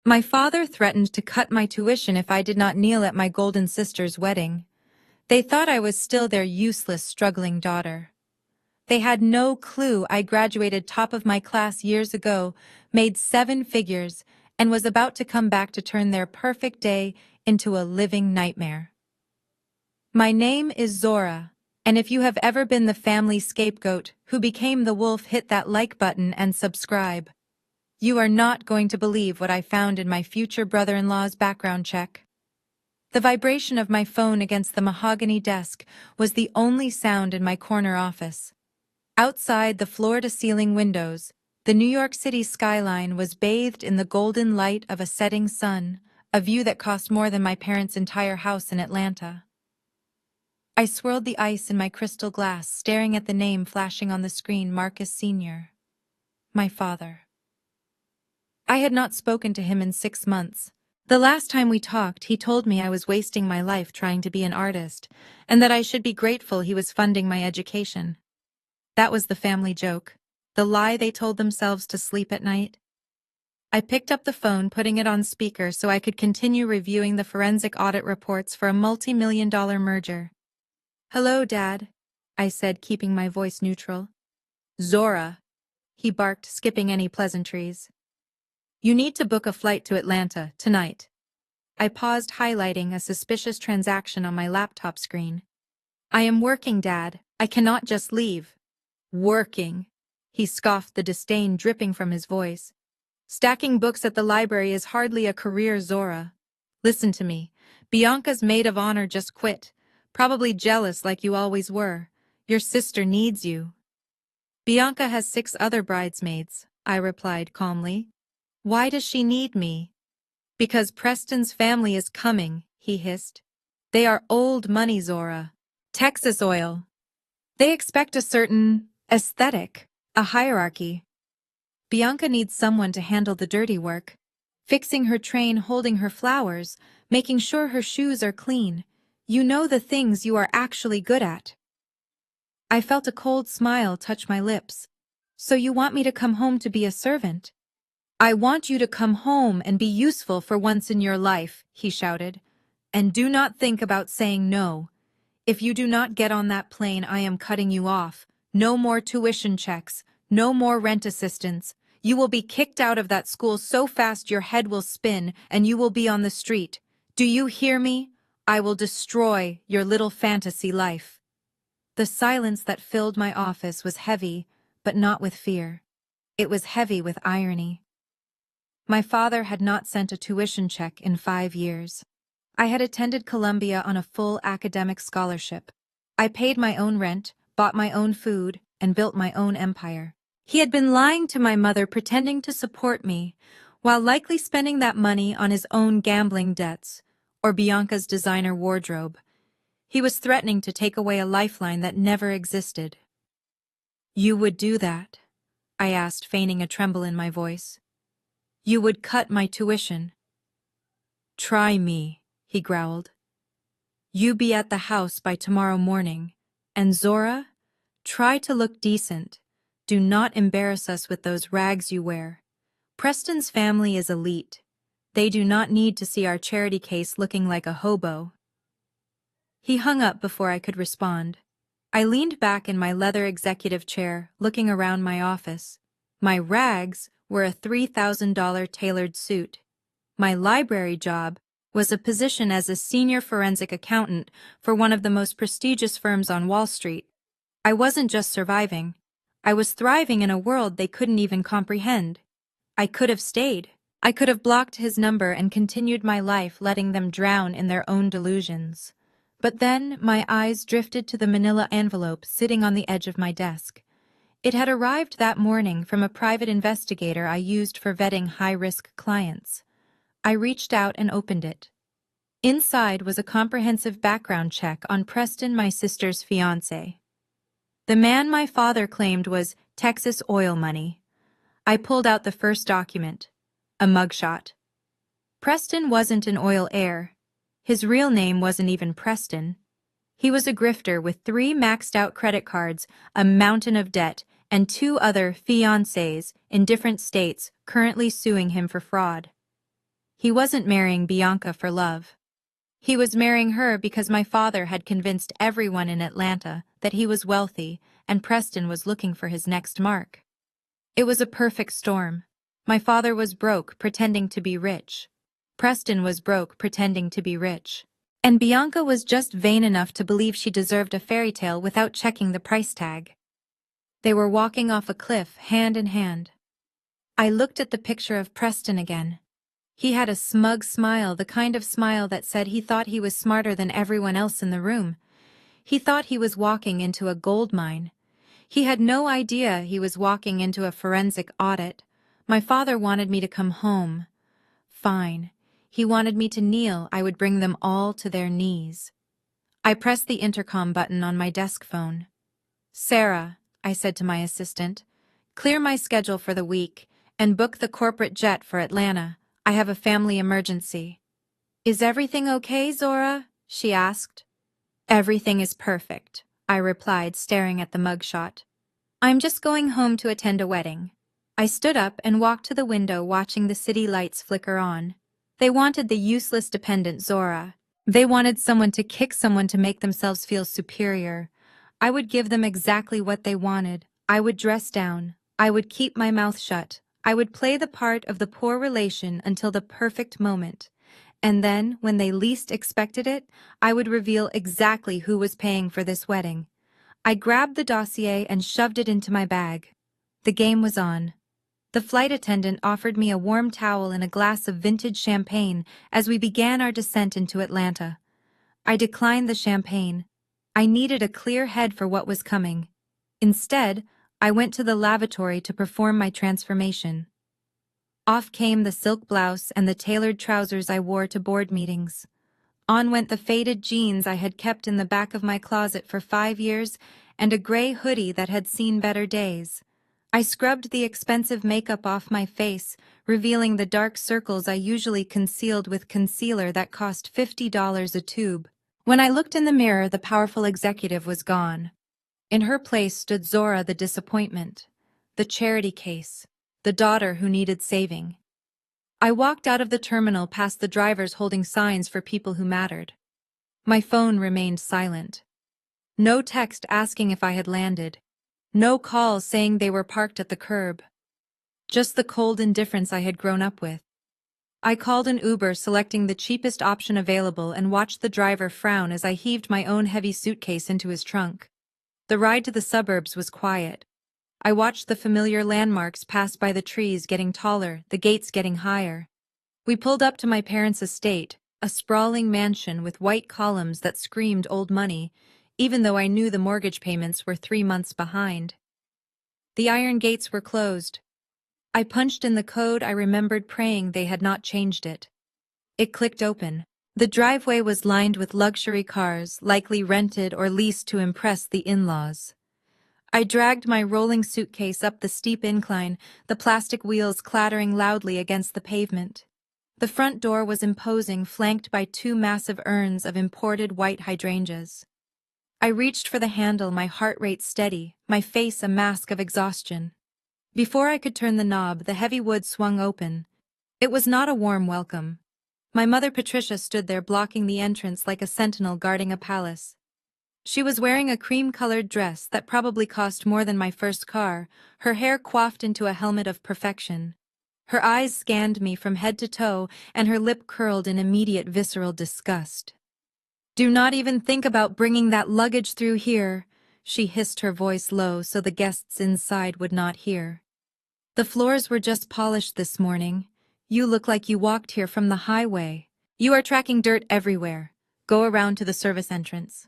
My father threatened to cut my tuition if I did not kneel at my golden sister's wedding. They thought I was still their useless, struggling daughter. They had no clue I graduated top of my class years ago, made 7 figures, and was about to come back to turn their perfect day into a living nightmare. My name is Zora, and if you have ever been the family scapegoat who became the wolf, hit that like button and subscribe. You are not going to believe what I found in my future brother-in-law's background check. The vibration of my phone against the mahogany desk was the only sound in my corner office. Outside the floor-to-ceiling windows, the New York City skyline was bathed in the golden light of a setting sun, a view that cost more than my parents' entire house in Atlanta. I swirled the ice in my crystal glass, staring at the name flashing on the screen, Marcus Sr. My father. I had not spoken to him in 6 months. The last time we talked, he told me I was wasting my life trying to be an artist, and that I should be grateful he was funding my education. That was the family joke, the lie they told themselves to sleep at night. I picked up the phone, putting it on speaker so I could continue reviewing the forensic audit reports for a multi-million-dollar merger. "Hello, Dad," I said, keeping my voice neutral. "Zora," he barked, skipping any pleasantries. "You need to book a flight to Atlanta, tonight." I paused, highlighting a suspicious transaction on my laptop screen. "I am working, Dad. I cannot just leave." "Working?" He scoffed, the disdain dripping from his voice. "Stacking books at the library is hardly a career, Zora. Listen to me. Bianca's maid of honor just quit. Probably jealous like you always were. Your sister needs you." "Bianca has 6 other bridesmaids," I replied calmly. "Why does she need me?" "Because Preston's family is coming," he hissed. "They are old money, Zora. Texas oil. They expect a certain aesthetic, a hierarchy. Bianca needs someone to handle the dirty work, fixing her train, holding her flowers, making sure her shoes are clean. You know, the things you are actually good at." I felt a cold smile touch my lips. "So you want me to come home to be a servant?" "I want you to come home and be useful for once in your life," he shouted. "And do not think about saying no. If you do not get on that plane, I am cutting you off. No more tuition checks, no more rent assistance. You will be kicked out of that school so fast your head will spin and you will be on the street. Do you hear me? I will destroy your little fantasy life." The silence that filled my office was heavy, but not with fear. It was heavy with irony. My father had not sent a tuition check in 5 years. I had attended Columbia on a full academic scholarship. I paid my own rent, bought my own food, and built my own empire. He had been lying to my mother, pretending to support me, while likely spending that money on his own gambling debts or Bianca's designer wardrobe. He was threatening to take away a lifeline that never existed. "You would do that?" I asked, feigning a tremble in my voice. "You would cut my tuition?" "Try me," he growled. "You be at the house by tomorrow morning. And Zora, try to look decent. Do not embarrass us with those rags you wear. Preston's family is elite. They do not need to see our charity case looking like a hobo." He hung up before I could respond. I leaned back in my leather executive chair, looking around my office. My rags were a $3,000 tailored suit. My library job was a position as a senior forensic accountant for one of the most prestigious firms on Wall Street. I wasn't just surviving. I was thriving in a world they couldn't even comprehend. I could have stayed. I could have blocked his number and continued my life, letting them drown in their own delusions. But then my eyes drifted to the manila envelope sitting on the edge of my desk. It had arrived that morning from a private investigator I used for vetting high-risk clients. I reached out and opened it. Inside was a comprehensive background check on Preston, my sister's fiancé. The man my father claimed was Texas oil money. I pulled out the first document, a mugshot. Preston wasn't an oil heir. His real name wasn't even Preston. He was a grifter with 3 maxed-out credit cards, a mountain of debt, and 2 other fiancés in different states currently suing him for fraud. He wasn't marrying Bianca for love. He was marrying her because my father had convinced everyone in Atlanta that he was wealthy and Preston was looking for his next mark. It was a perfect storm. My father was broke, pretending to be rich. Preston was broke, pretending to be rich. And Bianca was just vain enough to believe she deserved a fairy tale without checking the price tag. They were walking off a cliff, hand in hand. I looked at the picture of Preston again. He had a smug smile, the kind of smile that said he thought he was smarter than everyone else in the room. He thought he was walking into a gold mine. He had no idea he was walking into a forensic audit. My father wanted me to come home. Fine. He wanted me to kneel. I would bring them all to their knees. I pressed the intercom button on my desk phone. "Sarah," I said to my assistant, "clear my schedule for the week and book the corporate jet for Atlanta. I have a family emergency." "Is everything okay, Zora?" she asked. "Everything is perfect," I replied, staring at the mugshot. "I'm just going home to attend a wedding." I stood up and walked to the window, watching the city lights flicker on. They wanted the useless dependent Zora. They wanted someone to kick someone to make themselves feel superior. I would give them exactly what they wanted. I would dress down. I would keep my mouth shut. I would play the part of the poor relation until the perfect moment. And then, when they least expected it, I would reveal exactly who was paying for this wedding. I grabbed the dossier and shoved it into my bag. The game was on. The flight attendant offered me a warm towel and a glass of vintage champagne as we began our descent into Atlanta. I declined the champagne. I needed a clear head for what was coming. Instead, I went to the lavatory to perform my transformation. Off came the silk blouse and the tailored trousers I wore to board meetings. On went the faded jeans I had kept in the back of my closet for 5 years and a gray hoodie that had seen better days. I scrubbed the expensive makeup off my face, revealing the dark circles I usually concealed with concealer that cost $50 a tube. When I looked in the mirror, the powerful executive was gone. In her place stood Zora, the disappointment, the charity case, the daughter who needed saving. I walked out of the terminal past the drivers holding signs for people who mattered. My phone remained silent. No text asking if I had landed. No call saying they were parked at the curb. Just the cold indifference I had grown up with. I called an Uber, selecting the cheapest option available, and watched the driver frown as I heaved my own heavy suitcase into his trunk. The ride to the suburbs was quiet. I watched the familiar landmarks pass by, the trees getting taller, the gates getting higher. We pulled up to my parents' estate, a sprawling mansion with white columns that screamed old money, even though I knew the mortgage payments were 3 months behind. The iron gates were closed. I punched in the code. I remembered praying they had not changed it. It clicked open. The driveway was lined with luxury cars, likely rented or leased to impress the in-laws. I dragged my rolling suitcase up the steep incline, the plastic wheels clattering loudly against the pavement. The front door was imposing, flanked by 2 massive urns of imported white hydrangeas. I reached for the handle, my heart rate steady, my face a mask of exhaustion. Before I could turn the knob, the heavy wood swung open. It was not a warm welcome. My mother Patricia stood there, blocking the entrance like a sentinel guarding a palace. She was wearing a cream-colored dress that probably cost more than my first car, her hair coiffed into a helmet of perfection. Her eyes scanned me from head to toe, and her lip curled in immediate visceral disgust. "Do not even think about bringing that luggage through here," she hissed, her voice low so the guests inside would not hear. "The floors were just polished this morning. You look like you walked here from the highway. You are tracking dirt everywhere. Go around to the service entrance."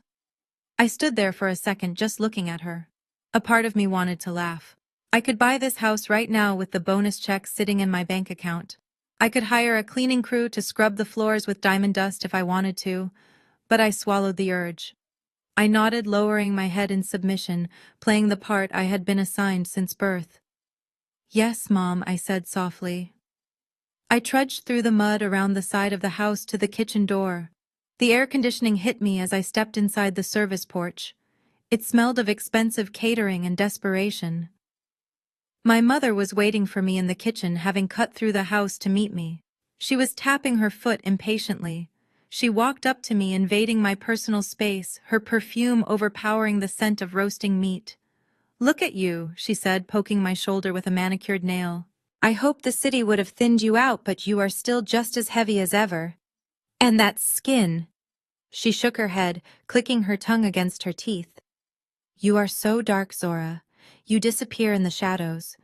I stood there for a second, just looking at her. A part of me wanted to laugh. I could buy this house right now with the bonus check sitting in my bank account. I could hire a cleaning crew to scrub the floors with diamond dust if I wanted to, but I swallowed the urge. I nodded, lowering my head in submission, playing the part I had been assigned since birth. "Yes, Mom," I said softly. I trudged through the mud around the side of the house to the kitchen door. The air conditioning hit me as I stepped inside the service porch. It smelled of expensive catering and desperation. My mother was waiting for me in the kitchen, having cut through the house to meet me. She was tapping her foot impatiently. She walked up to me, invading my personal space, her perfume overpowering the scent of roasting meat. "Look at you," she said, poking my shoulder with a manicured nail. "I hope the city would have thinned you out, but you are still just as heavy as ever. And that skin." She shook her head, clicking her tongue against her teeth. "You are so dark, Zora. You disappear in the shadows.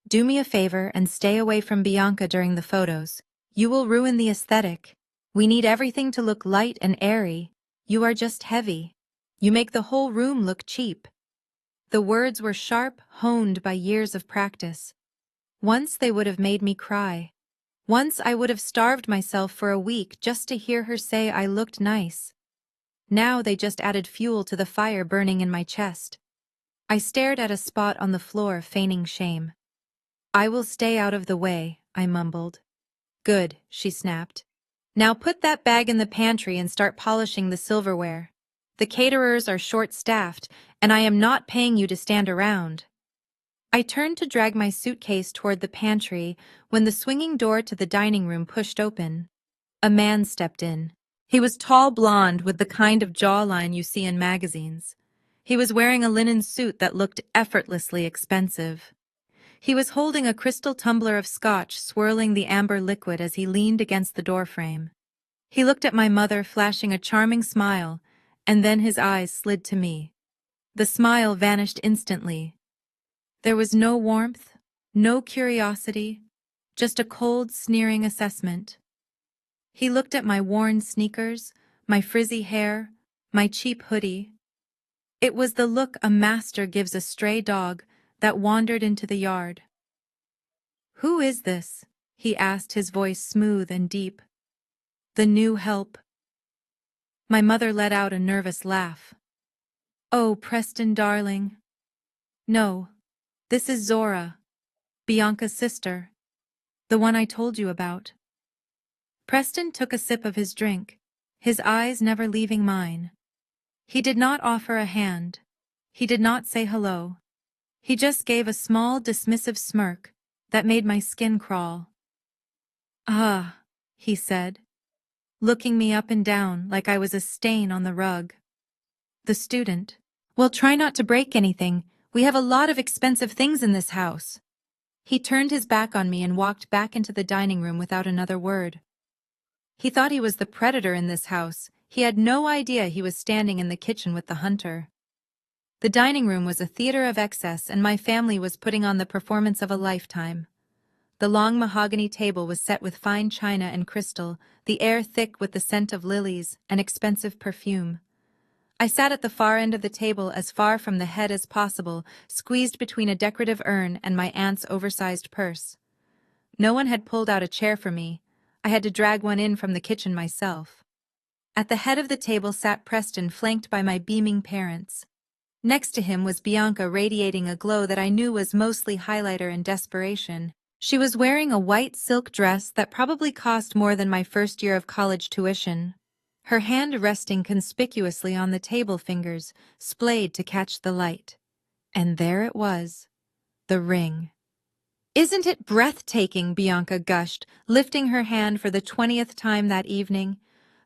Do me a favor and stay away from Bianca during the photos. You will ruin the aesthetic. We need everything to look light and airy. You are just heavy. You make the whole room look cheap." The words were sharp, honed by years of practice. Once they would have made me cry. Once I would have starved myself for a week just to hear her say I looked nice. Now they just added fuel to the fire burning in my chest. I stared at a spot on the floor, feigning shame. "I will stay out of the way," I mumbled. "Good," she snapped. "Now put that bag in the pantry and start polishing the silverware. The caterers are short-staffed, and I am not paying you to stand around." I turned to drag my suitcase toward the pantry when the swinging door to the dining room pushed open. A man stepped in. He was tall, blonde, with the kind of jawline you see in magazines. He was wearing a linen suit that looked effortlessly expensive. He was holding a crystal tumbler of scotch, swirling the amber liquid as he leaned against the doorframe. He looked at my mother, flashing a charming smile, and then his eyes slid to me. The smile vanished instantly. There was no warmth, no curiosity, just a cold, sneering assessment. He looked at my worn sneakers, my frizzy hair, my cheap hoodie. It was the look a master gives a stray dog that wandered into the yard. "Who is this?" he asked, his voice smooth and deep. "The new help." My mother let out a nervous laugh. "Oh, Preston, darling. No, this is Zora, Bianca's sister, the one I told you about." Preston took a sip of his drink, his eyes never leaving mine. He did not offer a hand. He did not say hello. He just gave a small, dismissive smirk that made my skin crawl. "Ah," he said, looking me up and down like I was a stain on the rug. "The student. Well, try not to break anything. We have a lot of expensive things in this house." He turned his back on me and walked back into the dining room without another word. He thought he was the predator in this house. He had no idea he was standing in the kitchen with the hunter. The dining room was a theater of excess, and my family was putting on the performance of a lifetime. The long mahogany table was set with fine china and crystal, the air thick with the scent of lilies and expensive perfume. I sat at the far end of the table, as far from the head as possible, squeezed between a decorative urn and my aunt's oversized purse. No one had pulled out a chair for me. I had to drag one in from the kitchen myself. At the head of the table sat Preston, flanked by my beaming parents. Next to him was Bianca, radiating a glow that I knew was mostly highlighter and desperation. She was wearing a white silk dress that probably cost more than my first year of college tuition. Her hand resting conspicuously on the table, fingers splayed to catch the light. And there it was, the ring. "Isn't it breathtaking?" Bianca gushed, lifting her hand for the 20th time that evening.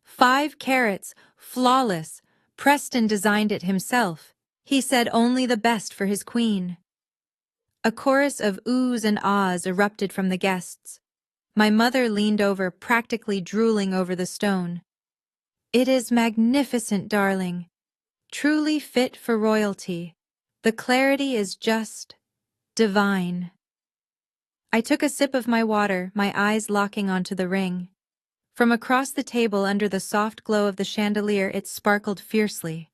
5 carats, flawless. Preston designed it himself. He said only the best for his queen. A chorus of oohs and ahs erupted from the guests. My mother leaned over, practically drooling over the stone. "It is magnificent, darling. Truly fit for royalty. The clarity is just divine." I took a sip of my water, my eyes locking onto the ring. From across the table, under the soft glow of the chandelier, it sparkled fiercely.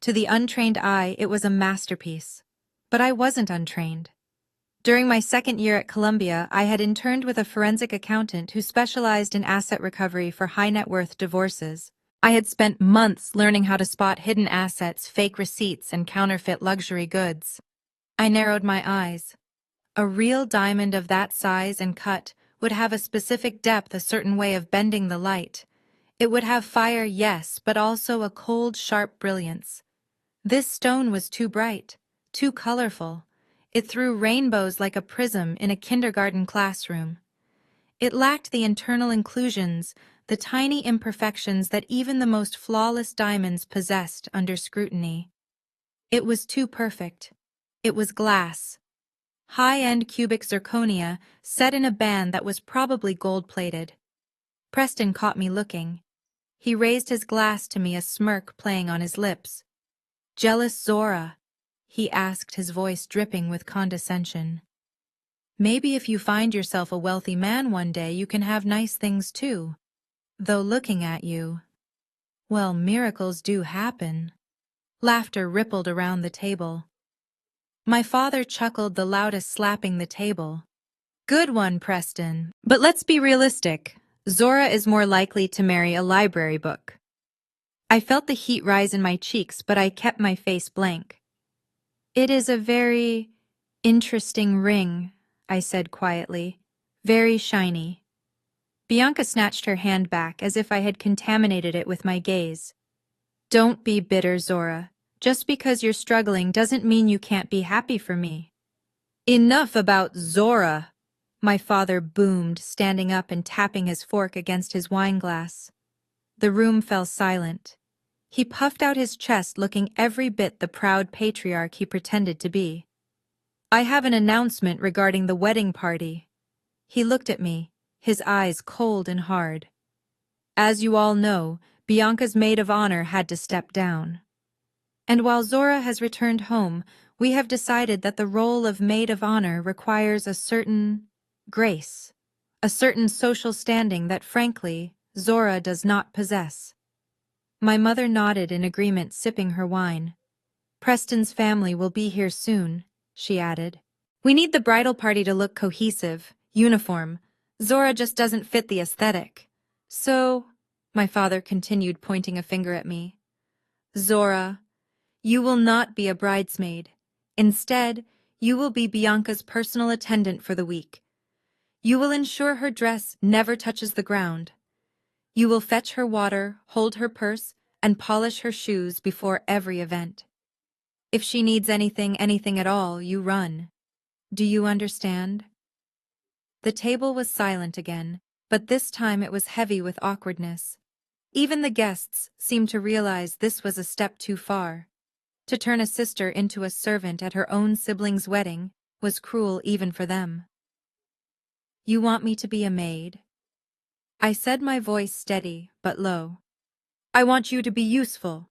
To the untrained eye, it was a masterpiece. But I wasn't untrained. During my second year at Columbia, I had interned with a forensic accountant who specialized in asset recovery for high-net-worth divorces. I had spent months learning how to spot hidden assets, fake receipts, and counterfeit luxury goods. I narrowed my eyes. A real diamond of that size and cut would have a specific depth, a certain way of bending the light. It would have fire, yes, but also a cold, sharp brilliance. This stone was too bright, too colorful. It threw rainbows like a prism in a kindergarten classroom. It lacked the internal inclusions, the tiny imperfections that even the most flawless diamonds possessed under scrutiny. It was too perfect. It was glass. High-end cubic zirconia set in a band that was probably gold-plated. Preston caught me looking. He raised his glass to me, a smirk playing on his lips. "Jealous Zora?" he asked, his voice dripping with condescension. "Maybe if you find yourself a wealthy man one day you can have nice things too. Though looking at you, well, miracles do happen." Laughter rippled around the table. My father chuckled the loudest, slapping the table. "Good one, Preston. But let's be realistic. Zora is more likely to marry a library book." I felt the heat rise in my cheeks, but I kept my face blank. "It is a very interesting ring," I said quietly. "Very shiny." Bianca snatched her hand back as if I had contaminated it with my gaze. "Don't be bitter, Zora. Just because you're struggling doesn't mean you can't be happy for me." "Enough about Zora," my father boomed, standing up and tapping his fork against his wineglass. The room fell silent. He puffed out his chest, looking every bit the proud patriarch he pretended to be. "I have an announcement regarding the wedding party." He looked at me, his eyes cold and hard. "As you all know, Bianca's maid of honor had to step down. And while Zora has returned home, we have decided that the role of maid of honor requires a certain grace, a certain social standing that, frankly, Zora does not possess." My mother nodded in agreement, sipping her wine. "Preston's family will be here soon," she added. "We need the bridal party to look cohesive, uniform. Zora just doesn't fit the aesthetic. So," my father continued, pointing a finger at me, "Zora, you will not be a bridesmaid. Instead, you will be Bianca's personal attendant for the week. You will ensure her dress never touches the ground. You will fetch her water, hold her purse, and polish her shoes before every event. If she needs anything at all, you run. Do you understand?" The table was silent again, but this time it was heavy with awkwardness. Even the guests seemed to realize this was a step too far. To turn a sister into a servant at her own sibling's wedding was cruel even for them. "You want me to be a maid?" I said, my voice steady but low. "I want you to be useful,"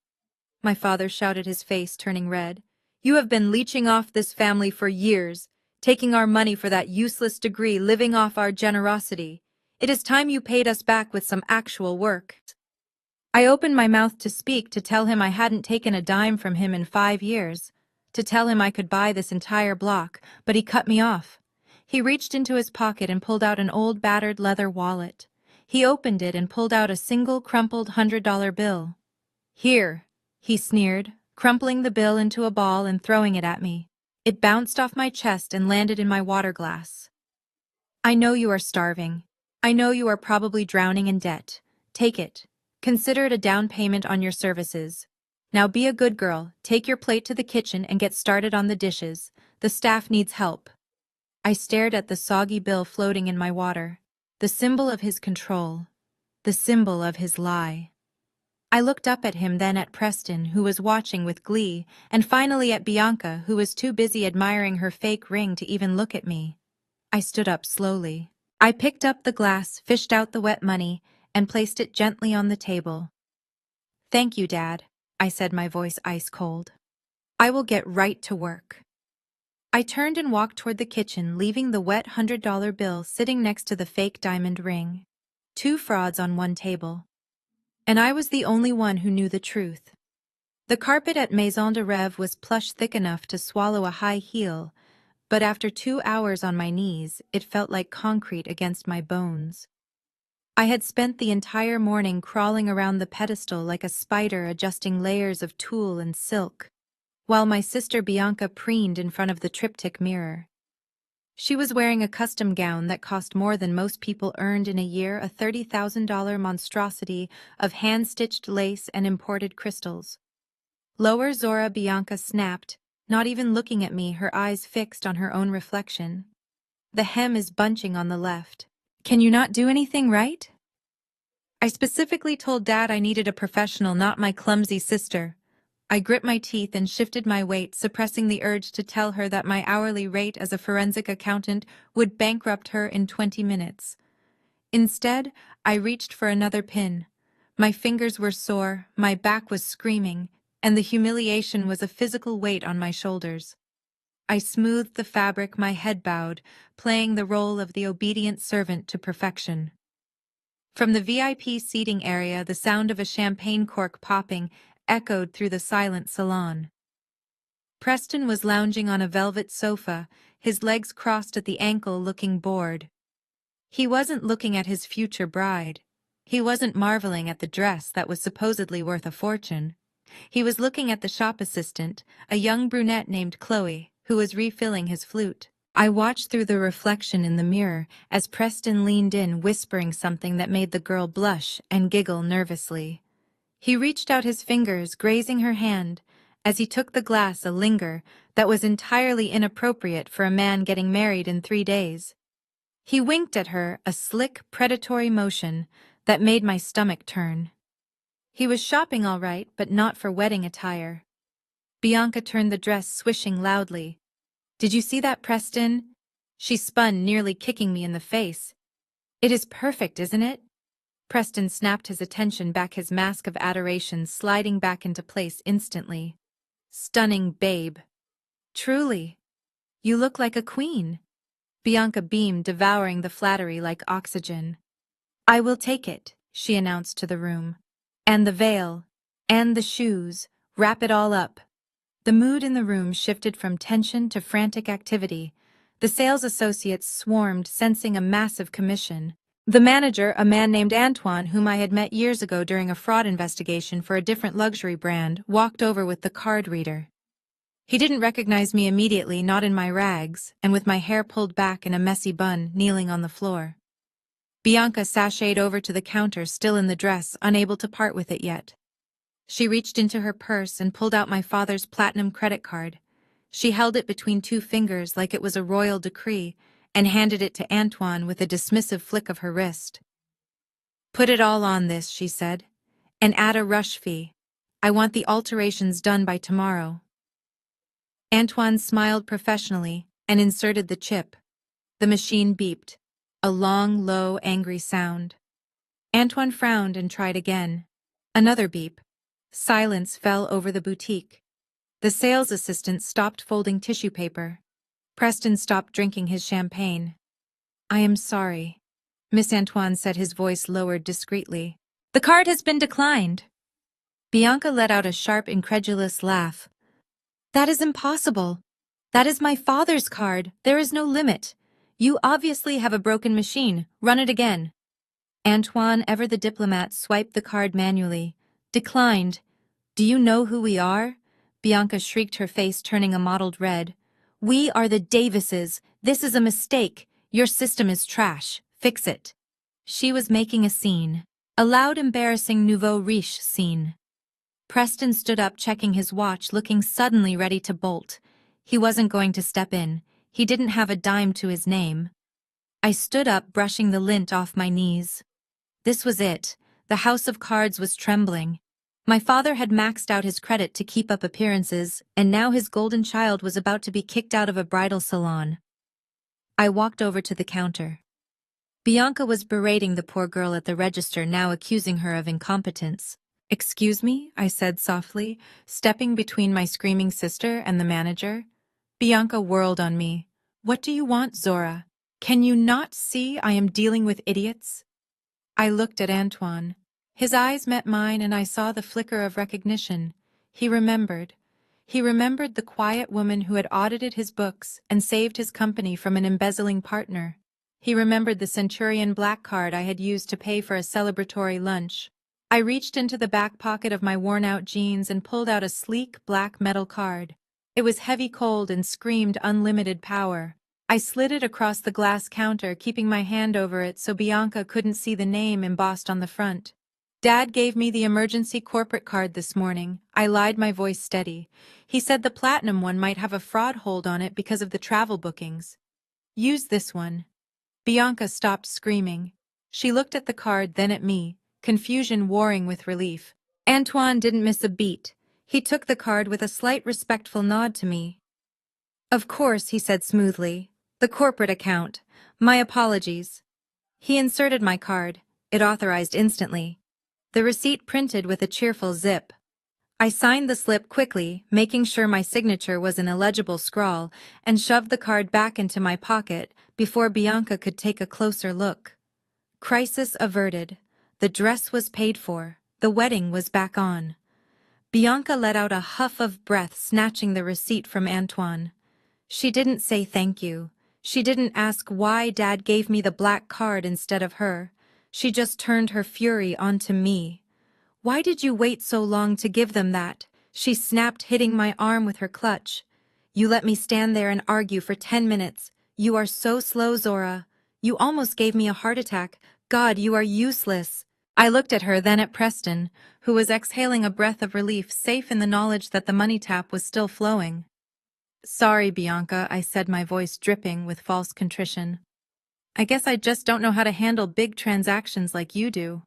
my father shouted, his face turning red. "You have been leeching off this family for years, taking our money for that useless degree, living off our generosity. It is time you paid us back with some actual work." I opened my mouth to speak, to tell him I hadn't taken a dime from him in 5 years, to tell him I could buy this entire block, but he cut me off. He reached into his pocket and pulled out an old battered leather wallet. He opened it and pulled out a single crumpled $100 bill. "Here," he sneered, crumpling the bill into a ball and throwing it at me. It bounced off my chest and landed in my water glass. "I know you are starving. I know you are probably drowning in debt. Take it. Consider it a down payment on your services. Now be a good girl, take your plate to the kitchen and get started on the dishes. The staff needs help." I stared at the soggy bill floating in my water, the symbol of his control, the symbol of his lie. I looked up at him, then at Preston, who was watching with glee, and finally at Bianca, who was too busy admiring her fake ring to even look at me. I stood up slowly. I picked up the glass, fished out the wet money, and placed it gently on the table. "Thank you, Dad," I said, my voice ice cold. "I will get right to work." I turned and walked toward the kitchen, leaving the wet $100 bill sitting next to the fake diamond ring. 2 frauds on one table. And I was the only one who knew the truth. The carpet at Maison de Rêve was plush, thick enough to swallow a high heel, but after 2 hours on my knees, it felt like concrete against my bones. I had spent the entire morning crawling around the pedestal like a spider, adjusting layers of tulle and silk, while my sister Bianca preened in front of the triptych mirror. She was wearing a custom gown that cost more than most people earned in a year, a $30,000 monstrosity of hand-stitched lace and imported crystals. Lower Zora Bianca snapped, not even looking at me, her eyes fixed on her own reflection. "The hem is bunching on the left. Can you not do anything right? I specifically told Dad I needed a professional, not my clumsy sister. I grit my teeth and shifted my weight, suppressing the urge to tell her that my hourly rate as a forensic accountant would bankrupt her in 20 minutes. Instead, I reached for another pin. My fingers were sore, my back was screaming, and the humiliation was a physical weight on my shoulders. I smoothed the fabric, my head bowed, playing the role of the obedient servant to perfection. From the VIP seating area, the sound of a champagne cork popping echoed through the silent salon. Preston was lounging on a velvet sofa, his legs crossed at the ankle, looking bored. He wasn't looking at his future bride. He wasn't marveling at the dress that was supposedly worth a fortune. He was looking at the shop assistant, a young brunette named Chloe, who was refilling his flute. I watched through the reflection in the mirror as Preston leaned in, whispering something that made the girl blush and giggle nervously. He reached out his fingers, grazing her hand, as he took the glass, a linger that was entirely inappropriate for a man getting married in 3 days. He winked at her, a slick, predatory motion that made my stomach turn. He was shopping all right, but not for wedding attire. Bianca turned the dress, swishing loudly. "Did you see that, Preston?" She spun, nearly kicking me in the face. "It is perfect, isn't it?" Preston snapped his attention back, his mask of adoration sliding back into place instantly. "Stunning, babe. Truly. You look like a queen." Bianca beamed, devouring the flattery like oxygen. "I will take it," she announced to the room. "And the veil. And the shoes. Wrap it all up." The mood in the room shifted from tension to frantic activity. The sales associates swarmed, sensing a massive commission. The manager, a man named Antoine, whom I had met years ago during a fraud investigation for a different luxury brand, walked over with the card reader. He didn't recognize me immediately, not in my rags, and with my hair pulled back in a messy bun, kneeling on the floor. Bianca sashayed over to the counter, still in the dress, unable to part with it yet. She reached into her purse and pulled out my father's platinum credit card. She held it between 2 fingers like it was a royal decree and handed it to Antoine with a dismissive flick of her wrist. "Put it all on this," she said, "and add a rush fee. I want the alterations done by tomorrow." Antoine smiled professionally and inserted the chip. The machine beeped, a long, low, angry sound. Antoine frowned and tried again. Another beep. Silence fell over the boutique. The sales assistant stopped folding tissue paper. Preston stopped drinking his champagne. "I am sorry," Miss Antoine said, his voice lowered discreetly. "The card has been declined." Bianca let out a sharp, incredulous laugh. "That is impossible. That is my father's card. There is no limit. You obviously have a broken machine. Run it again." Antoine, ever the diplomat, swiped the card manually. "Declined. Do you know who we are?" Bianca shrieked, her face turning a mottled red. "We are the Davises. This is a mistake. Your system is trash. Fix it." She was making a scene. A loud, embarrassing nouveau riche scene. Preston stood up, checking his watch, looking suddenly ready to bolt. He wasn't going to step in. He didn't have a dime to his name. I stood up, brushing the lint off my knees. This was it. The house of cards was trembling. My father had maxed out his credit to keep up appearances, and now his golden child was about to be kicked out of a bridal salon. I walked over to the counter. Bianca was berating the poor girl at the register, now accusing her of incompetence. "Excuse me," I said softly, stepping between my screaming sister and the manager. Bianca whirled on me. "What do you want, Zora? Can you not see I am dealing with idiots?" I looked at Antoine. His eyes met mine, and I saw the flicker of recognition. He remembered. He remembered the quiet woman who had audited his books and saved his company from an embezzling partner. He remembered the Centurion black card I had used to pay for a celebratory lunch. I reached into the back pocket of my worn-out jeans and pulled out a sleek black metal card. It was heavy, cold, and screamed unlimited power. I slid it across the glass counter, keeping my hand over it so Bianca couldn't see the name embossed on the front. "Dad gave me the emergency corporate card this morning." I lied, my voice steady. "He said the platinum one might have a fraud hold on it because of the travel bookings. Use this one." Bianca stopped screaming. She looked at the card, then at me, confusion warring with relief. Antoine didn't miss a beat. He took the card with a slight respectful nod to me. "Of course," he said smoothly. "The corporate account. My apologies." He inserted my card. It authorized instantly. The receipt printed with a cheerful zip. I signed the slip quickly, making sure my signature was an illegible scrawl, and shoved the card back into my pocket before Bianca could take a closer look. Crisis averted. The dress was paid for. The wedding was back on. Bianca let out a huff of breath, snatching the receipt from Antoine. She didn't say thank you. She didn't ask why Dad gave me the black card instead of her. She just turned her fury onto me. "Why did you wait so long to give them that?" she snapped, hitting my arm with her clutch. "You let me stand there and argue for 10 minutes. You are so slow, Zora. You almost gave me a heart attack. God, you are useless." I looked at her, then at Preston, who was exhaling a breath of relief, safe in the knowledge that the money tap was still flowing. "Sorry, Bianca," I said, my voice dripping with false contrition. "I guess I just don't know how to handle big transactions like you do."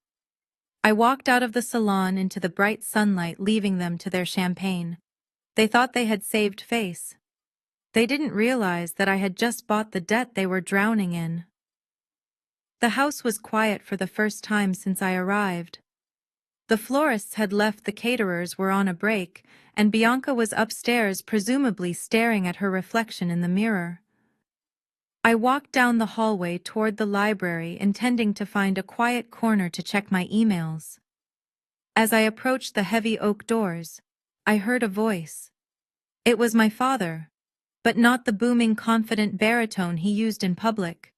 I walked out of the salon into the bright sunlight, leaving them to their champagne. They thought they had saved face. They didn't realize that I had just bought the debt they were drowning in. The house was quiet for the first time since I arrived. The florists had left, the caterers were on a break, and Bianca was upstairs, presumably staring at her reflection in the mirror. I walked down the hallway toward the library, intending to find a quiet corner to check my emails. As I approached the heavy oak doors, I heard a voice. It was my father, but not the booming, confident baritone he used in public.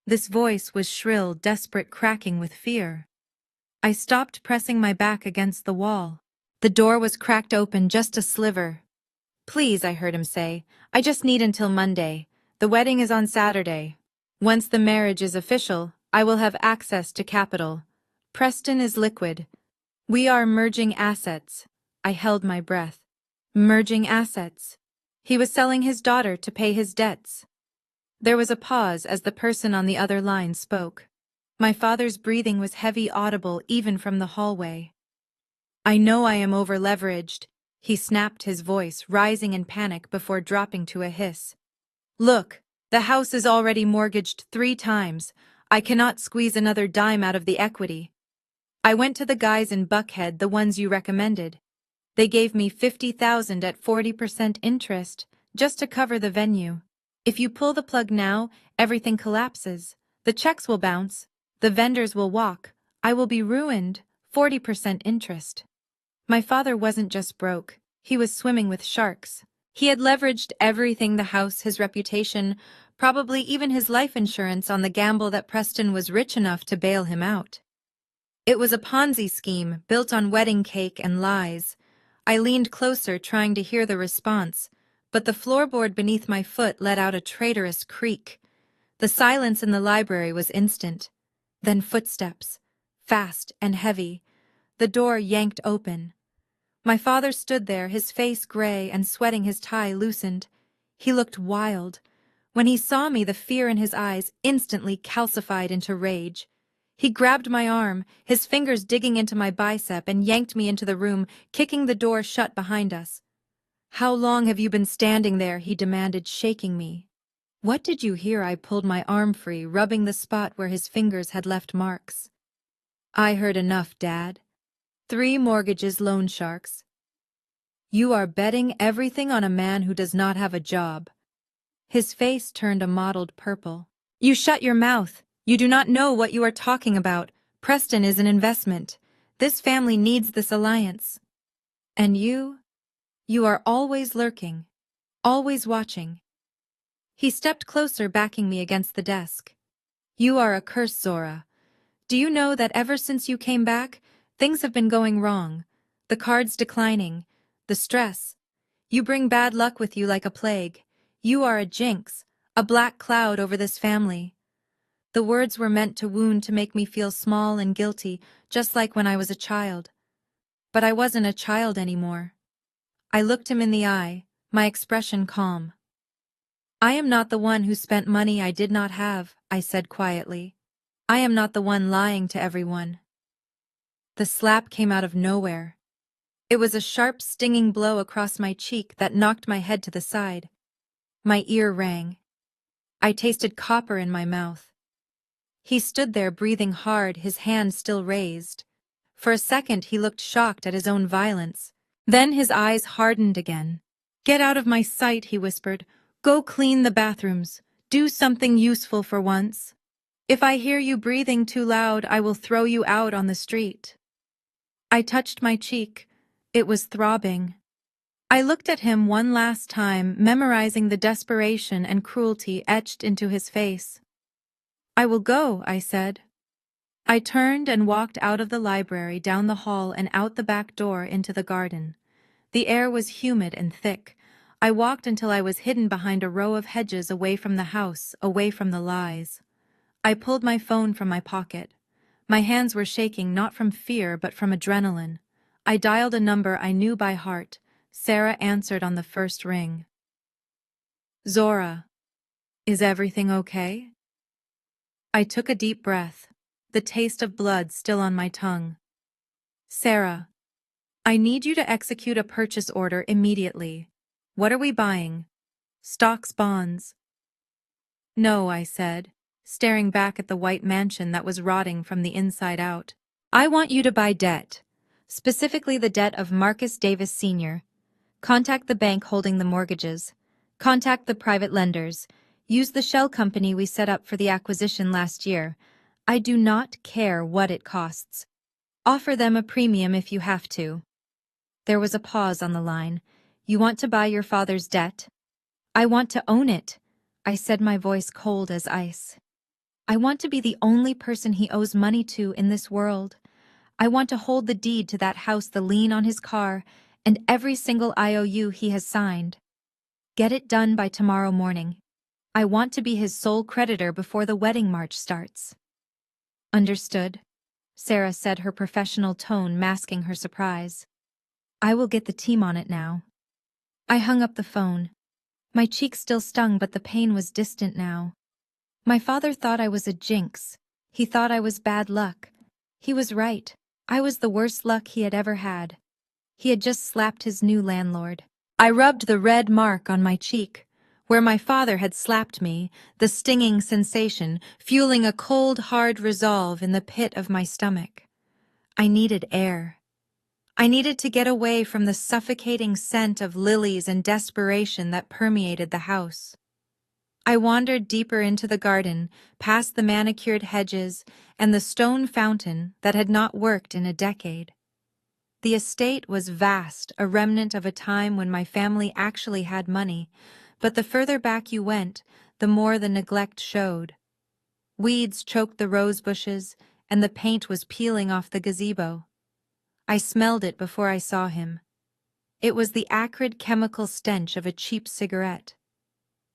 This voice was shrill, desperate, cracking with fear. I stopped, pressing my back against the wall. The door was cracked open just a sliver. "Please," I heard him say, "I just need until Monday. The wedding is on Saturday. Once the marriage is official, I will have access to capital. Preston is liquid. We are merging assets." I held my breath. Merging assets. He was selling his daughter to pay his debts. There was a pause as the person on the other line spoke. My father's breathing was heavy, audible even from the hallway. "I know I am over-leveraged," he snapped, his voice rising in panic before dropping to a hiss. "Look, the house is already mortgaged 3 times. I cannot squeeze another dime out of the equity. I went to the guys in Buckhead, the ones you recommended. They gave me $50,000 at 40% interest, just to cover the venue. If you pull the plug now, everything collapses. The checks will bounce. The vendors will walk. I will be ruined. 40% interest." My father wasn't just broke. He was swimming with sharks. He had leveraged everything: the house, his reputation, probably even his life insurance, on the gamble that Preston was rich enough to bail him out. It was a Ponzi scheme built on wedding cake and lies. I leaned closer, trying to hear the response, but the floorboard beneath my foot let out a traitorous creak. The silence in the library was instant. Then footsteps, fast and heavy. The door yanked open. My father stood there, his face gray and sweating, his tie loosened. He looked wild. When he saw me, the fear in his eyes instantly calcified into rage. He grabbed my arm, his fingers digging into my bicep, and yanked me into the room, kicking the door shut behind us. "How long have you been standing there?" he demanded, shaking me. "What did you hear?" I pulled my arm free, rubbing the spot where his fingers had left marks. "I heard enough, Dad. 3 mortgages, loan sharks. You are betting everything on a man who does not have a job." His face turned a mottled purple. "You shut your mouth. You do not know what you are talking about. Preston is an investment. This family needs this alliance. And you are always lurking, always watching." He stepped closer, backing me against the desk. "You are a curse, Zora. Do you know that ever since you came back, things have been going wrong? The cards declining, the stress. You bring bad luck with you like a plague. You are a jinx, a black cloud over this family." The words were meant to wound, to make me feel small and guilty, just like when I was a child. But I wasn't a child anymore. I looked him in the eye, my expression calm. I am not the one who spent money I did not have, I said quietly. I am not the one lying to everyone. The slap came out of nowhere. It was a sharp, stinging blow across my cheek that knocked my head to the side. My ear rang. I tasted copper in my mouth. He stood there breathing hard, his hand still raised. For a second he looked shocked at his own violence. Then his eyes hardened again. "Get out of my sight," he whispered. "Go clean the bathrooms. Do something useful for once. If I hear you breathing too loud, I will throw you out on the street." I touched my cheek. It was throbbing. I looked at him one last time, memorizing the desperation and cruelty etched into his face. "I will go," I said. I turned and walked out of the library, down the hall, and out the back door into the garden. The air was humid and thick. I walked until I was hidden behind a row of hedges, away from the house, away from the lies. I pulled my phone from my pocket. My hands were shaking, not from fear but from adrenaline. I dialed a number I knew by heart. Sarah answered on the first ring. "Zora, is everything okay?" I took a deep breath, the taste of blood still on my tongue. "Sarah, I need you to execute a purchase order immediately. What are we buying? Stocks, bonds?" "No," I said, staring back at the white mansion that was rotting from the inside out. "I want you to buy debt, specifically the debt of Marcus Davis Sr. Contact the bank holding the mortgages. Contact the private lenders. Use the shell company we set up for the acquisition last year. I do not care what it costs. Offer them a premium if you have to." There was a pause on the line. "You want to buy your father's debt?" "I want to own it," I said, my voice cold as ice. "I want to be the only person he owes money to in this world. I want to hold the deed to that house, the lien on his car, and every single IOU he has signed. Get it done by tomorrow morning. I want to be his sole creditor before the wedding march starts." "Understood," Sarah said, her professional tone masking her surprise. "I will get the team on it now." I hung up the phone. My cheek still stung, but the pain was distant now. My father thought I was a jinx. He thought I was bad luck. He was right. I was the worst luck he had ever had. He had just slapped his new landlord. I rubbed the red mark on my cheek, where my father had slapped me, the stinging sensation fueling a cold, hard resolve in the pit of my stomach. I needed air. I needed to get away from the suffocating scent of lilies and desperation that permeated the house. I wandered deeper into the garden, past the manicured hedges and the stone fountain that had not worked in a decade. The estate was vast, a remnant of a time when my family actually had money, but the further back you went, the more the neglect showed. Weeds choked the rose bushes, and the paint was peeling off the gazebo. I smelled it before I saw him. It was the acrid chemical stench of a cheap cigarette.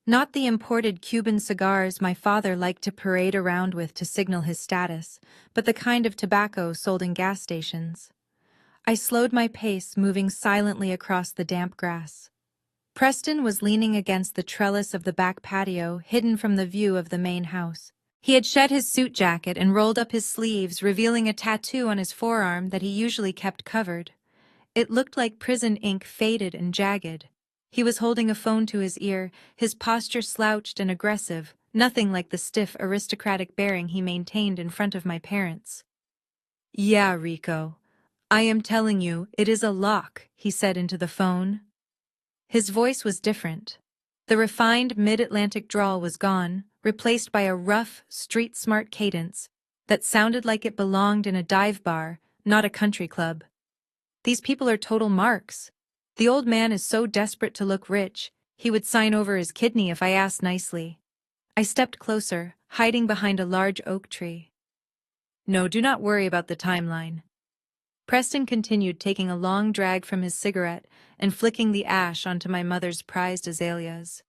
Not the imported Cuban cigars my father liked to parade around with to signal his status, but the kind of tobacco sold in gas stations. I slowed my pace, moving silently across the damp grass. Preston was leaning against the trellis of the back patio, hidden from the view of the main house. He had shed his suit jacket and rolled up his sleeves, revealing a tattoo on his forearm that he usually kept covered. It looked like prison ink, faded and jagged. He was holding a phone to his ear, his posture slouched and aggressive, nothing like the stiff, aristocratic bearing he maintained in front of my parents. "Yeah, Rico. I am telling you, it is a lock," he said into the phone. His voice was different. The refined mid-Atlantic drawl was gone, replaced by a rough, street-smart cadence that sounded like it belonged in a dive bar, not a country club. "These people are total marks. The old man is so desperate to look rich, he would sign over his kidney if I asked nicely." I stepped closer, hiding behind a large oak tree. "No, do not worry about the timeline." Preston continued, taking a long drag from his cigarette and flicking the ash onto my mother's prized azaleas.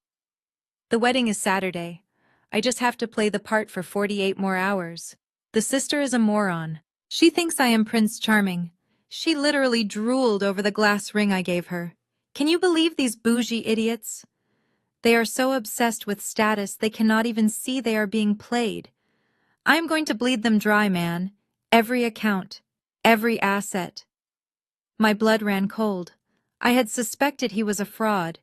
"The wedding is Saturday. I just have to play the part for 48 more hours. The sister is a moron. She thinks I am Prince Charming. She literally drooled over the glass ring I gave her. Can you believe these bougie idiots? They are so obsessed with status they cannot even see they are being played. I am going to bleed them dry, man. Every account, every asset. My blood ran cold. I had suspected he was a fraud.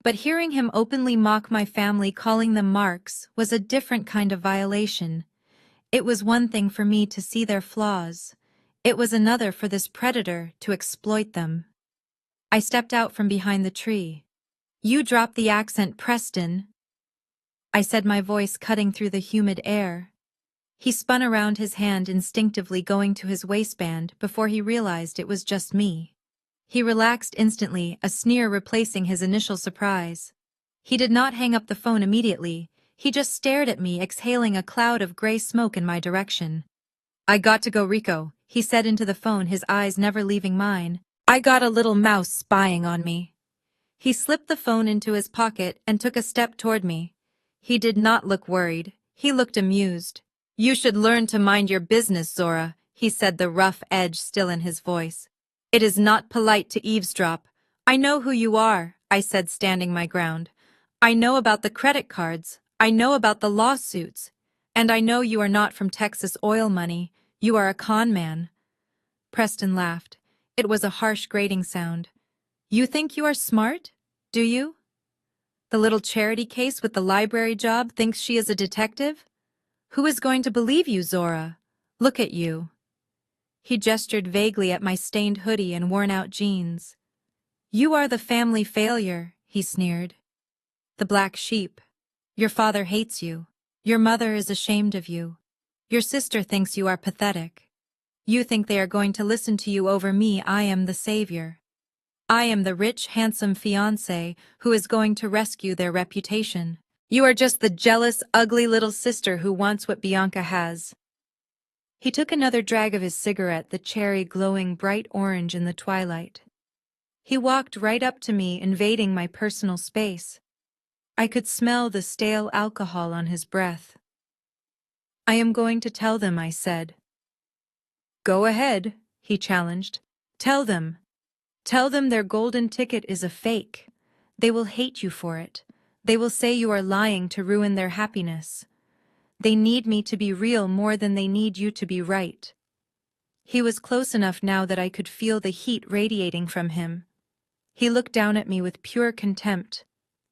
But hearing him openly mock my family, calling them marks, was a different kind of violation. It was one thing for me to see their flaws. It was another for this predator to exploit them. I stepped out from behind the tree. "You drop the accent, Preston," I said, my voice cutting through the humid air. He spun around, his hand instinctively going to his waistband before he realized it was just me. He relaxed instantly, a sneer replacing his initial surprise. He did not hang up the phone immediately. He just stared at me, exhaling a cloud of gray smoke in my direction. "I got to go, Rico," he said into the phone, his eyes never leaving mine. "I got a little mouse spying on me." He slipped the phone into his pocket and took a step toward me. He did not look worried. He looked amused. "You should learn to mind your business, Zora," he said, the rough edge still in his voice. "It is not polite to eavesdrop." "I know who you are," I said, standing my ground. "I know about the credit cards. I know about the lawsuits. And I know you are not from Texas oil money. You are a con man." Preston laughed. It was a harsh, grating sound. "You think you are smart? Do you? The little charity case with the library job thinks she is a detective? Who is going to believe you, Zora? Look at you." He gestured vaguely at my stained hoodie and worn-out jeans. "You are the family failure," he sneered. "The black sheep. Your father hates you. Your mother is ashamed of you. Your sister thinks you are pathetic. You think they are going to listen to you over me. I am the savior. I am the rich, handsome fiancé who is going to rescue their reputation. You are just the jealous, ugly little sister who wants what Bianca has." He took another drag of his cigarette, the cherry glowing bright orange in the twilight. He walked right up to me, invading my personal space. I could smell the stale alcohol on his breath. "I am going to tell them," I said. "Go ahead," he challenged. "Tell them. Tell them their golden ticket is a fake. They will hate you for it. They will say you are lying to ruin their happiness. They need me to be real more than they need you to be right." He was close enough now that I could feel the heat radiating from him. He looked down at me with pure contempt.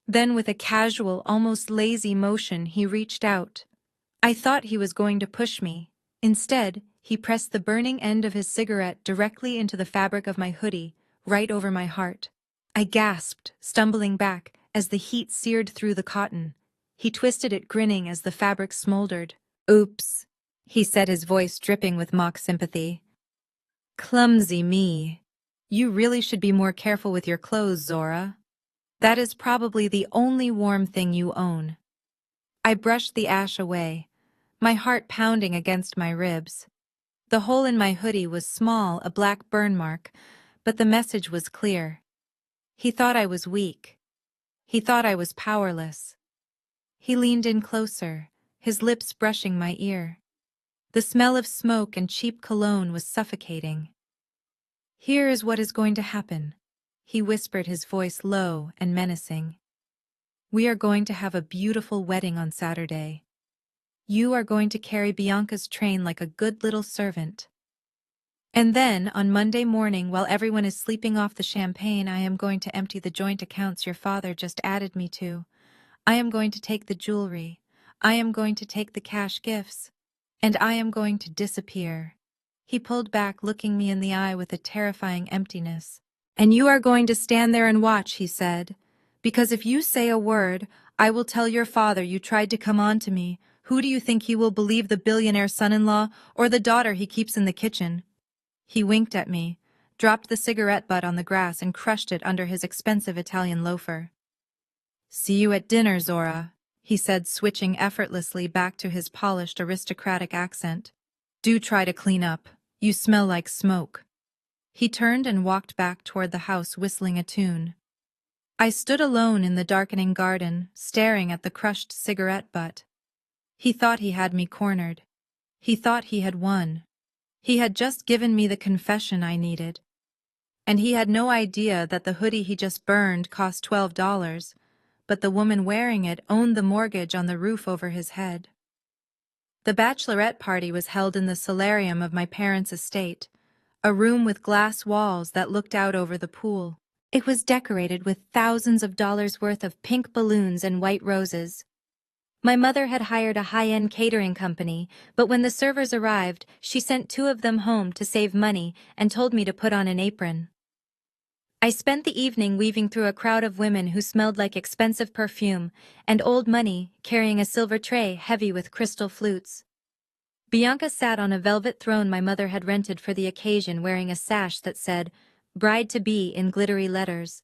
Then, with a casual, almost lazy motion, he reached out. I thought he was going to push me. Instead, he pressed the burning end of his cigarette directly into the fabric of my hoodie, right over my heart. I gasped, stumbling back, as the heat seared through the cotton. He twisted it, grinning as the fabric smoldered. "Oops," he said, his voice dripping with mock sympathy. "Clumsy me. You really should be more careful with your clothes, Zora. That is probably the only warm thing you own." I brushed the ash away, my heart pounding against my ribs. The hole in my hoodie was small, a black burn mark, but the message was clear. He thought I was weak. He thought I was powerless. He leaned in closer, his lips brushing my ear. The smell of smoke and cheap cologne was suffocating. "Here is what is going to happen," he whispered, his voice low and menacing. "We are going to have a beautiful wedding on Saturday. You are going to carry Bianca's train like a good little servant. And then, on Monday morning, while everyone is sleeping off the champagne, I am going to empty the joint accounts your father just added me to. I am going to take the jewelry. I am going to take the cash gifts. And I am going to disappear." He pulled back, looking me in the eye with a terrifying emptiness. "And you are going to stand there and watch," he said. "Because if you say a word, I will tell your father you tried to come on to me. Who do you think he will believe, the billionaire son-in-law or the daughter he keeps in the kitchen?" He winked at me, dropped the cigarette butt on the grass and crushed it under his expensive Italian loafer. "See you at dinner, Zora," he said, switching effortlessly back to his polished aristocratic accent. "Do try to clean up. You smell like smoke." He turned and walked back toward the house, whistling a tune. I stood alone in the darkening garden, staring at the crushed cigarette butt. He thought he had me cornered. He thought he had won. He had just given me the confession I needed. And he had no idea that the hoodie he just burned cost $12, but the woman wearing it owned the mortgage on the roof over his head. The bachelorette party was held in the solarium of my parents' estate, a room with glass walls that looked out over the pool. It was decorated with thousands of dollars worth of pink balloons and white roses. My mother had hired a high-end catering company, but when the servers arrived, she sent 2 of them home to save money and told me to put on an apron. I spent the evening weaving through a crowd of women who smelled like expensive perfume, and old money carrying a silver tray heavy with crystal flutes. Bianca sat on a velvet throne my mother had rented for the occasion, wearing a sash that said, "Bride-to-be" in glittery letters.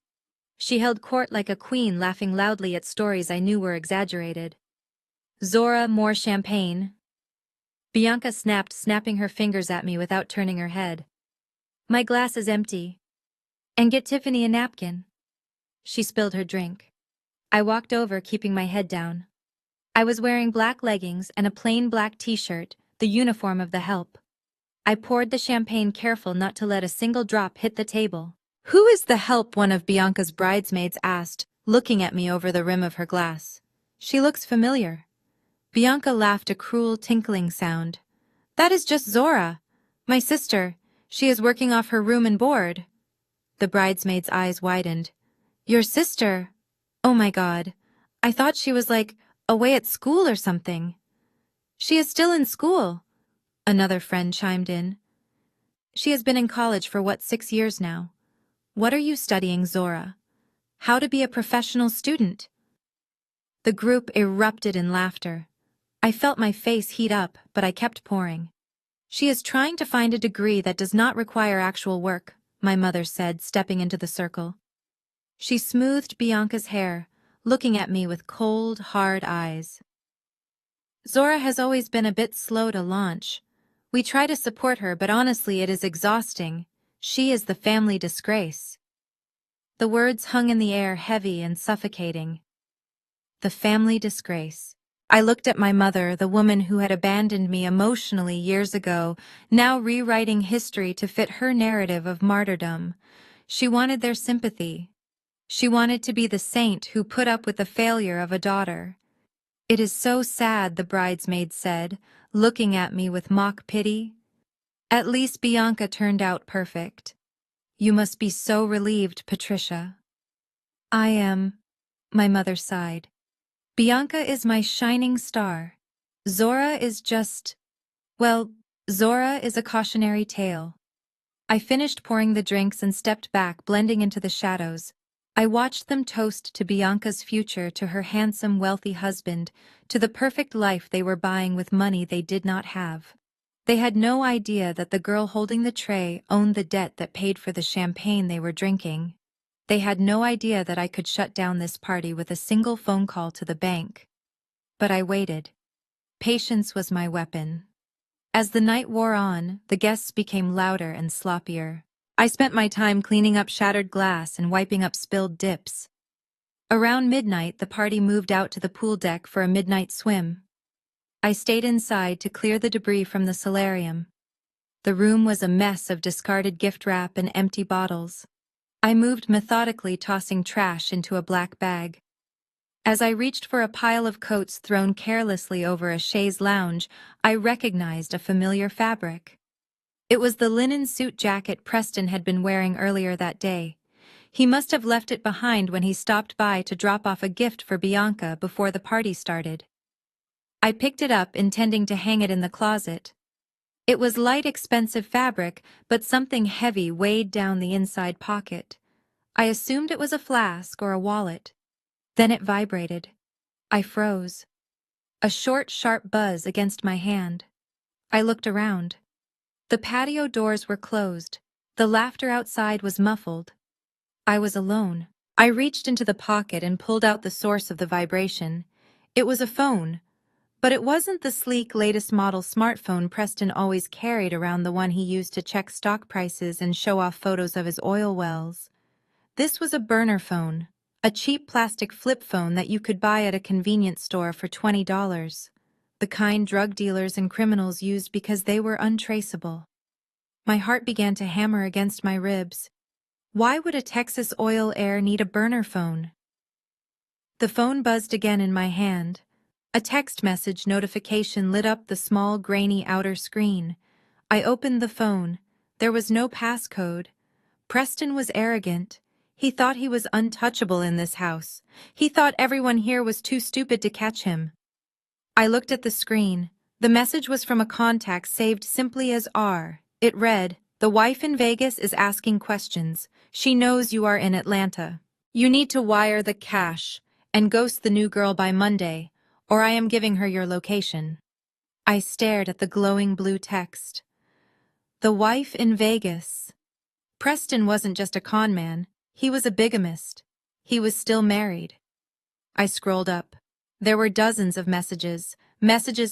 She held court like a queen, laughing loudly at stories I knew were exaggerated. "Zora, more champagne?" Bianca snapped, snapping her fingers at me without turning her head. "My glass is empty." "And get Tiffany a napkin." She spilled her drink. I walked over, keeping my head down. I was wearing black leggings and a plain black t-shirt, the uniform of the help. I poured the champagne, careful not to let a single drop hit the table. "Who is the help?" one of Bianca's bridesmaids asked, looking at me over the rim of her glass. "She looks familiar." Bianca laughed, a cruel tinkling sound. "That is just Zora, my sister. She is working off her room and board." The bridesmaid's eyes widened. "Your sister? Oh my God. I thought she was away at school or something." "She is still in school," another friend chimed in. "She has been in college for 6 years now." "What are you studying, Zora?" "How to be a professional student." The group erupted in laughter. I felt my face heat up, but I kept pouring. "She is trying to find a degree that does not require actual work," my mother said, stepping into the circle. She smoothed Bianca's hair, looking at me with cold, hard eyes. "Zora has always been a bit slow to launch. We try to support her, but honestly it is exhausting. She is the family disgrace." The words hung in the air, heavy and suffocating. The family disgrace. I looked at my mother, the woman who had abandoned me emotionally years ago, now rewriting history to fit her narrative of martyrdom. She wanted their sympathy. She wanted to be the saint who put up with the failure of a daughter. "It is so sad," the bridesmaid said, looking at me with mock pity. "At least Bianca turned out perfect." "You must be so relieved, Patricia." "I am," my mother sighed. "Bianca is my shining star. Zora is just, well, Zora is a cautionary tale." I finished pouring the drinks and stepped back, blending into the shadows. I watched them toast to Bianca's future, to her handsome, wealthy husband, to the perfect life they were buying with money they did not have. They had no idea that the girl holding the tray owned the debt that paid for the champagne they were drinking. They had no idea that I could shut down this party with a single phone call to the bank. But I waited. Patience was my weapon. As the night wore on, the guests became louder and sloppier. I spent my time cleaning up shattered glass and wiping up spilled dips. Around midnight, the party moved out to the pool deck for a midnight swim. I stayed inside to clear the debris from the solarium. The room was a mess of discarded gift wrap and empty bottles. I moved methodically, tossing trash into a black bag. As I reached for a pile of coats thrown carelessly over a chaise lounge, I recognized a familiar fabric. It was the linen suit jacket Preston had been wearing earlier that day. He must have left it behind when he stopped by to drop off a gift for Bianca before the party started. I picked it up, intending to hang it in the closet. It was light, expensive fabric, but something heavy weighed down the inside pocket. I assumed it was a flask or a wallet. Then it vibrated. I froze. A short, sharp buzz against my hand. I looked around. The patio doors were closed. The laughter outside was muffled. I was alone. I reached into the pocket and pulled out the source of the vibration. It was a phone. But it wasn't the sleek, latest model smartphone Preston always carried around, the one he used to check stock prices and show off photos of his oil wells. This was a burner phone. A cheap plastic flip phone that you could buy at a convenience store for $20. The kind drug dealers and criminals used because they were untraceable. My heart began to hammer against my ribs. Why would a Texas oil heir need a burner phone? The phone buzzed again in my hand. A text message notification lit up the small, grainy outer screen. I opened the phone. There was no passcode. Preston was arrogant. He thought he was untouchable in this house. He thought everyone here was too stupid to catch him. I looked at the screen. The message was from a contact saved simply as R. It read, "The wife in Vegas is asking questions. She knows you are in Atlanta. You need to wire the cash and ghost the new girl by Monday, or I am giving her your location." I stared at the glowing blue text. The wife in Vegas. Preston wasn't just a con man, he was a bigamist. He was still married. I scrolled up. There were dozens of messages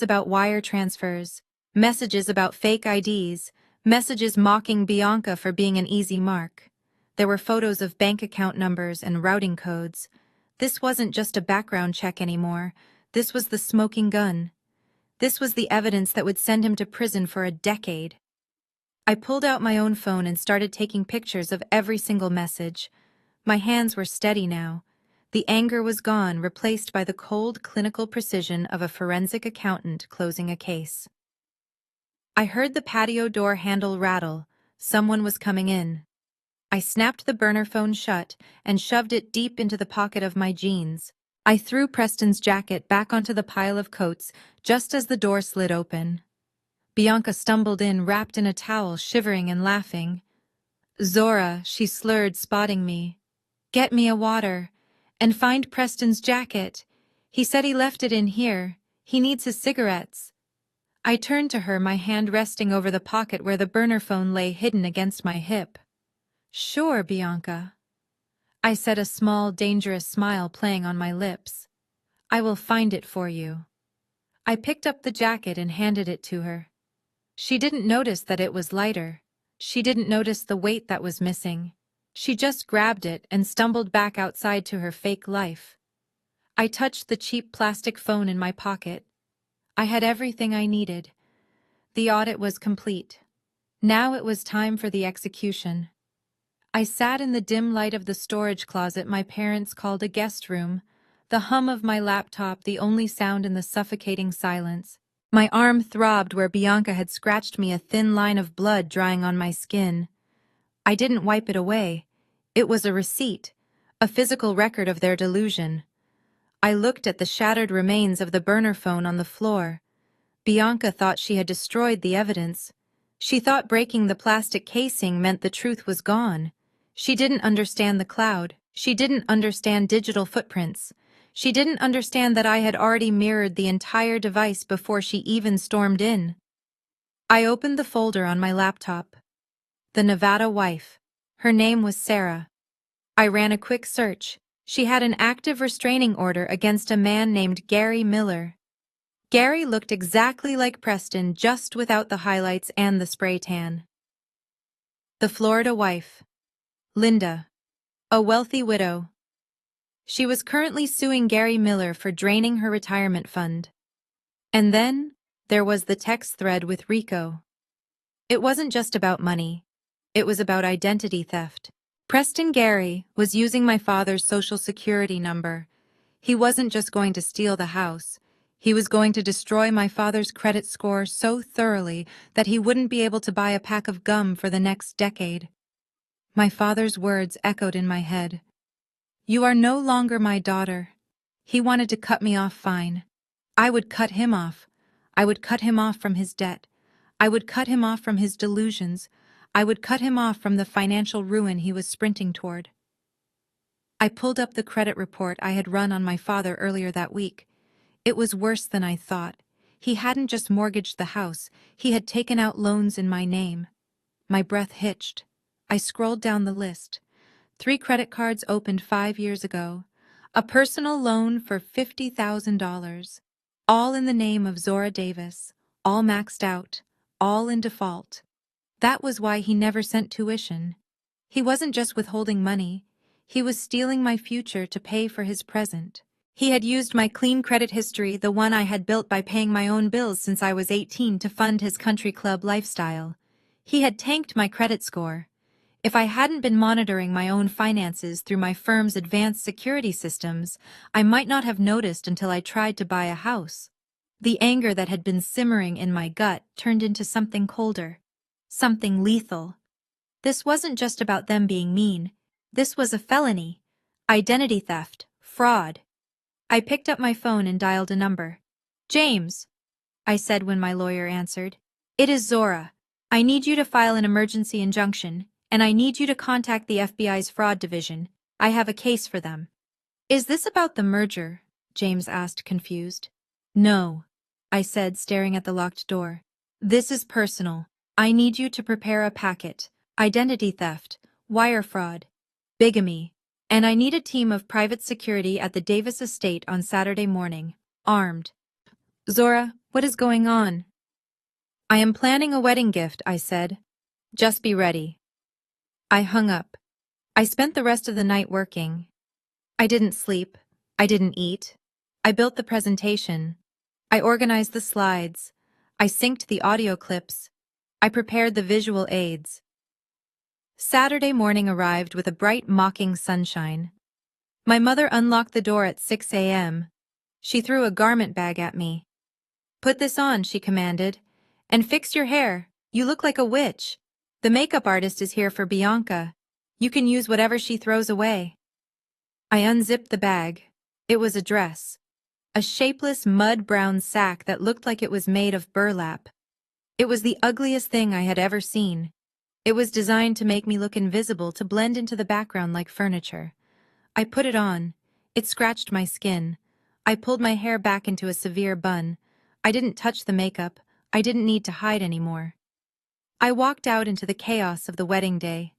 about wire transfers, messages about fake IDs, messages mocking Bianca for being an easy mark. There were photos of bank account numbers and routing codes. This wasn't just a background check anymore. This was the smoking gun. This was the evidence that would send him to prison for a decade. I pulled out my own phone and started taking pictures of every single message. My hands were steady now. The anger was gone, replaced by the cold, clinical precision of a forensic accountant closing a case. I heard the patio door handle rattle. Someone was coming in. I snapped the burner phone shut and shoved it deep into the pocket of my jeans. I threw Preston's jacket back onto the pile of coats just as the door slid open. Bianca stumbled in, wrapped in a towel, shivering and laughing. "Zora," she slurred, spotting me. "Get me a water. And find Preston's jacket. He said he left it in here. He needs his cigarettes." I turned to her, my hand resting over the pocket where the burner phone lay hidden against my hip. "Sure, Bianca," I said, a small, dangerous smile playing on my lips. "I will find it for you." I picked up the jacket and handed it to her. She didn't notice that it was lighter. She didn't notice the weight that was missing. She just grabbed it and stumbled back outside to her fake life. I touched the cheap plastic phone in my pocket. I had everything I needed. The audit was complete. Now it was time for the execution. I sat in the dim light of the storage closet my parents called a guest room, the hum of my laptop the only sound in the suffocating silence. My arm throbbed where Bianca had scratched me, a thin line of blood drying on my skin. I didn't wipe it away. It was a receipt, a physical record of their delusion. I looked at the shattered remains of the burner phone on the floor. Bianca thought she had destroyed the evidence. She thought breaking the plastic casing meant the truth was gone. She didn't understand the cloud. She didn't understand digital footprints. She didn't understand that I had already mirrored the entire device before she even stormed in. I opened the folder on my laptop. The Nevada wife. Her name was Sarah. I ran a quick search. She had an active restraining order against a man named Gary Miller. Gary looked exactly like Preston, just without the highlights and the spray tan. The Florida wife. Linda. A wealthy widow. She was currently suing Gary Miller for draining her retirement fund. And then, there was the text thread with Rico. It wasn't just about money. It was about identity theft. Preston Gary was using my father's social security number. He wasn't just going to steal the house. He was going to destroy my father's credit score so thoroughly that he wouldn't be able to buy a pack of gum for the next decade. My father's words echoed in my head. "You are no longer my daughter." He wanted to cut me off fine. I would cut him off. I would cut him off from his debt. I would cut him off from his delusions. I would cut him off from the financial ruin he was sprinting toward. I pulled up the credit report I had run on my father earlier that week. It was worse than I thought. He hadn't just mortgaged the house, he had taken out loans in my name. My breath hitched. I scrolled down the list. 3 credit cards opened 5 years ago. A personal loan for $50,000. All in the name of Zora Davis. All maxed out. All in default. That was why he never sent tuition. He wasn't just withholding money. He was stealing my future to pay for his present. He had used my clean credit history, the one I had built by paying my own bills since I was 18, to fund his country club lifestyle. He had tanked my credit score. If I hadn't been monitoring my own finances through my firm's advanced security systems, I might not have noticed until I tried to buy a house. The anger that had been simmering in my gut turned into something colder, something lethal. This wasn't just about them being mean. This was a felony. Identity theft. Fraud. I picked up my phone and dialed a number. "James," I said when my lawyer answered. "It is Zora. I need you to file an emergency injunction, and I need you to contact the FBI's fraud division. I have a case for them." "Is this about the merger?" James asked, confused. "No," I said, staring at the locked door. "This is personal. I need you to prepare a packet. Identity theft, wire fraud, bigamy, and I need a team of private security at the Davis estate on Saturday morning, armed." "Zora, what is going on?" "I am planning a wedding gift," I said. "Just be ready." I hung up. I spent the rest of the night working. I didn't sleep. I didn't eat. I built the presentation. I organized the slides. I synced the audio clips. I prepared the visual aids. Saturday morning arrived with a bright, mocking sunshine. My mother unlocked the door at 6 a.m. She threw a garment bag at me. "Put this on," she commanded, "and fix your hair. You look like a witch. The makeup artist is here for Bianca. You can use whatever she throws away." I unzipped the bag. It was a dress. A shapeless, mud-brown sack that looked like it was made of burlap. It was the ugliest thing I had ever seen. It was designed to make me look invisible, to blend into the background like furniture. I put it on. It scratched my skin. I pulled my hair back into a severe bun. I didn't touch the makeup. I didn't need to hide anymore. I walked out into the chaos of the wedding day.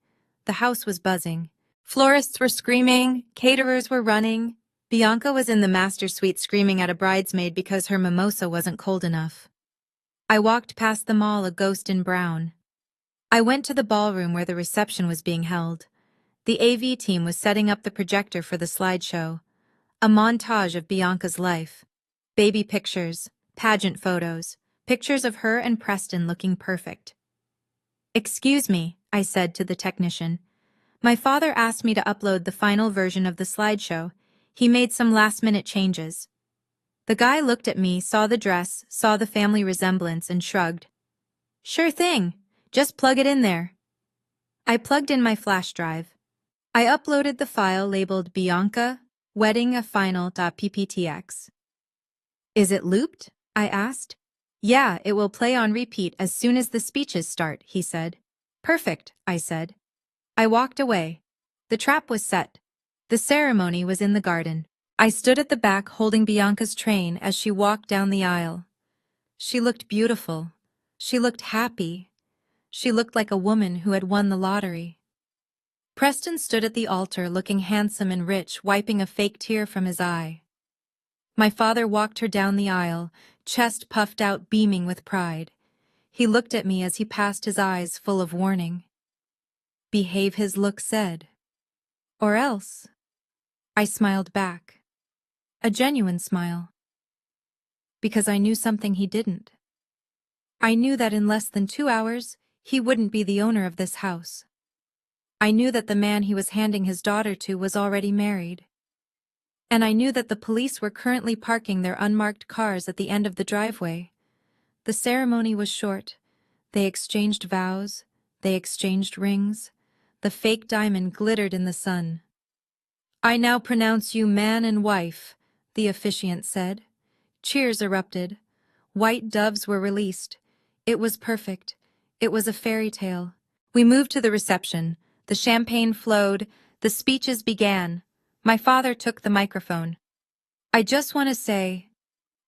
The house was buzzing. Florists were screaming. Caterers were running. Bianca was in the master suite screaming at a bridesmaid because her mimosa wasn't cold enough. I walked past them all, a ghost in brown. I went to the ballroom where the reception was being held. The AV team was setting up the projector for the slideshow. A montage of Bianca's life. Baby pictures, pageant photos, pictures of her and Preston looking perfect. "Excuse me," I said to the technician. "My father asked me to upload the final version of the slideshow. He made some last-minute changes." The guy looked at me, saw the dress, saw the family resemblance, and shrugged. "Sure thing. Just plug it in there." I plugged in my flash drive. I uploaded the file labeled Bianca Wedding a Final.pptx. "Is it looped?" I asked. "Yeah, it will play on repeat as soon as the speeches start," he said. "Perfect," I said. I walked away. The trap was set. The ceremony was in the garden. I stood at the back holding Bianca's train as she walked down the aisle. She looked beautiful. She looked happy. She looked like a woman who had won the lottery. Preston stood at the altar looking handsome and rich, wiping a fake tear from his eye. My father walked her down the aisle, chest puffed out, beaming with pride. He looked at me as he passed, his eyes full of warning. "Behave," his look said. "Or else." I smiled back. A genuine smile. Because I knew something he didn't. I knew that in less than 2 hours, he wouldn't be the owner of this house. I knew that the man he was handing his daughter to was already married. And I knew that the police were currently parking their unmarked cars at the end of the driveway. The ceremony was short. They exchanged vows. They exchanged rings. The fake diamond glittered in the sun. "I now pronounce you man and wife," the officiant said. Cheers erupted. White doves were released. It was perfect. It was a fairy tale. We moved to the reception. The champagne flowed. The speeches began. My father took the microphone. "I just want to say,"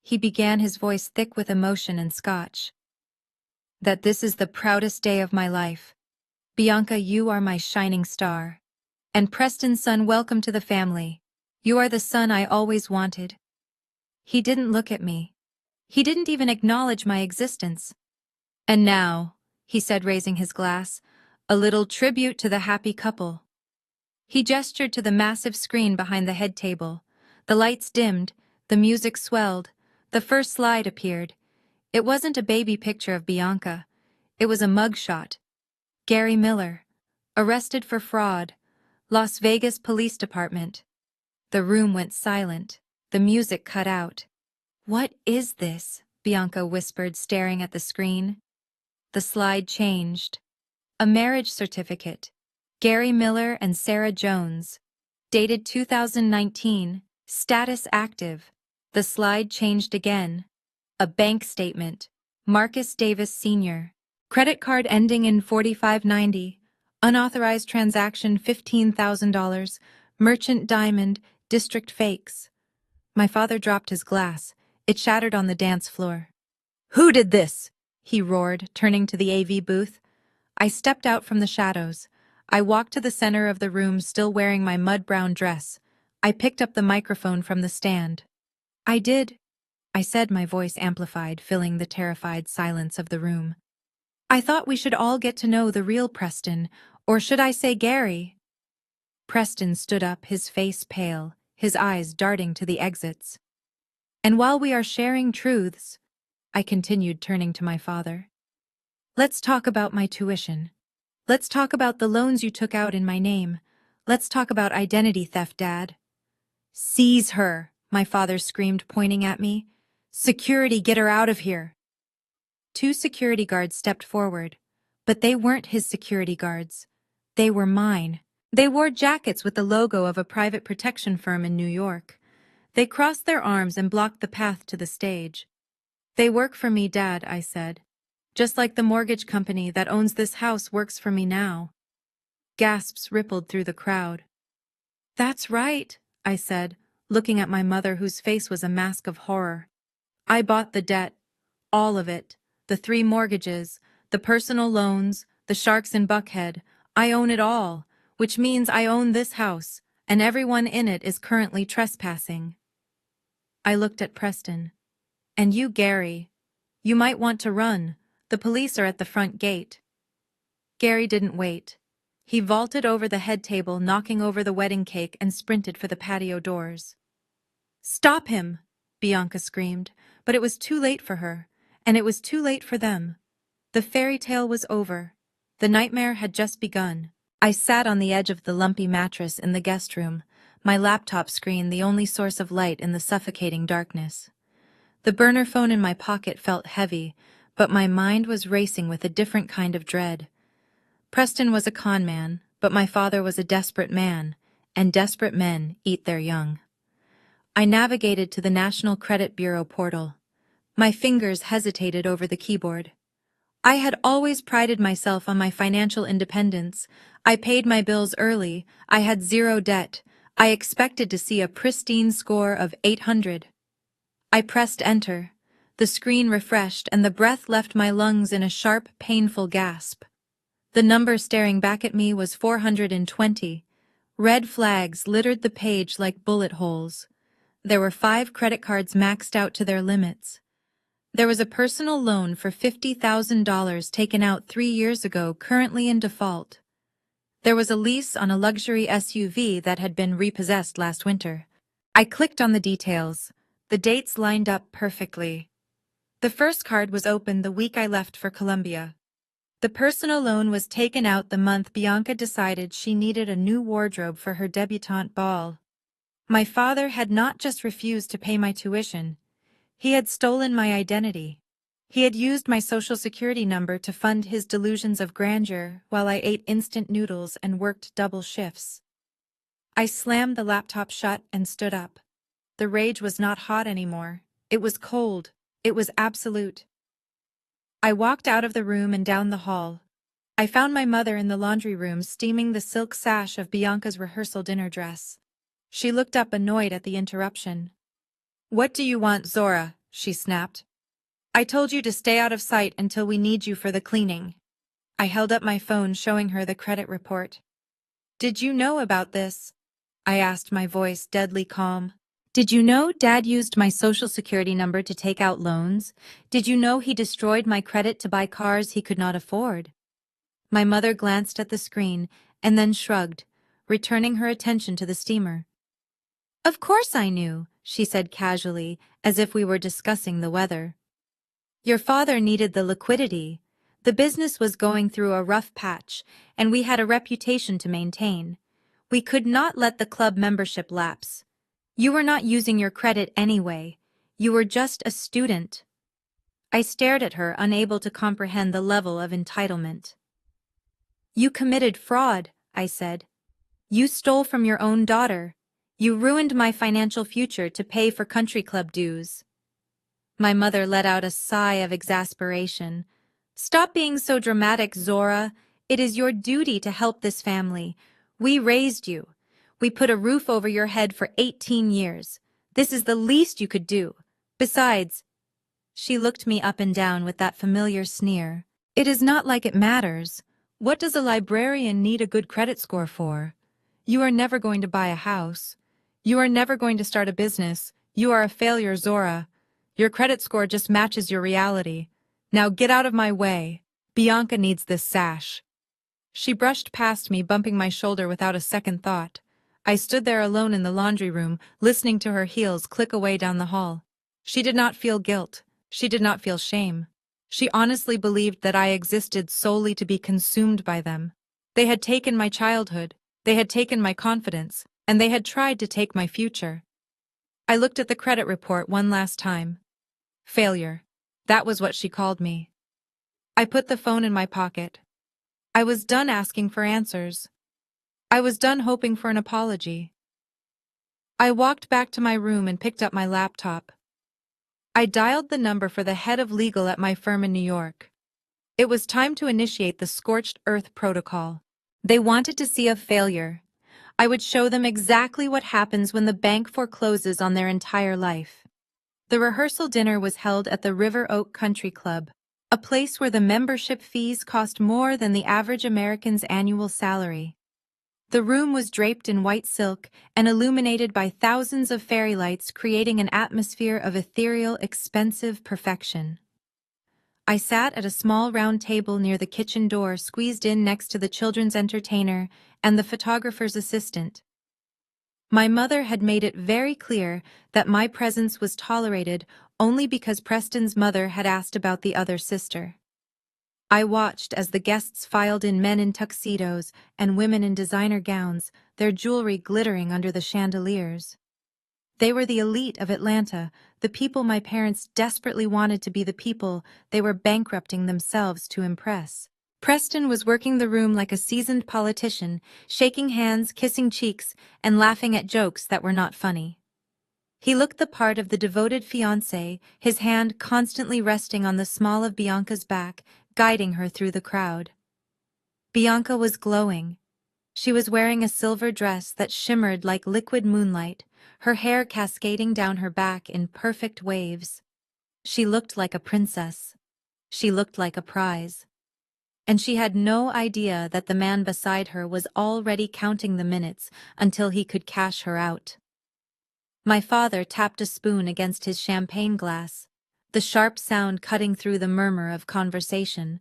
he began, his voice thick with emotion and scotch, "that this is the proudest day of my life. Bianca, you are my shining star. And Preston's son, welcome to the family. You are the son I always wanted." He didn't look at me. He didn't even acknowledge my existence. "And now," he said, raising his glass, "a little tribute to the happy couple." He gestured to the massive screen behind the head table. The lights dimmed, the music swelled, the first slide appeared. It wasn't a baby picture of Bianca. It was a mugshot. Gary Miller. Arrested for fraud. Las Vegas Police Department. The room went silent. The music cut out. "What is this?" Bianca whispered, staring at the screen. The slide changed. A marriage certificate. Gary Miller and Sarah Jones. Dated 2019. Status active. The slide changed again. A bank statement. Marcus Davis Sr. Credit card ending in 4590. Unauthorized transaction $15,000. Merchant Diamond, District Fakes. My father dropped his glass. It shattered on the dance floor. "Who did this?" he roared, turning to the AV booth. I stepped out from the shadows. I walked to the center of the room, still wearing my mud-brown dress. I picked up the microphone from the stand. "I did," I said, my voice amplified, filling the terrified silence of the room. "I thought we should all get to know the real Preston, or should I say Gary?" Preston stood up, his face pale, his eyes darting to the exits. "And while we are sharing truths," I continued, turning to my father, "let's talk about my tuition. Let's talk about the loans you took out in my name. Let's talk about identity theft, Dad." "Seize her," my father screamed, pointing at me. "Security, get her out of here." Two security guards stepped forward, but they weren't his security guards. They were mine. They wore jackets with the logo of a private protection firm in New York. They crossed their arms and blocked the path to the stage. "They work for me, Dad," I said. "Just like the mortgage company that owns this house works for me now." Gasps rippled through the crowd. "That's right," I said, looking at my mother, whose face was a mask of horror. "I bought the debt. All of it. The 3 mortgages, the personal loans, the sharks in Buckhead. I own it all, which means I own this house, and everyone in it is currently trespassing." I looked at Preston. "And you, Gary. You might want to run. The police are at the front gate." Gary didn't wait. He vaulted over the head table, knocking over the wedding cake, and sprinted for the patio doors. "Stop him!" Bianca screamed, but it was too late for her, and it was too late for them. The fairy tale was over. The nightmare had just begun. I sat on the edge of the lumpy mattress in the guest room, my laptop screen the only source of light in the suffocating darkness. The burner phone in my pocket felt heavy, but my mind was racing with a different kind of dread. Preston was a con man, but my father was a desperate man, and desperate men eat their young. I navigated to the National Credit Bureau portal. My fingers hesitated over the keyboard. I had always prided myself on my financial independence. I paid my bills early. I had 0 debt. I expected to see a pristine score of 800. I pressed enter. The screen refreshed, and the breath left my lungs in a sharp, painful gasp. The number staring back at me was 420. Red flags littered the page like bullet holes. There were 5 credit cards maxed out to their limits. There was a personal loan for $50,000 taken out 3 years ago, currently in default. There was a lease on a luxury SUV that had been repossessed last winter. I clicked on the details. The dates lined up perfectly. The first card was opened the week I left for Colombia. The personal loan was taken out the month Bianca decided she needed a new wardrobe for her debutante ball. My father had not just refused to pay my tuition. He had stolen my identity. He had used my social security number to fund his delusions of grandeur while I ate instant noodles and worked double shifts. I slammed the laptop shut and stood up. The rage was not hot anymore. It was cold. It was absolute. I walked out of the room and down the hall. I found my mother in the laundry room steaming the silk sash of Bianca's rehearsal dinner dress. She looked up, annoyed at the interruption. "What do you want, Zora?" she snapped. "I told you to stay out of sight until we need you for the cleaning." I held up my phone, showing her the credit report. "Did you know about this?" I asked, my voice deadly calm. "Did you know Dad used my social security number to take out loans? Did you know he destroyed my credit to buy cars he could not afford?" My mother glanced at the screen and then shrugged, returning her attention to the steamer. "Of course I knew," she said casually, as if we were discussing the weather. "Your father needed the liquidity. The business was going through a rough patch, and we had a reputation to maintain. We could not let the club membership lapse. You were not using your credit anyway. You were just a student. I stared at her, unable to comprehend the level of entitlement. You committed fraud, I said. You stole from your own daughter. You ruined my financial future to pay for country club dues. My mother let out a sigh of exasperation. Stop being so dramatic, Zora. It is your duty to help this family. We raised you. We put a roof over your head for 18 years. This is the least you could do. Besides, she looked me up and down with that familiar sneer. It is not like it matters. What does a librarian need a good credit score for? You are never going to buy a house. You are never going to start a business. You are a failure, Zora. Your credit score just matches your reality. Now get out of my way. Bianca needs this sash. She brushed past me, bumping my shoulder without a second thought. I stood there alone in the laundry room, listening to her heels click away down the hall. She did not feel guilt. She did not feel shame. She honestly believed that I existed solely to be consumed by them. They had taken my childhood, they had taken my confidence, and they had tried to take my future. I looked at the credit report one last time. Failure. That was what she called me. I put the phone in my pocket. I was done asking for answers. I was done hoping for an apology. I walked back to my room and picked up my laptop. I dialed the number for the head of legal at my firm in New York. It was time to initiate the scorched earth protocol. They wanted to see a failure. I would show them exactly what happens when the bank forecloses on their entire life. The rehearsal dinner was held at the River Oak Country Club, a place where the membership fees cost more than the average American's annual salary. The room was draped in white silk and illuminated by thousands of fairy lights, creating an atmosphere of ethereal, expensive perfection. I sat at a small round table near the kitchen door, squeezed in next to the children's entertainer and the photographer's assistant. My mother had made it very clear that my presence was tolerated only because Preston's mother had asked about the other sister. I watched as the guests filed in, men in tuxedos and women in designer gowns, their jewelry glittering under the chandeliers. They were the elite of Atlanta, the people my parents desperately wanted to be the people they were bankrupting themselves to impress. Preston was working the room like a seasoned politician, shaking hands, kissing cheeks, and laughing at jokes that were not funny. He looked the part of the devoted fiancé, his hand constantly resting on the small of Bianca's back, guiding her through the crowd. Bianca was glowing. She was wearing a silver dress that shimmered like liquid moonlight, her hair cascading down her back in perfect waves. She looked like a princess. She looked like a prize. And she had no idea that the man beside her was already counting the minutes until he could cash her out. My father tapped a spoon against his champagne glass, the sharp sound cutting through the murmur of conversation.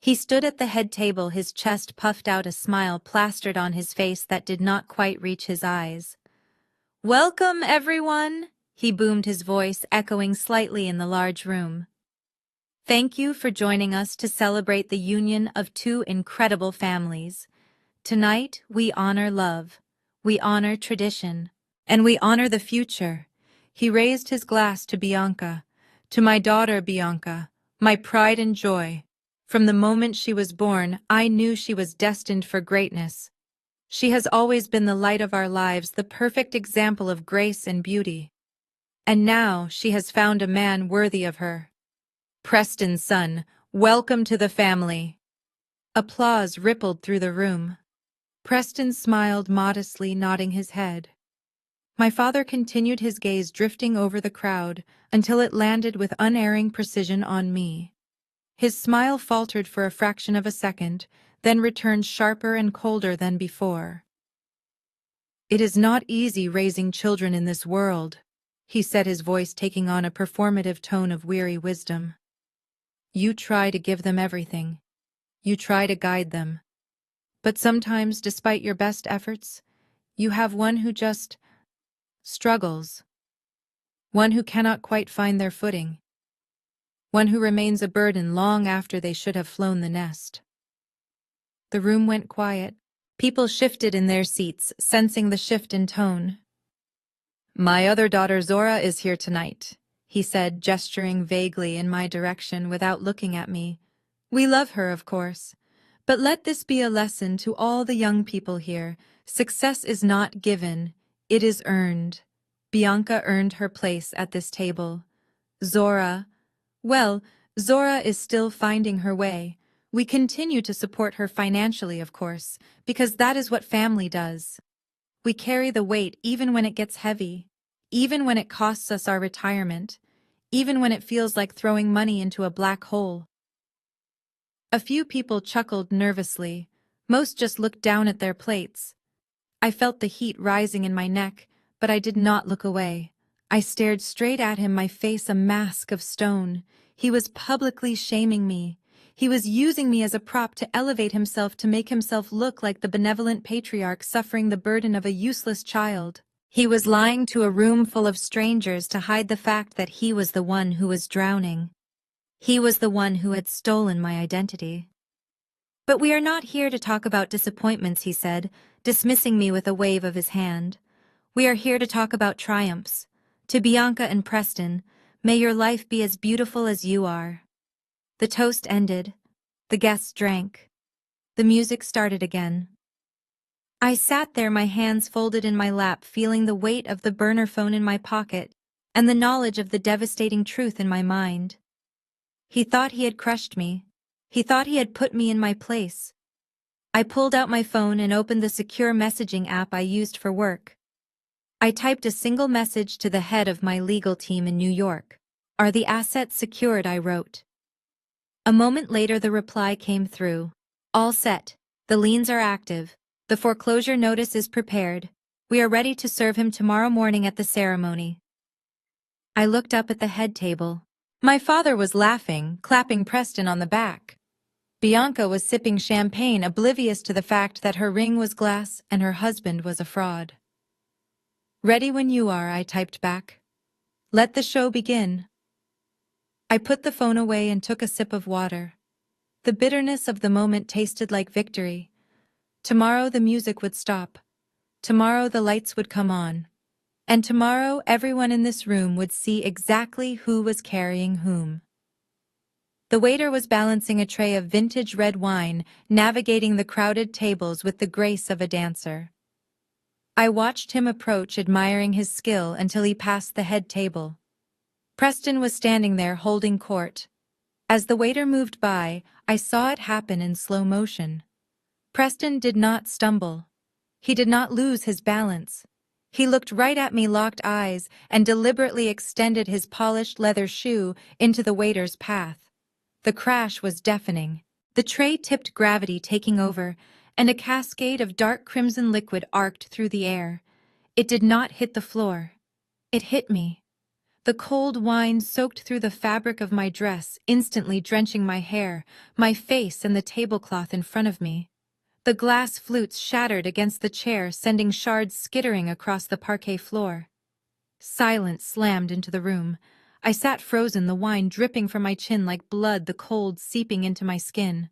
He stood at the head table, his chest puffed out, a smile plastered on his face that did not quite reach his eyes. "Welcome, everyone," he boomed, his voice echoing slightly in the large room. "Thank you for joining us to celebrate the union of two incredible families. Tonight, we honor love, we honor tradition, and we honor the future." He raised his glass to Bianca. "To my daughter, Bianca, my pride and joy. From the moment she was born, I knew she was destined for greatness. She has always been the light of our lives, the perfect example of grace and beauty. And now she has found a man worthy of her. Preston's son, welcome to the family." Applause rippled through the room. Preston smiled modestly, nodding his head. My father continued, his gaze drifting over the crowd until it landed with unerring precision on me. His smile faltered for a fraction of a second, then returned sharper and colder than before. "It is not easy raising children in this world," he said, his voice taking on a performative tone of weary wisdom. "You try to give them everything. You try to guide them. But sometimes, despite your best efforts, you have one who just struggles. One who cannot quite find their footing. one who remains a burden long after they should have flown the nest. The room went quiet. People shifted in their seats, sensing the shift in tone. "My other daughter Zora is here tonight," he said, gesturing vaguely in my direction without looking at me. "We love her, of course. But let this be a lesson to all the young people here. Success is not given, it is earned. Bianca earned her place at this table. Zora, well, Zora is still finding her way. We continue to support her financially, of course, because that is what family does. We carry the weight even when it gets heavy, even when it costs us our retirement, even when it feels like throwing money into a black hole." A few people chuckled nervously. Most just looked down at their plates. I felt the heat rising in my neck, but I did not look away. I stared straight at him, my face a mask of stone. He was publicly shaming me. He was using me as a prop to elevate himself, to make himself look like the benevolent patriarch suffering the burden of a useless child. He was lying to a room full of strangers to hide the fact that he was the one who was drowning. He was the one who had stolen my identity. "But we are not here to talk about disappointments," he said, dismissing me with a wave of his hand. "We are here to talk about triumphs. To Bianca and Preston, may your life be as beautiful as you are." The toast ended. The guests drank. The music started again. I sat there, my hands folded in my lap, feeling the weight of the burner phone in my pocket and the knowledge of the devastating truth in my mind. He thought he had crushed me. He thought he had put me in my place. I pulled out my phone and opened the secure messaging app I used for work. I typed a single message to the head of my legal team in New York. "Are the assets secured?" I wrote. A moment later the reply came through. "All set. The liens are active. The foreclosure notice is prepared. We are ready to serve him tomorrow morning at the ceremony." I looked up at the head table. My father was laughing, clapping Preston on the back. Bianca was sipping champagne, oblivious to the fact that her ring was glass and her husband was a fraud. "Ready when you are," I typed back. "Let the show begin." I put the phone away and took a sip of water. The bitterness of the moment tasted like victory. Tomorrow the music would stop. Tomorrow the lights would come on. And tomorrow everyone in this room would see exactly who was carrying whom. The waiter was balancing a tray of vintage red wine, navigating the crowded tables with the grace of a dancer. I watched him approach, admiring his skill, until he passed the head table. Preston was standing there holding court. As the waiter moved by, I saw it happen in slow motion. Preston did not stumble. He did not lose his balance. He looked right at me, locked eyes, and deliberately extended his polished leather shoe into the waiter's path. The crash was deafening. The tray tipped, gravity taking over, and a cascade of dark crimson liquid arced through the air. It did not hit the floor. It hit me. The cold wine soaked through the fabric of my dress, instantly drenching my hair, my face, and the tablecloth in front of me. The glass flutes shattered against the chair, sending shards skittering across the parquet floor. Silence slammed into the room. I sat frozen, the wine dripping from my chin like blood, the cold seeping into my skin.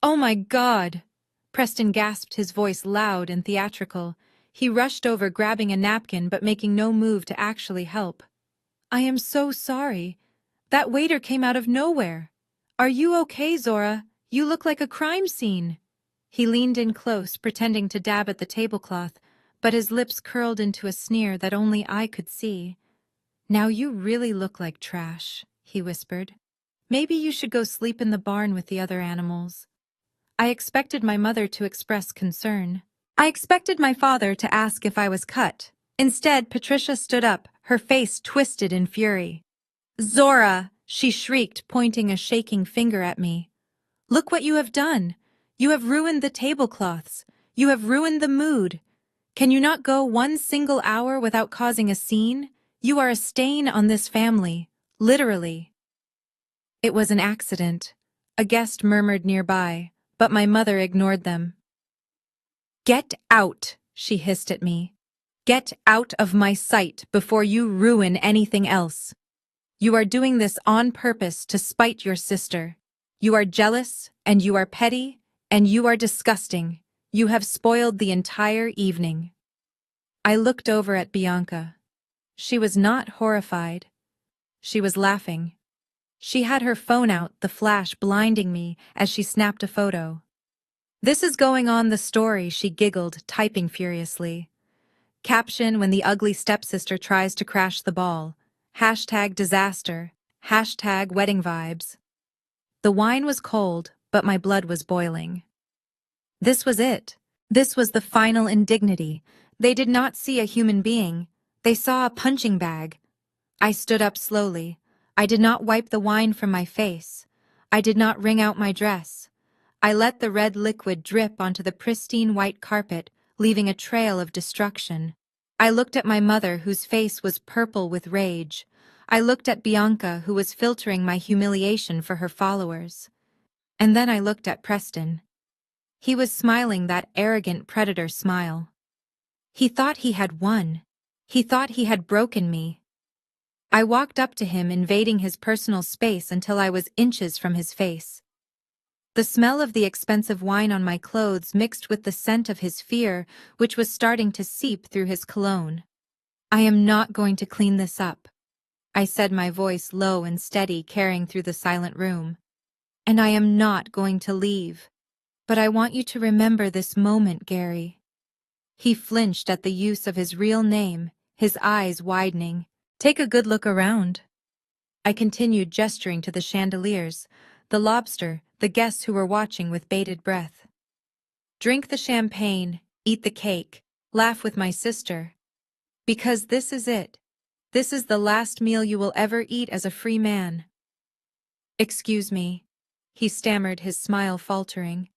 "Oh my God!" Preston gasped, his voice loud and theatrical. He rushed over, grabbing a napkin but making no move to actually help. "I am so sorry. That waiter came out of nowhere. Are you okay, Zora? You look like a crime scene." He leaned in close, pretending to dab at the tablecloth, but his lips curled into a sneer that only I could see. "Now you really look like trash," he whispered. "Maybe you should go sleep in the barn with the other animals." I expected my mother to express concern. I expected my father to ask if I was cut. Instead, Patricia stood up, her face twisted in fury. "Zora!" she shrieked, pointing a shaking finger at me. "Look what you have done! You have ruined the tablecloths. You have ruined the mood. Can you not go one single hour without causing a scene? You are a stain on this family, literally." "It was an accident," a guest murmured nearby, but my mother ignored them. "Get out," she hissed at me. "Get out of my sight before you ruin anything else." You are doing this on purpose to spite your sister. You are jealous, and you are petty, and you are disgusting. You have spoiled the entire evening." I looked over at Bianca. She was not horrified. She was laughing. She had her phone out, the flash blinding me as she snapped a photo. "This is going on the story," she giggled, typing furiously. Caption: "When the ugly stepsister tries to crash the ball. Hashtag disaster. Hashtag wedding vibes." The wine was cold, but my blood was boiling. This was it. This was the final indignity. They did not see a human being. They saw a punching bag. I stood up slowly. I did not wipe the wine from my face. I did not wring out my dress. I let the red liquid drip onto the pristine white carpet, leaving a trail of destruction. I looked at my mother, whose face was purple with rage. I looked at Bianca, who was filtering my humiliation for her followers. And then I looked at Preston. He was smiling that arrogant predator smile. He thought he had won. He thought he had broken me. I walked up to him, invading his personal space until I was inches from his face. The smell of the expensive wine on my clothes mixed with the scent of his fear, which was starting to seep through his cologne. "I am not going to clean this up," I said, my voice low and steady, carrying through the silent room. "And I am not going to leave. But I want you to remember this moment, Gary." He flinched at the use of his real name, his eyes widening. "Take a good look around." I continued, gesturing to the chandeliers, the lobster, the guests who were watching with bated breath. "Drink the champagne, eat the cake, laugh with my sister. Because this is it. This is the last meal you will ever eat as a free man." "Excuse me," he stammered, his smile faltering.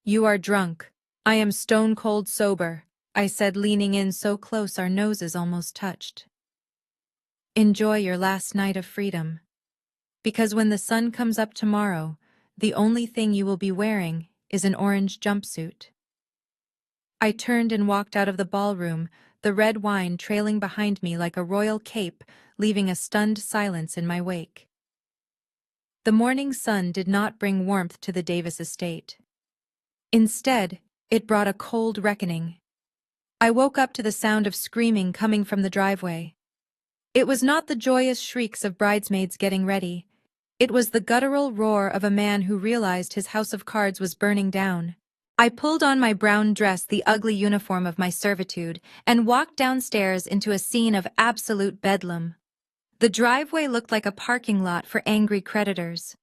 "You are drunk. I am stone cold sober," I said, leaning in so close our noses almost touched. "Enjoy your last night of freedom. Because when the sun comes up tomorrow, the only thing you will be wearing is an orange jumpsuit." I turned and walked out of the ballroom, the red wine trailing behind me like a royal cape, leaving a stunned silence in my wake. The morning sun did not bring warmth to the Davis estate. Instead, it brought a cold reckoning. I woke up to the sound of screaming coming from the driveway. It was not the joyous shrieks of bridesmaids getting ready. It was the guttural roar of a man who realized his house of cards was burning down. I pulled on my brown dress, the ugly uniform of my servitude, and walked downstairs into a scene of absolute bedlam. The driveway looked like a parking lot for angry creditors.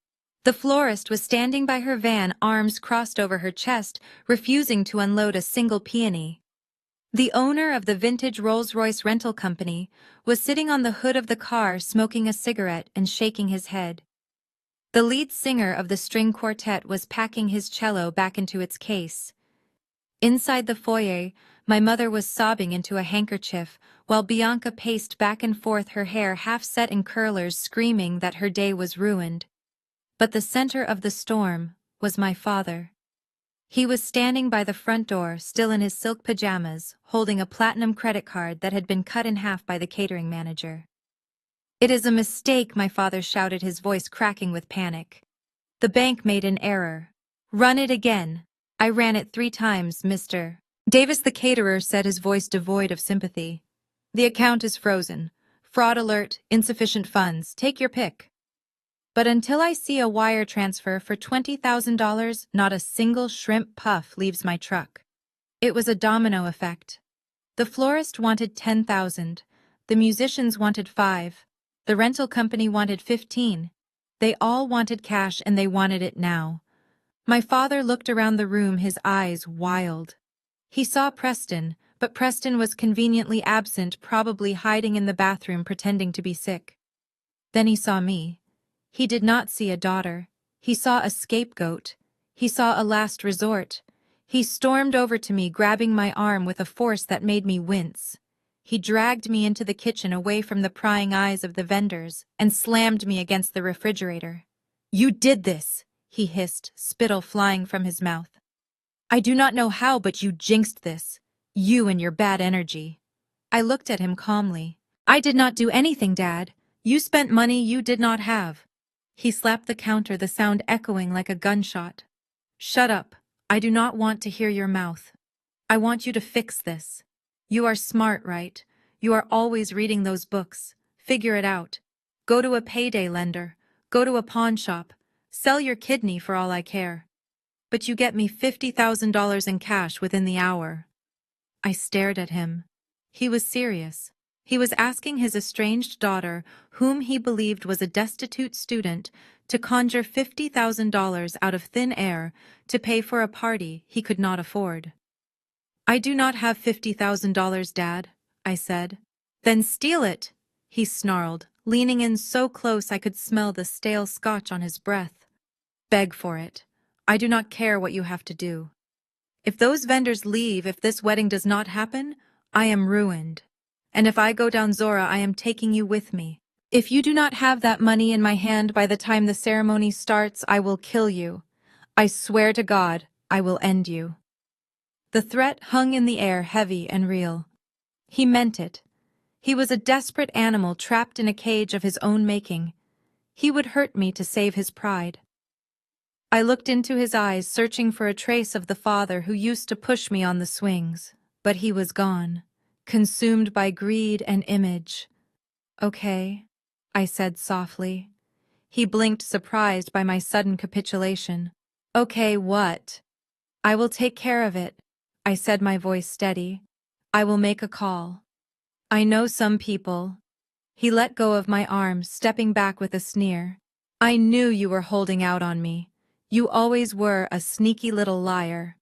The florist was standing by her van, arms crossed over her chest, refusing to unload a single peony. The owner of the vintage Rolls-Royce rental company was sitting on the hood of the car, smoking a cigarette and shaking his head. The lead singer of the string quartet was packing his cello back into its case. Inside the foyer, my mother was sobbing into a handkerchief, while Bianca paced back and forth, her hair half set in curlers, screaming that her day was ruined. But the center of the storm was my father. He was standing by the front door, still in his silk pajamas, holding a platinum credit card that had been cut in half by the catering manager. "It is a mistake," my father shouted, his voice cracking with panic. "The bank made an error. Run it again." "I ran it 3 times, Mr. Davis," the caterer said, his voice devoid of sympathy. "The account is frozen. Fraud alert, insufficient funds. Take your pick." But until I see a wire transfer for $20,000, not a single shrimp puff leaves my truck. It was a domino effect. The florist wanted 10,000. The musicians wanted 5. The rental company wanted 15. They all wanted cash, and they wanted it now. My father looked around the room, his eyes wild. He saw Preston, but Preston was conveniently absent, probably hiding in the bathroom pretending to be sick. Then he saw me. He did not see a daughter. He saw a scapegoat. He saw a last resort. He stormed over to me, grabbing my arm with a force that made me wince. He dragged me into the kitchen, away from the prying eyes of the vendors, and slammed me against the refrigerator. "You did this," he hissed, spittle flying from his mouth. "I do not know how, but you jinxed this. You and your bad energy." I looked at him calmly. "I did not do anything, Dad. You spent money you did not have. He slapped the counter, the sound echoing like a gunshot. Shut up. I do not want to hear your mouth. I want you to fix this. You are smart, right? You are always reading those books. Figure it out. Go to a payday lender. Go to a pawn shop. Sell your kidney for all I care. But you get me $50,000 in cash within the hour. I stared at him. He was serious. He was asking his estranged daughter, whom he believed was a destitute student, to conjure $50,000 out of thin air to pay for a party he could not afford. I do not have $50,000, Dad, I said. Then steal it, he snarled, leaning in so close I could smell the stale scotch on his breath. Beg for it. I do not care what you have to do. If those vendors leave, if this wedding does not happen, I am ruined. And if I go down Zora, I am taking you with me. If you do not have that money in my hand by the time the ceremony starts, I will kill you. I swear to God, I will end you. The threat hung in the air, heavy and real. He meant it. He was a desperate animal trapped in a cage of his own making. He would hurt me to save his pride. I looked into his eyes, searching for a trace of the father who used to push me on the swings. But he was gone, consumed by greed and image. Okay, I said softly. He blinked, surprised by my sudden capitulation. Okay, what? I will take care of it, I said, my voice steady. I will make a call. I know some people. He let go of my arm, stepping back with a sneer. I knew you were holding out on me. You always were a sneaky little liar.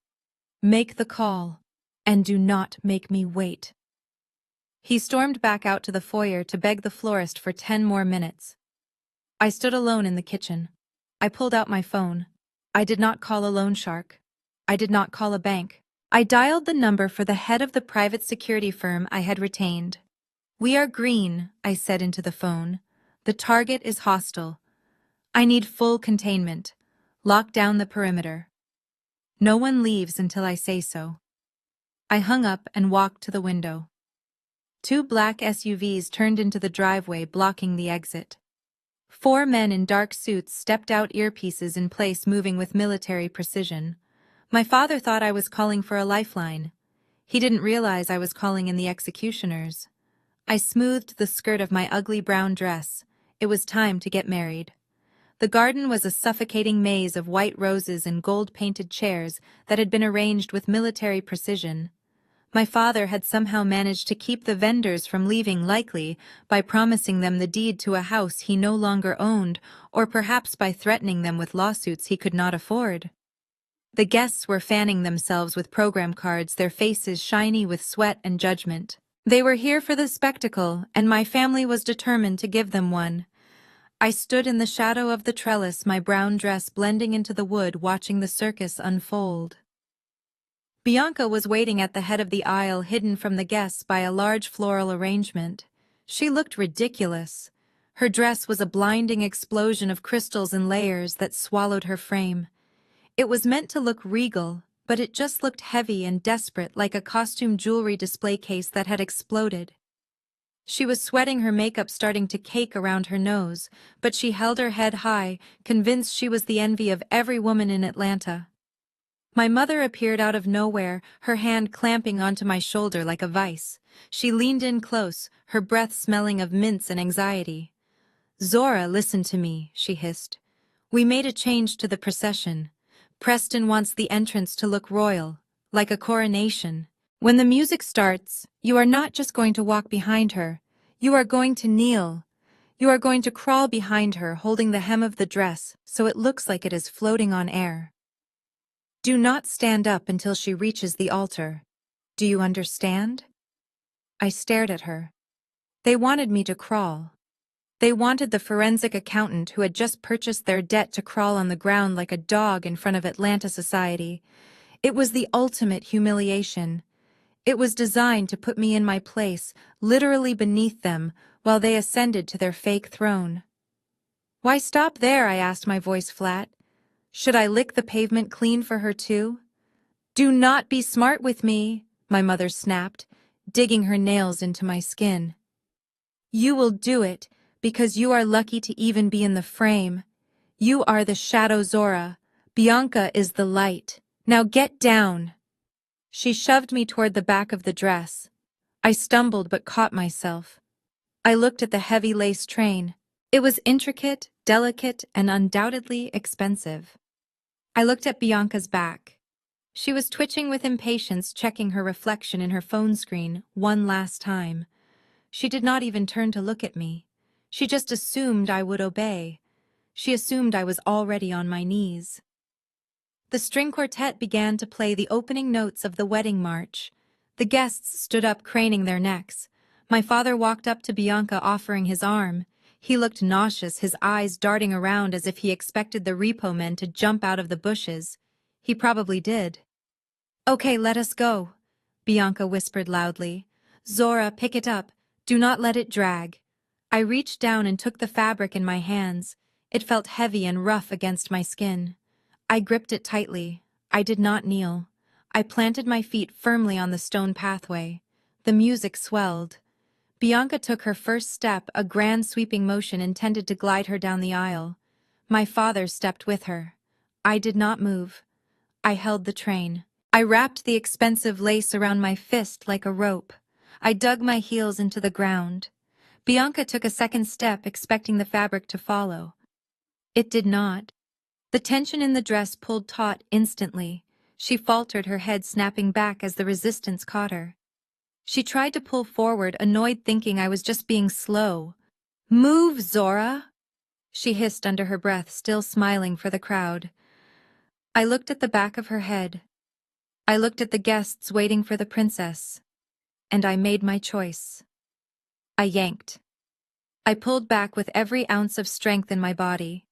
Make the call, and do not make me wait. He stormed back out to the foyer to beg the florist for 10 more minutes. I stood alone in the kitchen. I pulled out my phone. I did not call a loan shark. I did not call a bank. I dialed the number for the head of the private security firm I had retained. We are green, I said into the phone. The target is hostile. I need full containment. Lock down the perimeter. No one leaves until I say so. I hung up and walked to the window. 2 black SUVs turned into the driveway, blocking the exit. 4 men in dark suits stepped out, earpieces in place, moving with military precision. My father thought I was calling for a lifeline. He didn't realize I was calling in the executioners. I smoothed the skirt of my ugly brown dress. It was time to get married. The garden was a suffocating maze of white roses and gold-painted chairs that had been arranged with military precision. My father had somehow managed to keep the vendors from leaving, likely by promising them the deed to a house he no longer owned, or perhaps by threatening them with lawsuits he could not afford. The guests were fanning themselves with program cards, their faces shiny with sweat and judgment. They were here for the spectacle, and my family was determined to give them one. I stood in the shadow of the trellis, my brown dress blending into the wood, watching the circus unfold. Bianca was waiting at the head of the aisle, hidden from the guests by a large floral arrangement. She looked ridiculous. Her dress was a blinding explosion of crystals and layers that swallowed her frame. It was meant to look regal, but it just looked heavy and desperate, like a costume jewelry display case that had exploded. She was sweating, her makeup starting to cake around her nose, but she held her head high, convinced she was the envy of every woman in Atlanta. My mother appeared out of nowhere, her hand clamping onto my shoulder like a vice. She leaned in close, her breath smelling of mints and anxiety. "Zora, listen to me," she hissed. "We made a change to the procession. Preston wants the entrance to look royal, like a coronation. When the music starts, you are not just going to walk behind her. You are going to kneel. You are going to crawl behind her, holding the hem of the dress so it looks like it is floating on air. Do not stand up until she reaches the altar. Do you understand?" I stared at her. They wanted me to crawl. They wanted the forensic accountant who had just purchased their debt to crawl on the ground like a dog in front of Atlanta society. It was the ultimate humiliation. It was designed to put me in my place, literally beneath them, while they ascended to their fake throne. "Why stop there?" I asked, my voice flat. "Should I lick the pavement clean for her too?" "Do not be smart with me," my mother snapped, digging her nails into my skin. "You will do it, because you are lucky to even be in the frame. You are the shadow Zora. Bianca is the light. Now get down. She shoved me toward the back of the dress. I stumbled but caught myself. I looked at the heavy lace train. It was intricate, delicate, and undoubtedly expensive. I looked at Bianca's back. She was twitching with impatience, checking her reflection in her phone screen one last time. She did not even turn to look at me. She just assumed I would obey. She assumed I was already on my knees. The string quartet began to play the opening notes of the wedding march. The guests stood up, craning their necks. My father walked up to Bianca, offering his arm. He looked nauseous, his eyes darting around as if he expected the repo men to jump out of the bushes. He probably did. "Okay, let us go," Bianca whispered loudly. "Zora, pick it up. Do not let it drag." I reached down and took the fabric in my hands. It felt heavy and rough against my skin. I gripped it tightly. I did not kneel. I planted my feet firmly on the stone pathway. The music swelled. Bianca took her first step, a grand sweeping motion intended to glide her down the aisle. My father stepped with her. I did not move. I held the train. I wrapped the expensive lace around my fist like a rope. I dug my heels into the ground. Bianca took a second step, expecting the fabric to follow. It did not. The tension in the dress pulled taut instantly. She faltered, her head snapping back as the resistance caught her. She tried to pull forward, annoyed, thinking I was just being slow. "Move, Zora!" she hissed under her breath, still smiling for the crowd. I looked at the back of her head. I looked at the guests waiting for the princess. And I made my choice. I yanked. I pulled back with every ounce of strength in my body.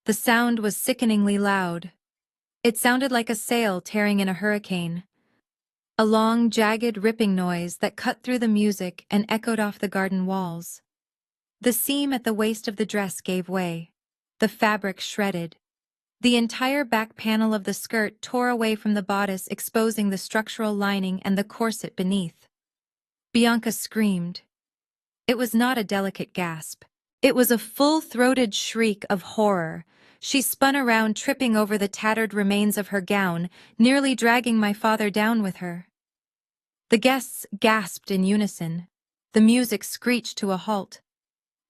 The sound was sickeningly loud. It sounded like a sail tearing in a hurricane. A long, jagged, ripping noise that cut through the music and echoed off the garden walls. The seam at the waist of the dress gave way. The fabric shredded. The entire back panel of the skirt tore away from the bodice, exposing the structural lining and the corset beneath. Bianca screamed. It was not a delicate gasp. It was a full-throated shriek of horror. She spun around, tripping over the tattered remains of her gown, nearly dragging my father down with her. The guests gasped in unison. The music screeched to a halt.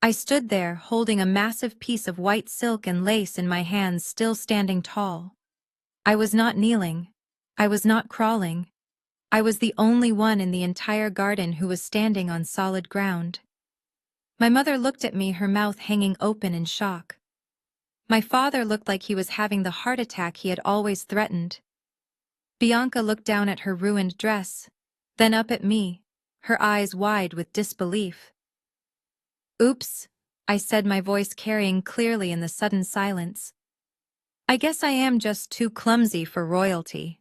I stood there, holding a massive piece of white silk and lace in my hands, still standing tall. I was not kneeling. I was not crawling. I was the only one in the entire garden who was standing on solid ground. My mother looked at me, her mouth hanging open in shock. My father looked like he was having the heart attack he had always threatened. Bianca looked down at her ruined dress, then up at me, her eyes wide with disbelief. "Oops," I said, my voice carrying clearly in the sudden silence. "I guess I am just too clumsy for royalty."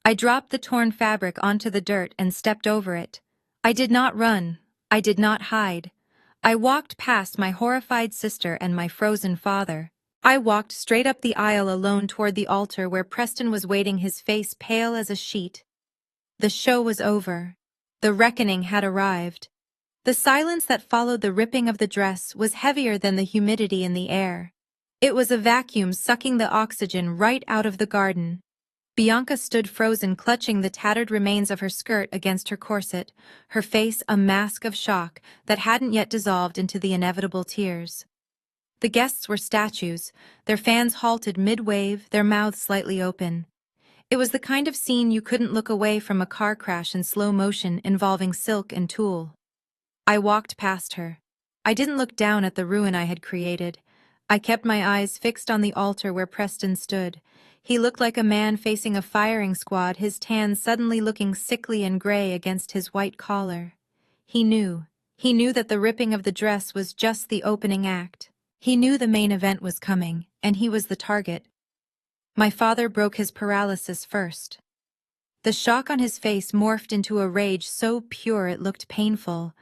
I dropped the torn fabric onto the dirt and stepped over it. I did not run. I did not hide. I walked past my horrified sister and my frozen father. I walked straight up the aisle alone toward the altar where Preston was waiting, his face pale as a sheet. The show was over. The reckoning had arrived. The silence that followed the ripping of the dress was heavier than the humidity in the air. It was a vacuum sucking the oxygen right out of the garden. Bianca stood frozen, clutching the tattered remains of her skirt against her corset, her face a mask of shock that hadn't yet dissolved into the inevitable tears. The guests were statues, their fans halted mid-wave, their mouths slightly open. It was the kind of scene you couldn't look away from, a car crash in slow motion involving silk and tulle. I walked past her. I didn't look down at the ruin I had created. I kept my eyes fixed on the altar where Preston stood. He looked like a man facing a firing squad, his tan suddenly looking sickly and gray against his white collar. He knew that the ripping of the dress was just the opening act. He knew the main event was coming, and he was the target. My father broke his paralysis first. The shock on his face morphed into a rage so pure it looked painful.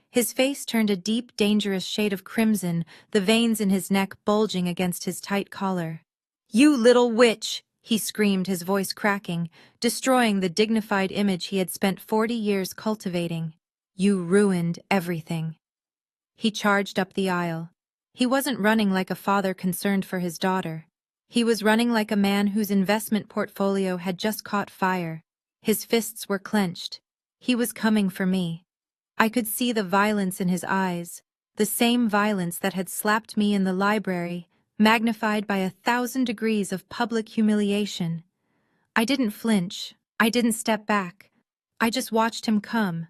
His face turned a deep, dangerous shade of crimson, the veins in his neck bulging against his tight collar. "You little witch!" he screamed, his voice cracking, destroying the dignified image he had spent 40 years cultivating. "You ruined everything." He charged up the aisle. He wasn't running like a father concerned for his daughter. He was running like a man whose investment portfolio had just caught fire. His fists were clenched. He was coming for me. I could see the violence in his eyes, the same violence that had slapped me in the library, magnified by 1,000 degrees of public humiliation. I didn't flinch. I didn't step back. I just watched him come.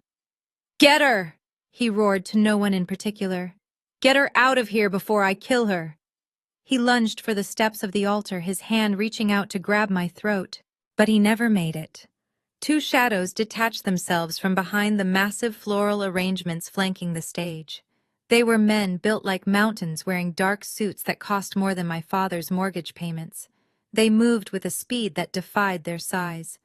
"Get her!" he roared to no one in particular. "Get her out of here before I kill her!" He lunged for the steps of the altar, his hand reaching out to grab my throat. But he never made it. Two shadows detached themselves from behind the massive floral arrangements flanking the stage. They were men built like mountains wearing dark suits that cost more than my father's mortgage payments. They moved with a speed that defied their size.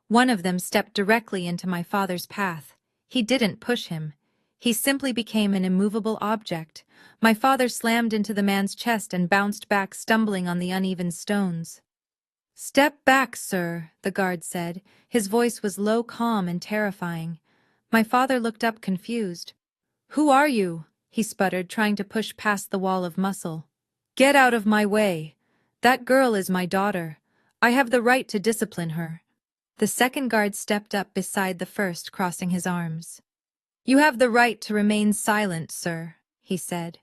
One of them stepped directly into my father's path. He didn't push him. He simply became an immovable object. My father slammed into the man's chest and bounced back, stumbling on the uneven stones. "Step back, sir," the guard said. His voice was low, calm, and terrifying. My father looked up confused. "Who are you?" he sputtered, trying to push past the wall of muscle. "Get out of my way. That girl is my daughter. I have the right to discipline her." The second guard stepped up beside the first, crossing his arms. "You have the right to remain silent, sir," he said.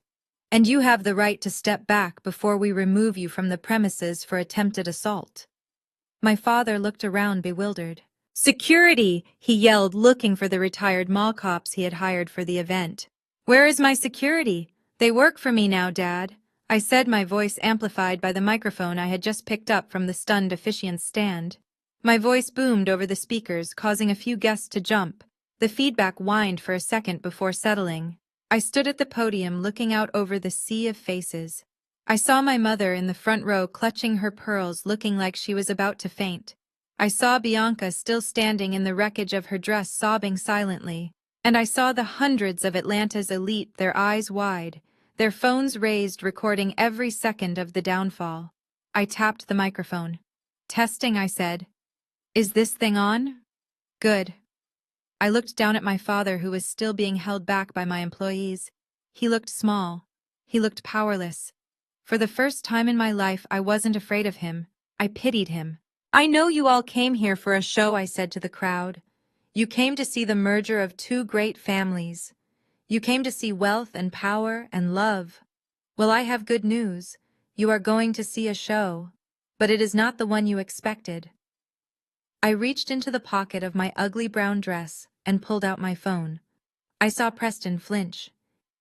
"And you have the right to step back before we remove you from the premises for attempted assault." My father looked around bewildered. "Security!" he yelled, looking for the retired mall cops he had hired for the event. "Where is my security? They work for me now, Dad," I said, my voice amplified by the microphone I had just picked up from the stunned officiant's stand. My voice boomed over the speakers, causing a few guests to jump. The feedback whined for a second before settling. I stood at the podium looking out over the sea of faces. I saw my mother in the front row clutching her pearls, looking like she was about to faint. I saw Bianca still standing in the wreckage of her dress, sobbing silently. And I saw the hundreds of Atlanta's elite, their eyes wide, their phones raised, recording every second of the downfall. I tapped the microphone. "Testing," I said. "Is this thing on?" "Good." I looked down at my father, who was still being held back by my employees. He looked small. He looked powerless. For the first time in my life, I wasn't afraid of him. I pitied him. "I know you all came here for a show," I said to the crowd. "You came to see the merger of two great families. You came to see wealth and power and love. Well, I have good news. You are going to see a show. But it is not the one you expected." I reached into the pocket of my ugly brown dress and pulled out my phone. I saw Preston flinch.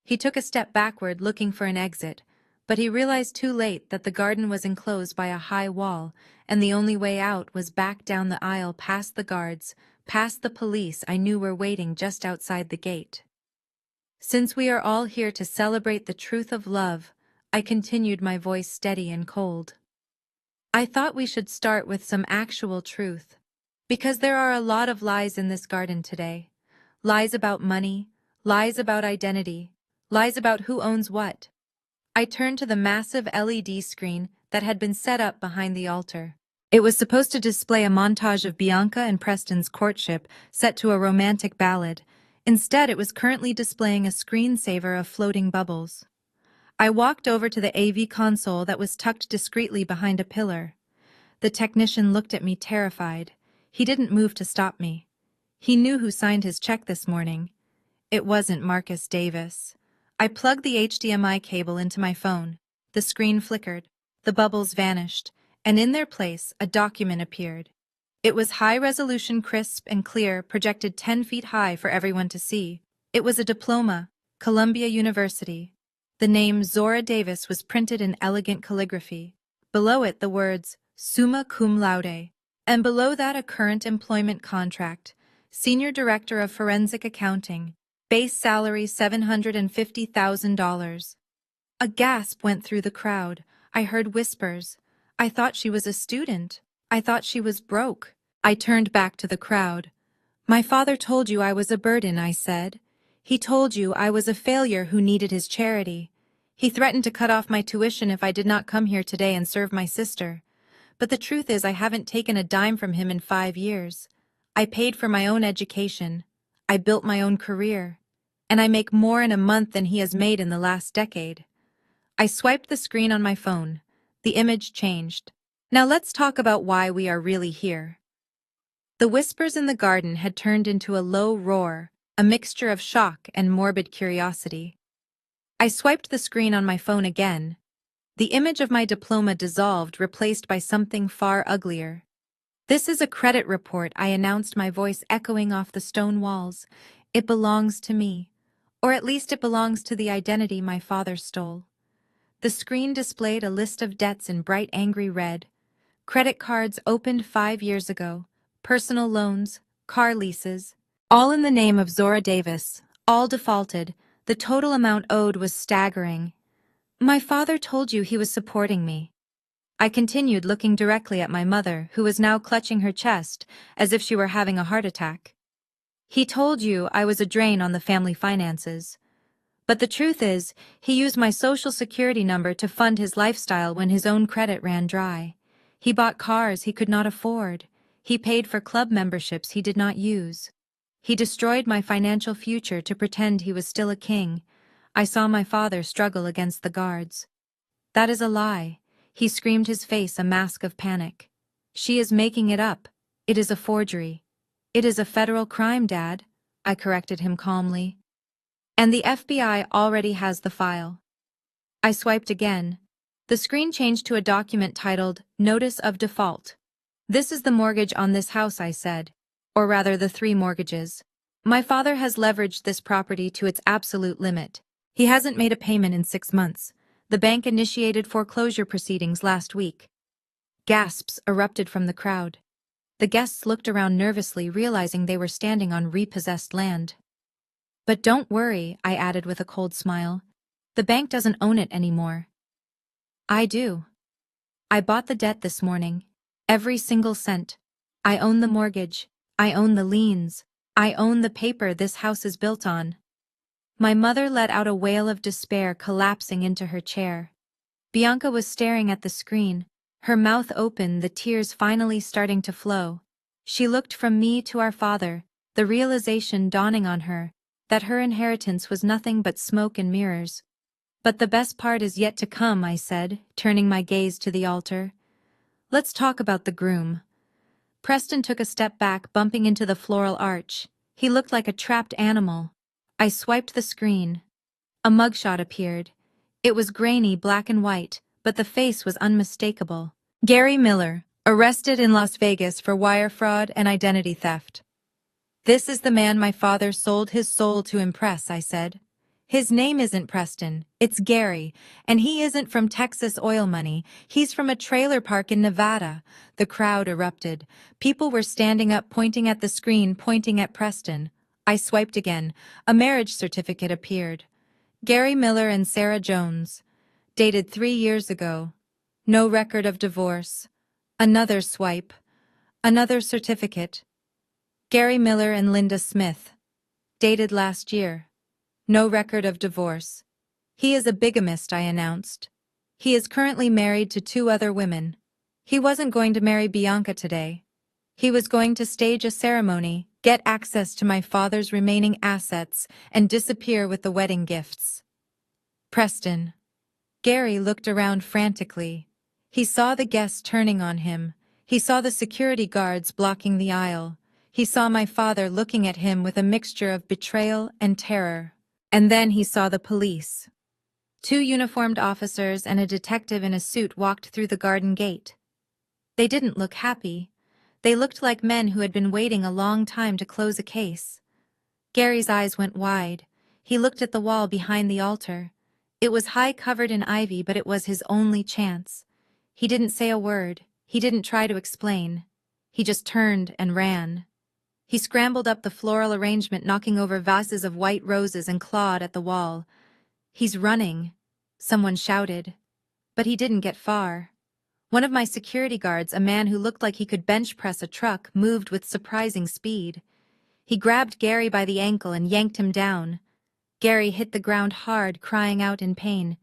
He took a step backward, looking for an exit, but he realized too late that the garden was enclosed by a high wall, and the only way out was back down the aisle, past the guards, past the police I knew were waiting just outside the gate. "Since we are all here to celebrate the truth of love," I continued, my voice steady and cold, "I thought we should start with some actual truth. Because there are a lot of lies in this garden today. Lies about money, lies about identity, lies about who owns what." I turned to the massive LED screen that had been set up behind the altar. It was supposed to display a montage of Bianca and Preston's courtship set to a romantic ballad. Instead, it was currently displaying a screensaver of floating bubbles. I walked over to the AV console that was tucked discreetly behind a pillar. The technician looked at me, terrified. He didn't move to stop me. He knew who signed his check this morning. It wasn't Marcus Davis. I plugged the HDMI cable into my phone. The screen flickered. The bubbles vanished, and in their place, a document appeared. It was high-resolution, crisp and clear, projected 10 feet high for everyone to see. It was a diploma, Columbia University. The name Zora Davis was printed in elegant calligraphy. Below it, the words, "Summa cum laude." And below that, a current employment contract. Senior Director of Forensic Accounting. Base salary $750,000. A gasp went through the crowd. I heard whispers. I thought she was a student. I thought she was broke. I turned back to the crowd. "My father told you I was a burden," I said. "He told you I was a failure who needed his charity. He threatened to cut off my tuition if I did not come here today and serve my sister. But the truth is, I haven't taken a dime from him in 5 years. I paid for my own education. I built my own career. and I make more in a month than he has made in the last decade. I swiped the screen on my phone. The image changed. Now let's talk about why we are really here. The whispers in the garden had turned into a low roar, a mixture of shock and morbid curiosity. I swiped the screen on my phone again. The image of my diploma dissolved, replaced by something far uglier. "This is a credit report," I announced, my voice echoing off the stone walls. "It belongs to me. Or at least it belongs to the identity my father stole." The screen displayed a list of debts in bright angry red. Credit cards opened 5 years ago, personal loans, car leases, all in the name of Zora Davis, all defaulted. The total amount owed was staggering. "My father told you he was supporting me." I continued, looking directly at my mother, who was now clutching her chest, as if she were having a heart attack. "He told you I was a drain on the family finances. But the truth is, he used my social security number to fund his lifestyle when his own credit ran dry. He bought cars he could not afford. He paid for club memberships he did not use. He destroyed my financial future to pretend he was still a king." I saw my father struggle against the guards. "That is a lie," he screamed, his face a mask of panic. "She is making it up. It is a forgery." "It is a federal crime, Dad," I corrected him calmly. "And the FBI already has the file." I swiped again. The screen changed to a document titled Notice of Default. "This is the mortgage on this house," I said. "Or rather, the 3 mortgages. My father has leveraged this property to its absolute limit. He hasn't made a payment in 6 months. The bank initiated foreclosure proceedings last week." Gasps erupted from the crowd. The guests looked around nervously, realizing they were standing on repossessed land. "But don't worry," I added with a cold smile. "The bank doesn't own it anymore." "I do. I bought the debt this morning. Every single cent. I own the mortgage. I own the liens. I own the paper this house is built on." My mother let out a wail of despair, collapsing into her chair. Bianca was staring at the screen, her mouth open, the tears finally starting to flow. She looked from me to our father, the realization dawning on her that her inheritance was nothing but smoke and mirrors. "But the best part is yet to come," I said, turning my gaze to the altar. "Let's talk about the groom." Preston took a step back, bumping into the floral arch. He looked like a trapped animal. I swiped the screen. A mugshot appeared. It was grainy, black and white, but the face was unmistakable. "Gary Miller, arrested in Las Vegas for wire fraud and identity theft." "This is the man my father sold his soul to impress," I said. "His name isn't Preston, it's Gary, and he isn't from Texas oil money, he's from a trailer park in Nevada." The crowd erupted. People were standing up, pointing at the screen, pointing at Preston. I swiped again. A marriage certificate appeared. "Gary Miller and Sarah Jones. Dated 3 years ago. No record of divorce." Another swipe. Another certificate. "Gary Miller and Linda Smith. Dated last year. No record of divorce. He is a bigamist," I announced. "He is currently married to 2 other women. He wasn't going to marry Bianca today. He was going to stage a ceremony, get access to my father's remaining assets, and disappear with the wedding gifts." "Preston." Gary looked around frantically. He saw the guests turning on him. He saw the security guards blocking the aisle. He saw my father looking at him with a mixture of betrayal and terror. And then he saw the police. 2 uniformed officers and a detective in a suit walked through the garden gate. They didn't look happy. They looked like men who had been waiting a long time to close a case. Gary's eyes went wide. He looked at the wall behind the altar. It was high, covered in ivy, but it was his only chance. He didn't say a word. He didn't try to explain. He just turned and ran. He scrambled up the floral arrangement, knocking over vases of white roses, and clawed at the wall. "He's running," someone shouted. But he didn't get far. One of my security guards, a man who looked like he could bench press a truck, moved with surprising speed. He grabbed Gary by the ankle and yanked him down. Gary hit the ground hard, crying out in pain.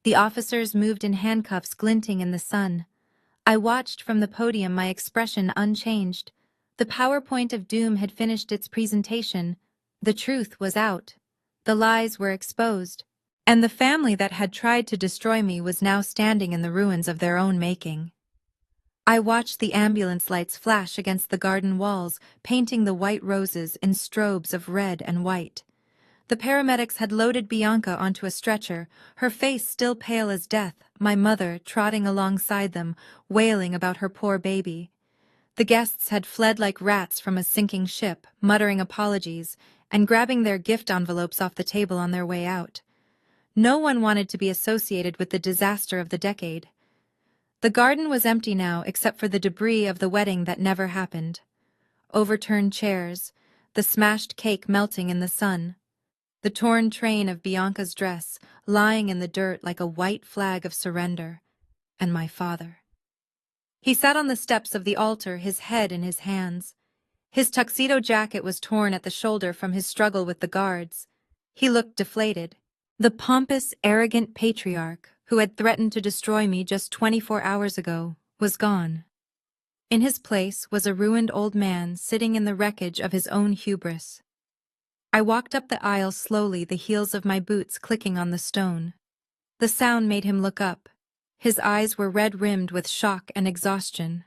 The officers moved in handcuffs, glinting in the sun. I watched from the podium, my expression unchanged. The PowerPoint of doom had finished its presentation. The truth was out. The lies were exposed, and the family that had tried to destroy me was now standing in the ruins of their own making. I watched the ambulance lights flash against the garden walls, painting the white roses in strobes of red and white. The paramedics had loaded Bianca onto a stretcher, her face still pale as death, my mother trotting alongside them, wailing about her poor baby. The guests had fled like rats from a sinking ship, muttering apologies, and grabbing their gift envelopes off the table on their way out. No one wanted to be associated with the disaster of the decade. The garden was empty now except for the debris of the wedding that never happened. Overturned chairs, the smashed cake melting in the sun, the torn train of Bianca's dress lying in the dirt like a white flag of surrender, and my father. He sat on the steps of the altar, his head in his hands. His tuxedo jacket was torn at the shoulder from his struggle with the guards. He looked deflated. The pompous, arrogant patriarch, who had threatened to destroy me just 24 hours ago, was gone. In his place was a ruined old man sitting in the wreckage of his own hubris. I walked up the aisle slowly, the heels of my boots clicking on the stone. The sound made him look up. His eyes were red-rimmed with shock and exhaustion.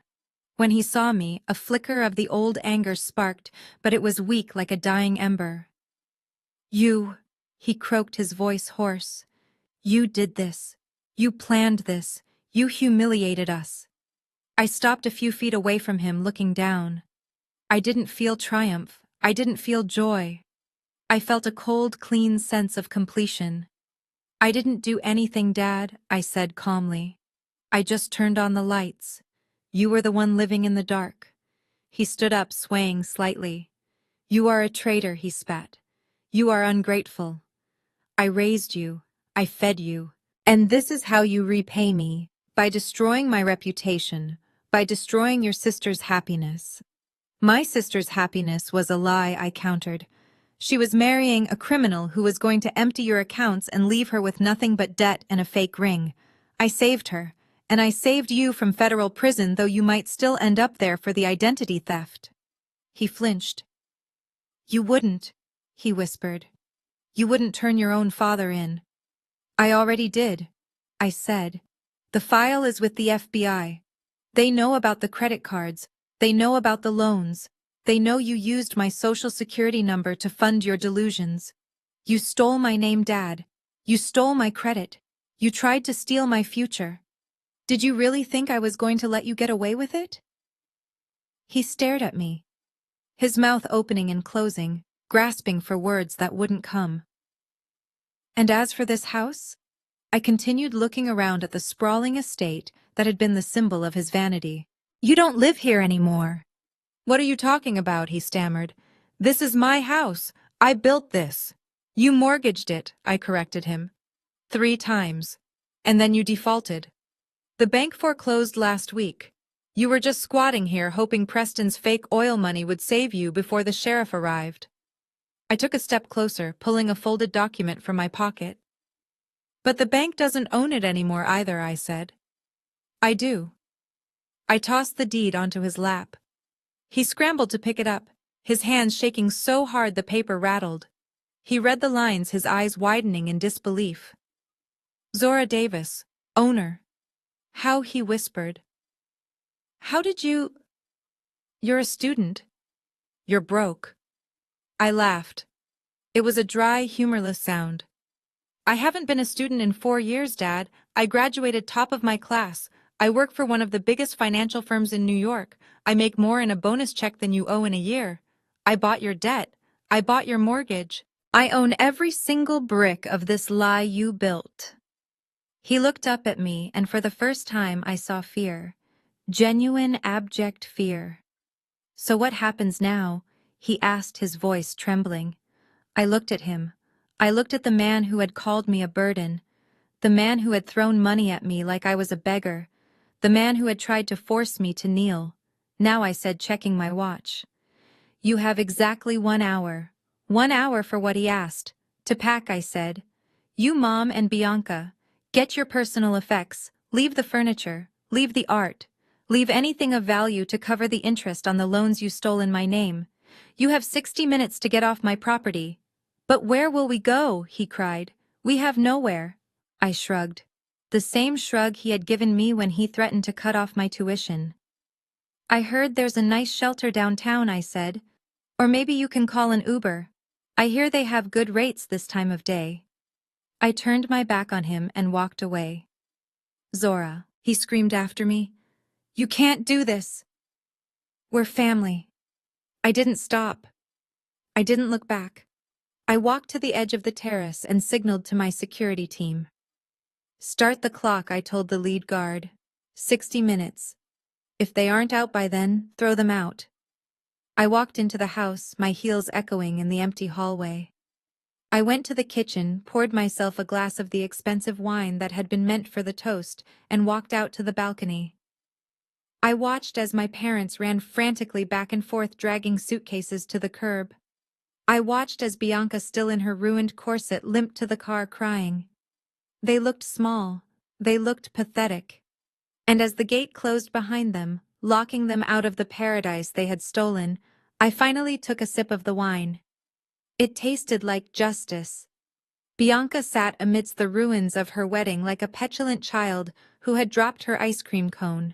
When he saw me, a flicker of the old anger sparked, but it was weak like a dying ember. "You," he croaked, his voice hoarse. "You did this. You planned this. You humiliated us." I stopped a few feet away from him, looking down. I didn't feel triumph. I didn't feel joy. I felt a cold, clean sense of completion. "I didn't do anything, Dad," I said calmly. "I just turned on the lights. You were the one living in the dark." He stood up, swaying slightly. "You are a traitor," he spat. "You are ungrateful. I raised you. I fed you. And this is how you repay me, by destroying my reputation, by destroying your sister's happiness." My sister's happiness was a lie, I countered. She was marrying a criminal who was going to empty your accounts and leave her with nothing but debt and a fake ring. I saved her, and I saved you from federal prison, though you might still end up there for the identity theft. He flinched. "You wouldn't," he whispered. "You wouldn't turn your own father in." "I already did," I said. "The file is with the FBI. They know about the credit cards. They know about the loans. They know you used my social security number to fund your delusions. You stole my name, Dad. You stole my credit. You tried to steal my future. Did you really think I was going to let you get away with it?" He stared at me, his mouth opening and closing, grasping for words that wouldn't come. "And as for this house?" I continued, looking around at the sprawling estate that had been the symbol of his vanity. "You don't live here anymore." "What are you talking about?" he stammered. "This is my house. I built this." "You mortgaged it," I corrected him. 3 times. And then you defaulted. The bank foreclosed last week. You were just squatting here hoping Preston's fake oil money would save you before the sheriff arrived. I took a step closer, pulling a folded document from my pocket. "But the bank doesn't own it anymore either," I said. "I do." I tossed the deed onto his lap. He scrambled to pick it up, his hands shaking so hard the paper rattled. He read the lines, his eyes widening in disbelief. "Zora Davis, owner." "How?" he whispered. "How did you—" "You're a student. You're broke." I laughed. It was a dry, humorless sound. "I haven't been a student in 4 years, Dad. I graduated top of my class. I work for one of the biggest financial firms in New York. I make more in a bonus check than you owe in a year. I bought your debt. I bought your mortgage. I own every single brick of this lie you built." He looked up at me, and for the first time I saw fear. Genuine, abject fear. "So what happens now?" he asked, his voice trembling. I looked at him. I looked at the man who had called me a burden, the man who had thrown money at me like I was a beggar, the man who had tried to force me to kneel. Now I said, checking my watch. "You have exactly 1 hour. 1 hour for what he asked. To pack," I said. "You, Mom, and Bianca. Get your personal effects. Leave the furniture. Leave the art. Leave anything of value to cover the interest on the loans you stole in my name. You have 60 minutes to get off my property." But where will we go? He cried. We have nowhere. I shrugged. The same shrug he had given me when he threatened to cut off my tuition. I heard there's a nice shelter downtown, I said. Or maybe you can call an Uber. I hear they have good rates this time of day. I turned my back on him and walked away. Zora, he screamed after me. You can't do this. We're family. I didn't stop. I didn't look back. I walked to the edge of the terrace and signaled to my security team. Start the clock, I told the lead guard. 60 minutes. If they aren't out by then, throw them out. I walked into the house, my heels echoing in the empty hallway. I went to the kitchen, poured myself a glass of the expensive wine that had been meant for the toast, and walked out to the balcony. I watched as my parents ran frantically back and forth dragging suitcases to the curb. I watched as Bianca, still in her ruined corset, limped to the car crying. They looked small. They looked pathetic. And as the gate closed behind them, locking them out of the paradise they had stolen, I finally took a sip of the wine. It tasted like justice. Bianca sat amidst the ruins of her wedding like a petulant child who had dropped her ice cream cone.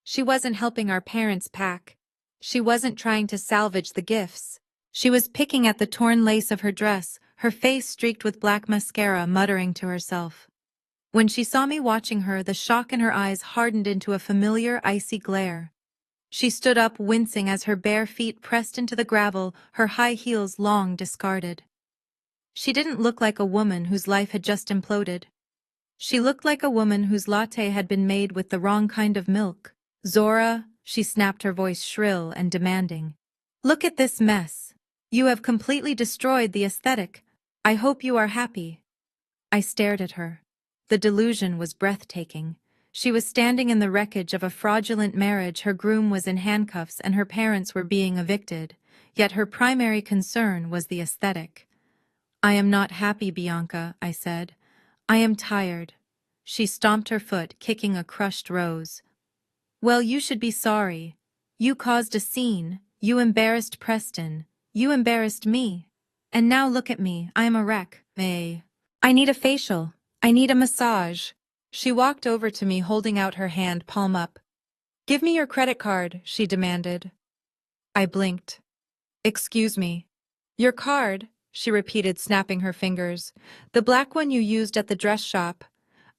She wasn't helping our parents pack. She wasn't trying to salvage the gifts. She was picking at the torn lace of her dress, her face streaked with black mascara, muttering to herself. When she saw me watching her, the shock in her eyes hardened into a familiar, icy glare. She stood up, wincing as her bare feet pressed into the gravel, her high heels long discarded. She didn't look like a woman whose life had just imploded. She looked like a woman whose latte had been made with the wrong kind of milk. Zora, she snapped, her voice shrill and demanding. Look at this mess. You have completely destroyed the aesthetic. I hope you are happy. I stared at her. The delusion was breathtaking. She was standing in the wreckage of a fraudulent marriage, her groom was in handcuffs, and her parents were being evicted. Yet her primary concern was the aesthetic. I am not happy, Bianca, I said. I am tired. She stomped her foot, kicking a crushed rose. Well, you should be sorry. You caused a scene. You embarrassed Preston. You embarrassed me. And now look at me, I am a wreck. I need a facial. I need a massage. She walked over to me, holding out her hand, palm up. Give me your credit card, she demanded. I blinked. Excuse me. Your card, she repeated, snapping her fingers. The black one you used at the dress shop.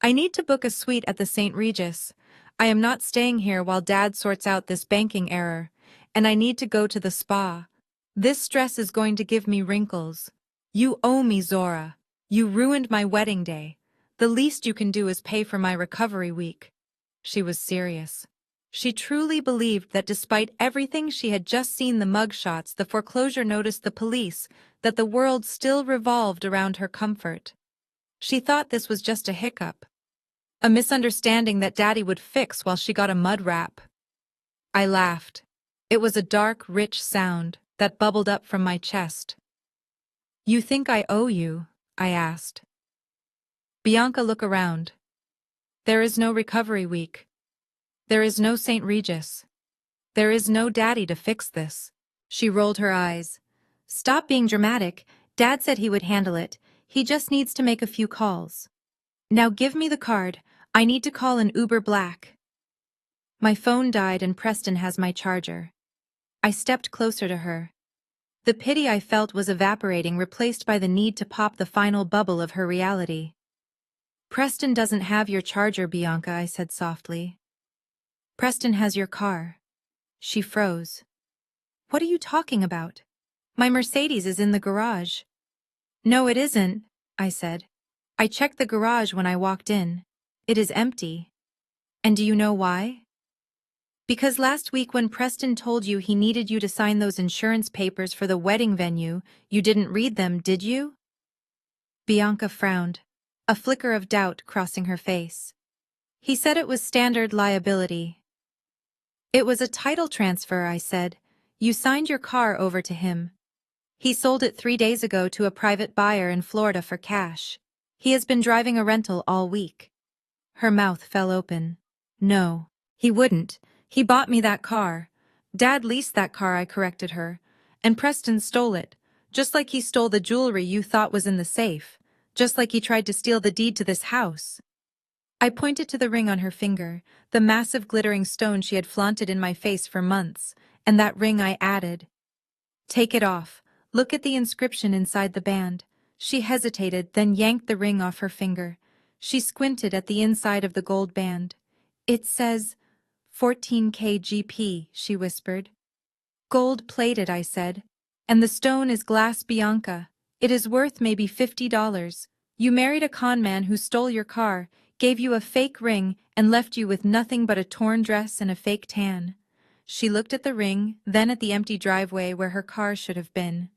I need to book a suite at the St. Regis. I am not staying here while Dad sorts out this banking error. And I need to go to the spa. This stress is going to give me wrinkles. You owe me, Zora. You ruined my wedding day. The least you can do is pay for my recovery week. She was serious. She truly believed that despite everything she had just seen, the mugshots, the foreclosure notice, the police, that the world still revolved around her comfort. She thought this was just a hiccup. A misunderstanding that Daddy would fix while she got a mud wrap. I laughed. It was a dark, rich sound that bubbled up from my chest. You think I owe you? I asked. Bianca, look around. There is no recovery week. There is no St. Regis. There is no Daddy to fix this. She rolled her eyes. Stop being dramatic. Dad said he would handle it. He just needs to make a few calls. Now give me the card. I need to call an Uber Black. My phone died and Preston has my charger. I stepped closer to her. The pity I felt was evaporating, replaced by the need to pop the final bubble of her reality. Preston doesn't have your charger, Bianca, I said softly. Preston has your car. She froze. What are you talking about? My Mercedes is in the garage. No, it isn't, I said. I checked the garage when I walked in. It is empty. And do you know why? Because last week when Preston told you he needed you to sign those insurance papers for the wedding venue, you didn't read them, did you? Bianca frowned, a flicker of doubt crossing her face. He said it was standard liability. It was a title transfer, I said. You signed your car over to him. He sold it 3 days ago to a private buyer in Florida for cash. He has been driving a rental all week. Her mouth fell open. No, he wouldn't. He bought me that car. Dad leased that car, I corrected her. And Preston stole it. Just like he stole the jewelry you thought was in the safe. Just like he tried to steal the deed to this house. I pointed to the ring on her finger, the massive glittering stone she had flaunted in my face for months, and that ring I added. Take it off. Look at the inscription inside the band. She hesitated, then yanked the ring off her finger. She squinted at the inside of the gold band. It says 14K GP, she whispered. Gold-plated, I said. And the stone is glass Bianca. It is worth maybe $50. You married a con man who stole your car, gave you a fake ring, and left you with nothing but a torn dress and a fake tan. She looked at the ring, then at the empty driveway where her car should have been.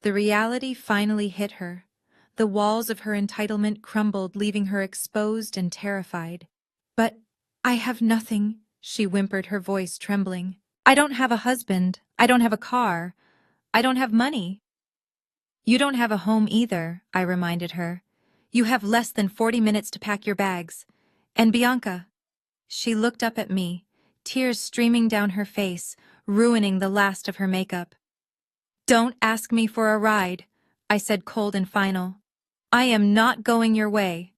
The reality finally hit her. The walls of her entitlement crumbled, leaving her exposed and terrified. But I have nothing, she whimpered, her voice trembling. I don't have a husband. I don't have a car. I don't have money. You don't have a home either, I reminded her. You have less than 40 minutes to pack your bags. And Bianca. She looked up at me, tears streaming down her face, ruining the last of her makeup. Don't ask me for a ride, I said, cold and final. I am not going your way.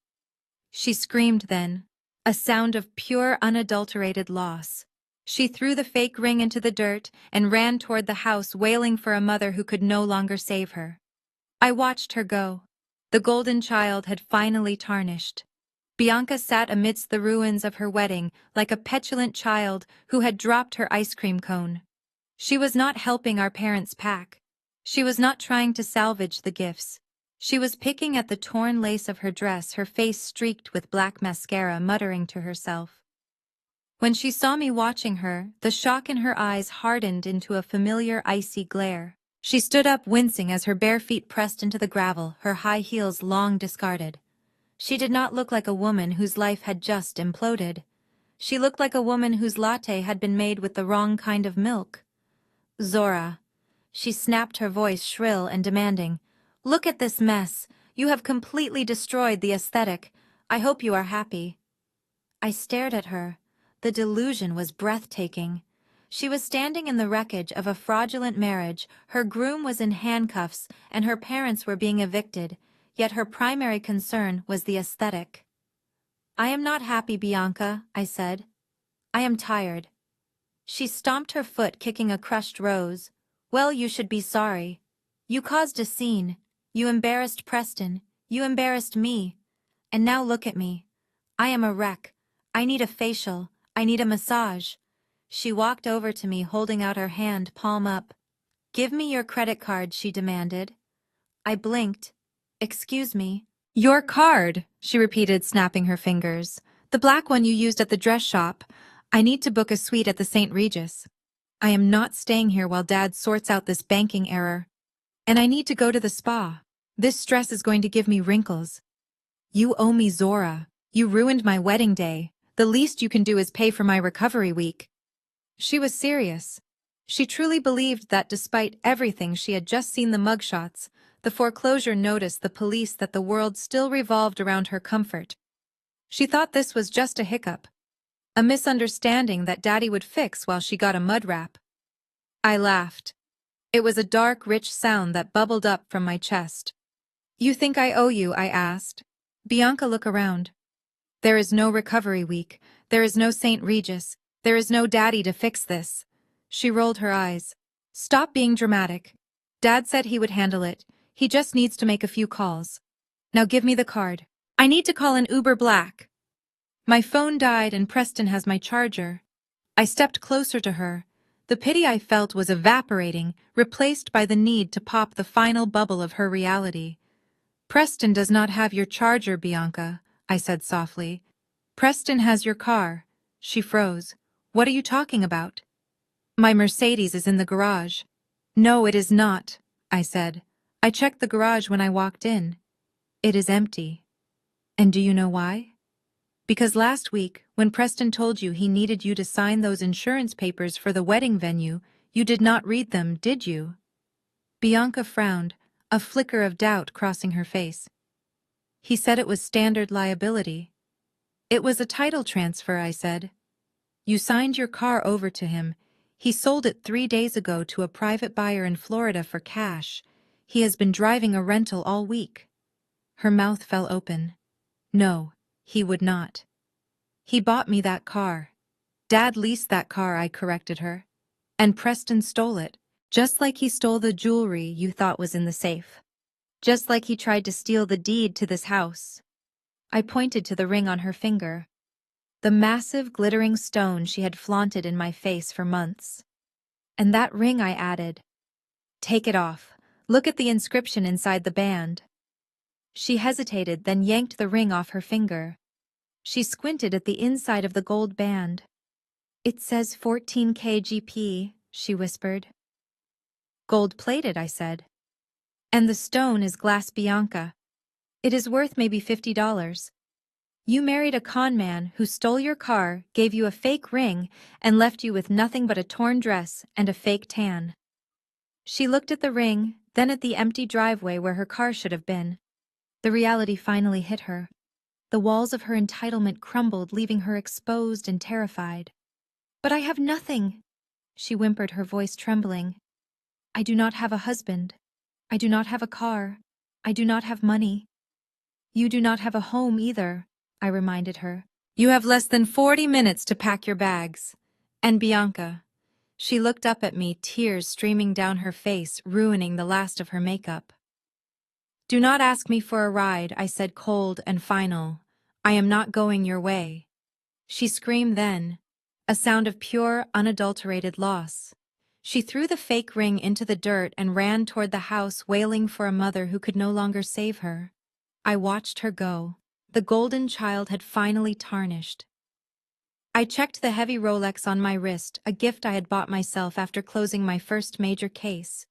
She screamed then, a sound of pure unadulterated loss. She threw the fake ring into the dirt and ran toward the house, wailing for a mother who could no longer save her. I watched her go. The golden child had finally tarnished. Bianca sat amidst the ruins of her wedding like a petulant child who had dropped her ice cream cone. She was not helping our parents pack. She was not trying to salvage the gifts. She was picking at the torn lace of her dress, her face streaked with black mascara, muttering to herself. When she saw me watching her, the shock in her eyes hardened into a familiar icy glare. She stood up, wincing as her bare feet pressed into the gravel, her high heels long discarded. She did not look like a woman whose life had just imploded. She looked like a woman whose latte had been made with the wrong kind of milk. Zora. She snapped, her voice shrill and demanding. Look at this mess. You have completely destroyed the aesthetic. I hope you are happy. I stared at her. The delusion was breathtaking. She was standing in the wreckage of a fraudulent marriage, her groom was in handcuffs, and her parents were being evicted, yet her primary concern was the aesthetic. I am not happy, Bianca, I said. I am tired. She stomped her foot, kicking a crushed rose. Well, you should be sorry. You caused a scene. You embarrassed Preston. You embarrassed me. And now look at me. I am a wreck. I need a facial. I need a massage. She walked over to me, holding out her hand, palm up. Give me your credit card, she demanded. I blinked. Excuse me. Your card, she repeated, snapping her fingers. The black one you used at the dress shop. I need to book a suite at the St. Regis. I am not staying here while Dad sorts out this banking error. And I need to go to the spa. This stress is going to give me wrinkles. You owe me, Zora. You ruined my wedding day. The least you can do is pay for my recovery week. She was serious. She truly believed that despite everything she had just seen, the mugshots, the foreclosure notice, the police, that the world still revolved around her comfort. She thought this was just a hiccup. A misunderstanding that Daddy would fix while she got a mud wrap. I laughed. It was a dark, rich sound that bubbled up from my chest. You think I owe you? I asked. Bianca, look around. There is no recovery week. There is no St. Regis. There is no Daddy to fix this. She rolled her eyes. Stop being dramatic. Dad said he would handle it. He just needs to make a few calls. Now give me the card. I need to call an Uber Black. My phone died and Preston has my charger. I stepped closer to her. The pity I felt was evaporating, replaced by the need to pop the final bubble of her reality. Preston does not have your charger, Bianca, I said softly. Preston has your car. She froze. What are you talking about? My Mercedes is in the garage. No, it is not, I said. I checked the garage when I walked in. It is empty. And do you know why? Because last week, when Preston told you he needed you to sign those insurance papers for the wedding venue, you did not read them, did you? Bianca frowned, a flicker of doubt crossing her face. He said it was standard liability. It was a title transfer, I said. You signed your car over to him. He sold it 3 days ago to a private buyer in Florida for cash. He has been driving a rental all week. Her mouth fell open. No, he would not. He bought me that car. Dad leased that car, I corrected her. And Preston stole it, just like he stole the jewelry you thought was in the safe. Just like he tried to steal the deed to this house. I pointed to the ring on her finger. The massive, glittering stone she had flaunted in my face for months. And that ring, I added. Take it off. Look at the inscription inside the band. She hesitated, then yanked the ring off her finger. She squinted at the inside of the gold band. It says 14 kgp, she whispered. Gold-plated, I said. And the stone is glass Bianca. It is worth maybe $50. You married a con man who stole your car, gave you a fake ring, and left you with nothing but a torn dress and a fake tan. She looked at the ring, then at the empty driveway where her car should have been. The reality finally hit her. The walls of her entitlement crumbled, leaving her exposed and terrified. But I have nothing, she whimpered, her voice trembling. I do not have a husband. I do not have a car. I do not have money. You do not have a home either, I reminded her. You have less than 40 minutes to pack your bags. And Bianca. She looked up at me, tears streaming down her face, ruining the last of her makeup. Do not ask me for a ride, I said, cold and final. I am not going your way. She screamed then, a sound of pure, unadulterated loss. She threw the fake ring into the dirt and ran toward the house, wailing for a mother who could no longer save her. I watched her go. The golden child had finally tarnished. I checked the heavy Rolex on my wrist, a gift I had bought myself after closing my first major case.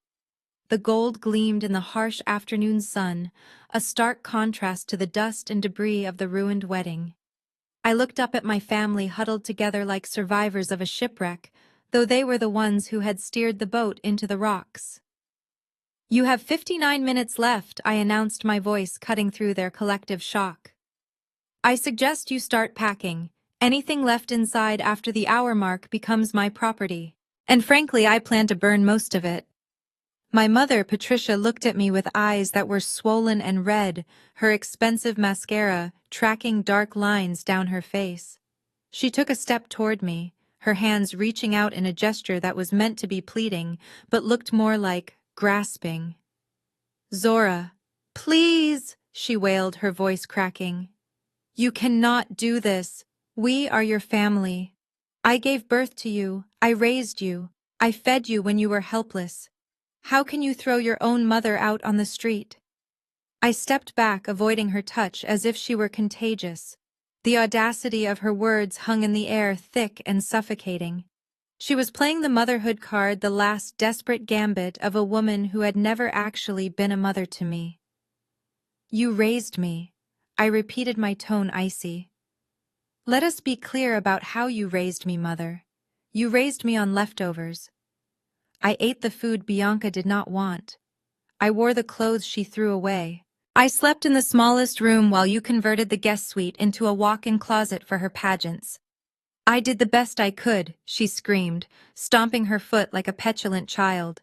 The gold gleamed in the harsh afternoon sun, a stark contrast to the dust and debris of the ruined wedding. I looked up at my family huddled together like survivors of a shipwreck, though they were the ones who had steered the boat into the rocks. You have 59 minutes left, I announced, my voice cutting through their collective shock. I suggest you start packing. Anything left inside after the hour mark becomes my property. And frankly, I plan to burn most of it. My mother, Patricia, looked at me with eyes that were swollen and red, her expensive mascara tracking dark lines down her face. She took a step toward me, her hands reaching out in a gesture that was meant to be pleading, but looked more like grasping. Zora, please, she wailed, her voice cracking. You cannot do this. We are your family. I gave birth to you. I raised you. I fed you when you were helpless. How can you throw your own mother out on the street? I stepped back, avoiding her touch as if she were contagious. The audacity of her words hung in the air, thick and suffocating. She was playing the motherhood card, the last desperate gambit of a woman who had never actually been a mother to me. You raised me. I repeated, my tone icy. Let us be clear about how you raised me, Mother. You raised me on leftovers. I ate the food Bianca did not want. I wore the clothes she threw away. I slept in the smallest room while you converted the guest suite into a walk-in closet for her pageants. I did the best I could, she screamed, stomping her foot like a petulant child.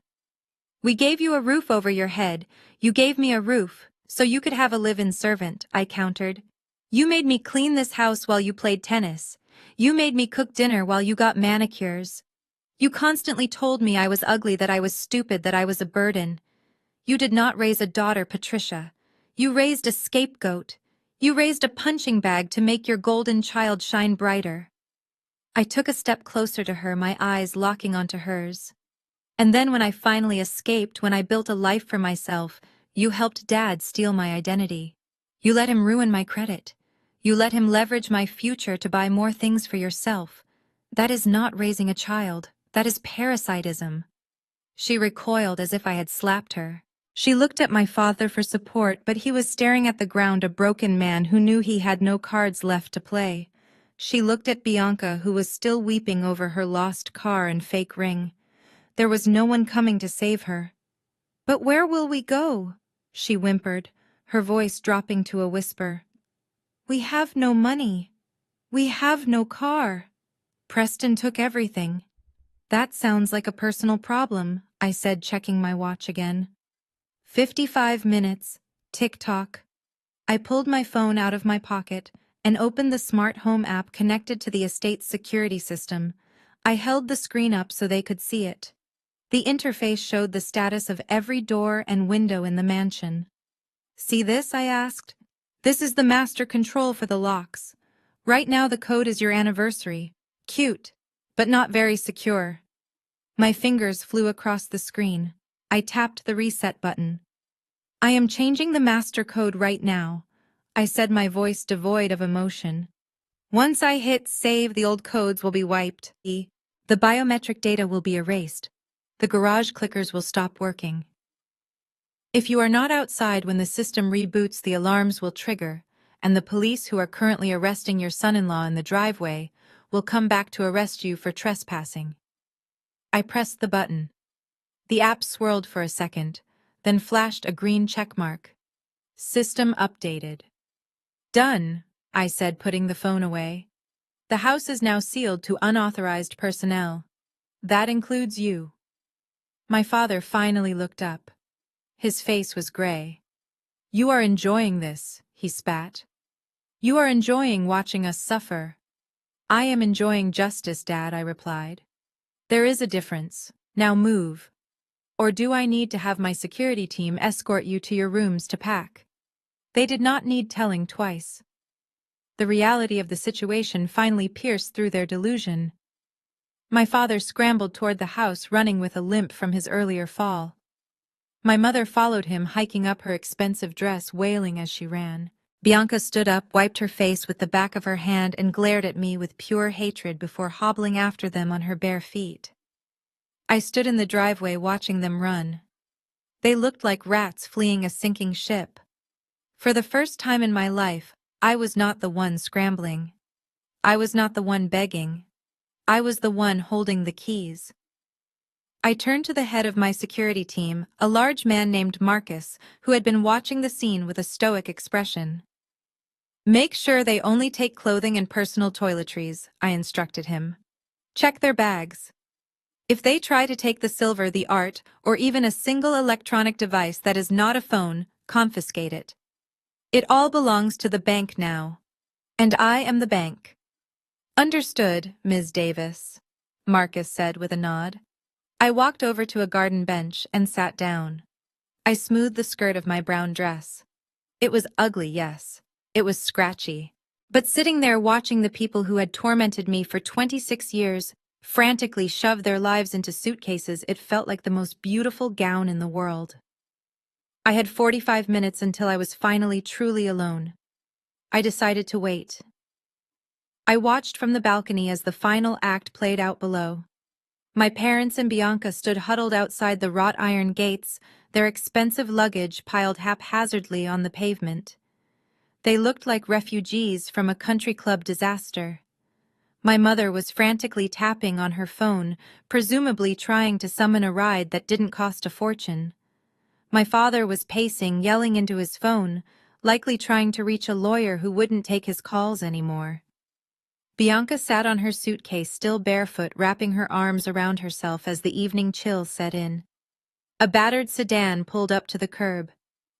We gave you a roof over your head. You gave me a roof, so you could have a live-in servant, I countered. You made me clean this house while you played tennis. You made me cook dinner while you got manicures. You constantly told me I was ugly, that I was stupid, that I was a burden. You did not raise a daughter, Patricia. You raised a scapegoat. You raised a punching bag to make your golden child shine brighter. I took a step closer to her, my eyes locking onto hers. And then when I finally escaped, when I built a life for myself, you helped Dad steal my identity. You let him ruin my credit. You let him leverage my future to buy more things for yourself. That is not raising a child. That is parasitism. She recoiled as if I had slapped her. She looked at my father for support, but he was staring at the ground, a broken man who knew he had no cards left to play. She looked at Bianca, who was still weeping over her lost car and fake ring. There was no one coming to save her. But where will we go? She whimpered, her voice dropping to a whisper. We have no money. We have no car. Preston took everything. That sounds like a personal problem, I said, checking my watch again. 55 minutes. Tick-tock. I pulled my phone out of my pocket and opened the smart home app connected to the estate's security system. I held the screen up so they could see it. The interface showed the status of every door and window in the mansion. "See this?" I asked. "This is the master control for the locks. Right now the code is your anniversary. Cute, but not very secure." My fingers flew across the screen. I tapped the reset button. "I am changing the master code right now," I said, my voice devoid of emotion. "Once I hit save, the old codes will be wiped. The biometric data will be erased. The garage clickers will stop working. If you are not outside when the system reboots, the alarms will trigger, and the police who are currently arresting your son-in-law in the driveway will come back to arrest you for trespassing." I pressed the button. The app swirled for a second, then flashed a green checkmark. "System updated." "Done," I said, putting the phone away. "The house is now sealed to unauthorized personnel. That includes you." My father finally looked up. His face was gray. "You are enjoying this," he spat. "You are enjoying watching us suffer." "I am enjoying justice, Dad," I replied. "There is a difference. Now move. Or do I need to have my security team escort you to your rooms to pack?" They did not need telling twice. The reality of the situation finally pierced through their delusion. My father scrambled toward the house, running with a limp from his earlier fall. My mother followed him, hiking up her expensive dress, wailing as she ran. Bianca stood up, wiped her face with the back of her hand, and glared at me with pure hatred before hobbling after them on her bare feet. I stood in the driveway watching them run. They looked like rats fleeing a sinking ship. For the first time in my life, I was not the one scrambling. I was not the one begging. I was the one holding the keys. I turned to the head of my security team, a large man named Marcus, who had been watching the scene with a stoic expression. "Make sure they only take clothing and personal toiletries," I instructed him. "Check their bags. If they try to take the silver, the art, or even a single electronic device that is not a phone, confiscate it. It all belongs to the bank now. And I am the bank." "Understood, Ms. Davis," Marcus said with a nod. I walked over to a garden bench and sat down. I smoothed the skirt of my brown dress. It was ugly, yes. It was scratchy. But sitting there watching the people who had tormented me for 26 years frantically shove their lives into suitcases, it felt like the most beautiful gown in the world. I had 45 minutes until I was finally truly alone. I decided to wait. I watched from the balcony as the final act played out below. My parents and Bianca stood huddled outside the wrought iron gates, their expensive luggage piled haphazardly on the pavement. They looked like refugees from a country club disaster. My mother was frantically tapping on her phone, presumably trying to summon a ride that didn't cost a fortune. My father was pacing, yelling into his phone, likely trying to reach a lawyer who wouldn't take his calls anymore. Bianca sat on her suitcase, still barefoot, wrapping her arms around herself as the evening chill set in. A battered sedan pulled up to the curb.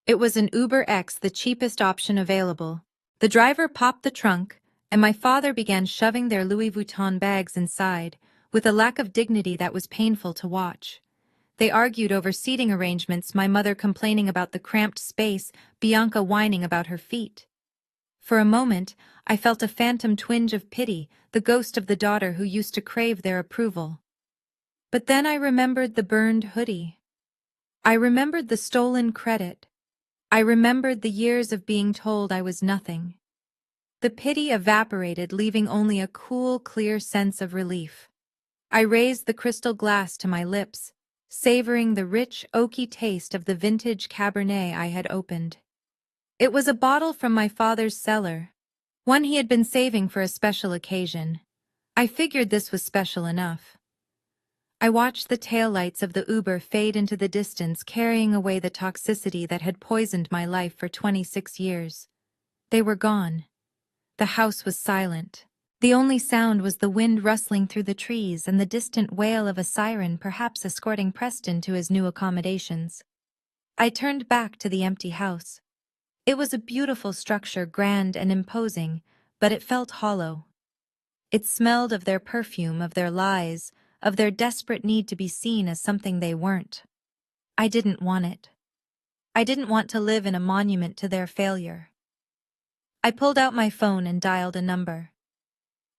It was an Uber X, the cheapest option available. The driver popped the trunk, and my father began shoving their Louis Vuitton bags inside, with a lack of dignity that was painful to watch. They argued over seating arrangements, my mother complaining about the cramped space, Bianca whining about her feet. For a moment, I felt a phantom twinge of pity, the ghost of the daughter who used to crave their approval. But then I remembered the burned hoodie. I remembered the stolen credit. I remembered the years of being told I was nothing. The pity evaporated, leaving only a cool, clear sense of relief. I raised the crystal glass to my lips, savoring the rich, oaky taste of the vintage Cabernet I had opened. It was a bottle from my father's cellar, one he had been saving for a special occasion. I figured this was special enough. I watched the taillights of the Uber fade into the distance, carrying away the toxicity that had poisoned my life for 26 years. They were gone. The house was silent. The only sound was the wind rustling through the trees and the distant wail of a siren, perhaps escorting Preston to his new accommodations. I turned back to the empty house. It was a beautiful structure, grand and imposing, but it felt hollow. It smelled of their perfume, of their lies, of their desperate need to be seen as something they weren't. I didn't want it. I didn't want to live in a monument to their failure. I pulled out my phone and dialed a number.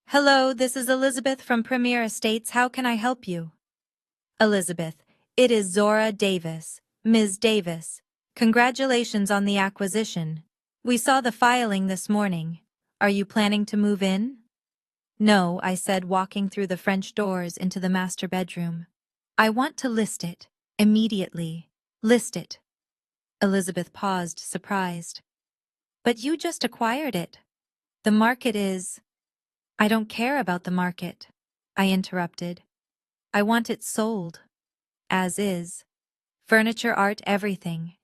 "Hello, this is Elizabeth from Premier Estates. How can I help you?" "Elizabeth, it is Zora Davis. Ms. Davis, congratulations on the acquisition. We saw the filing this morning. Are you planning to move in?" "No," I said, walking through the French doors into the master bedroom. "I want to list it. Immediately. List it." Elizabeth paused, surprised. "But you just acquired it. The market is—" "I don't care about the market," I interrupted. "I want it sold. As is. Furniture, art, everything.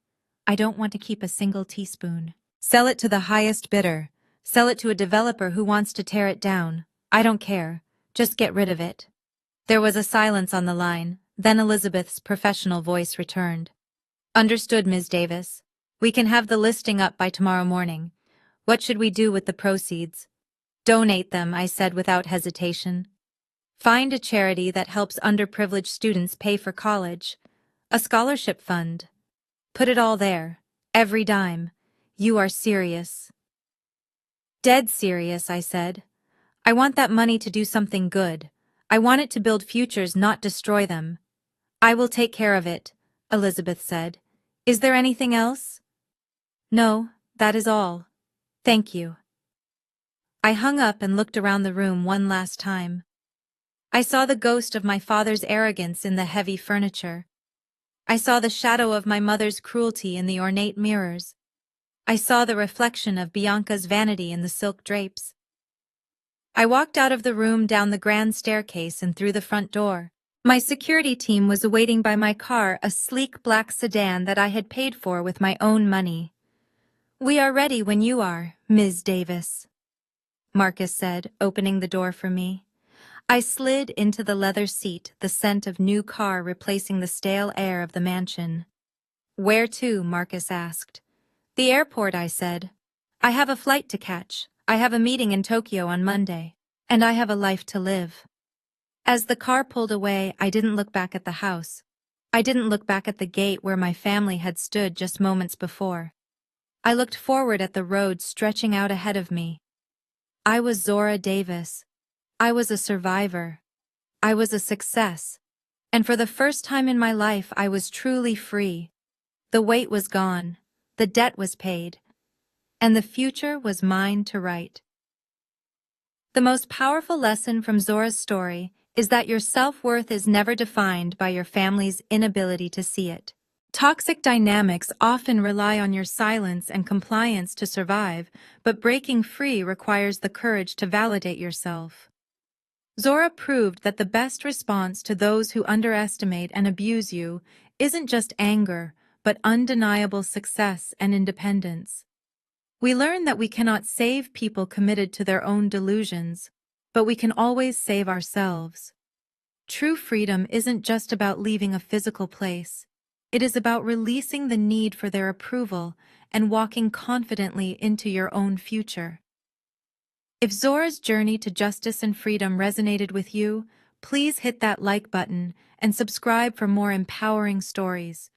I don't want to keep a single teaspoon. Sell it to the highest bidder. Sell it to a developer who wants to tear it down. I don't care. Just get rid of it." There was a silence on the line, then Elizabeth's professional voice returned. "Understood, Ms. Davis. We can have the listing up by tomorrow morning. What should we do with the proceeds?" "Donate them," I said without hesitation. "Find a charity that helps underprivileged students pay for college. A scholarship fund. Put it all there. Every dime. You are serious." "Dead serious," I said. "I want that money to do something good. I want it to build futures, not destroy them." "I will take care of it," Elizabeth said. "Is there anything else?" "No, that is all. Thank you." I hung up and looked around the room one last time. I saw the ghost of my father's arrogance in the heavy furniture. I saw the shadow of my mother's cruelty in the ornate mirrors. I saw the reflection of Bianca's vanity in the silk drapes. I walked out of the room, down the grand staircase and through the front door. My security team was awaiting by my car, a sleek black sedan that I had paid for with my own money. "We are ready when you are, Ms. Davis," Marcus said, opening the door for me. I slid into the leather seat, the scent of new car replacing the stale air of the mansion. "Where to?" Marcus asked. "The airport," I said. "I have a flight to catch. I have a meeting in Tokyo on Monday. And I have a life to live." As the car pulled away, I didn't look back at the house. I didn't look back at the gate where my family had stood just moments before. I looked forward at the road stretching out ahead of me. I was Zora Davis. I was a survivor. I was a success. And for the first time in my life, I was truly free. The weight was gone. The debt was paid. And the future was mine to write. The most powerful lesson from Zora's story is that your self-worth is never defined by your family's inability to see it. Toxic dynamics often rely on your silence and compliance to survive, but breaking free requires the courage to validate yourself. Zora proved that the best response to those who underestimate and abuse you isn't just anger, but undeniable success and independence. We learn that we cannot save people committed to their own delusions, but we can always save ourselves. True freedom isn't just about leaving a physical place. It is about releasing the need for their approval and walking confidently into your own future. If Zora's journey to justice and freedom resonated with you, please hit that like button and subscribe for more empowering stories.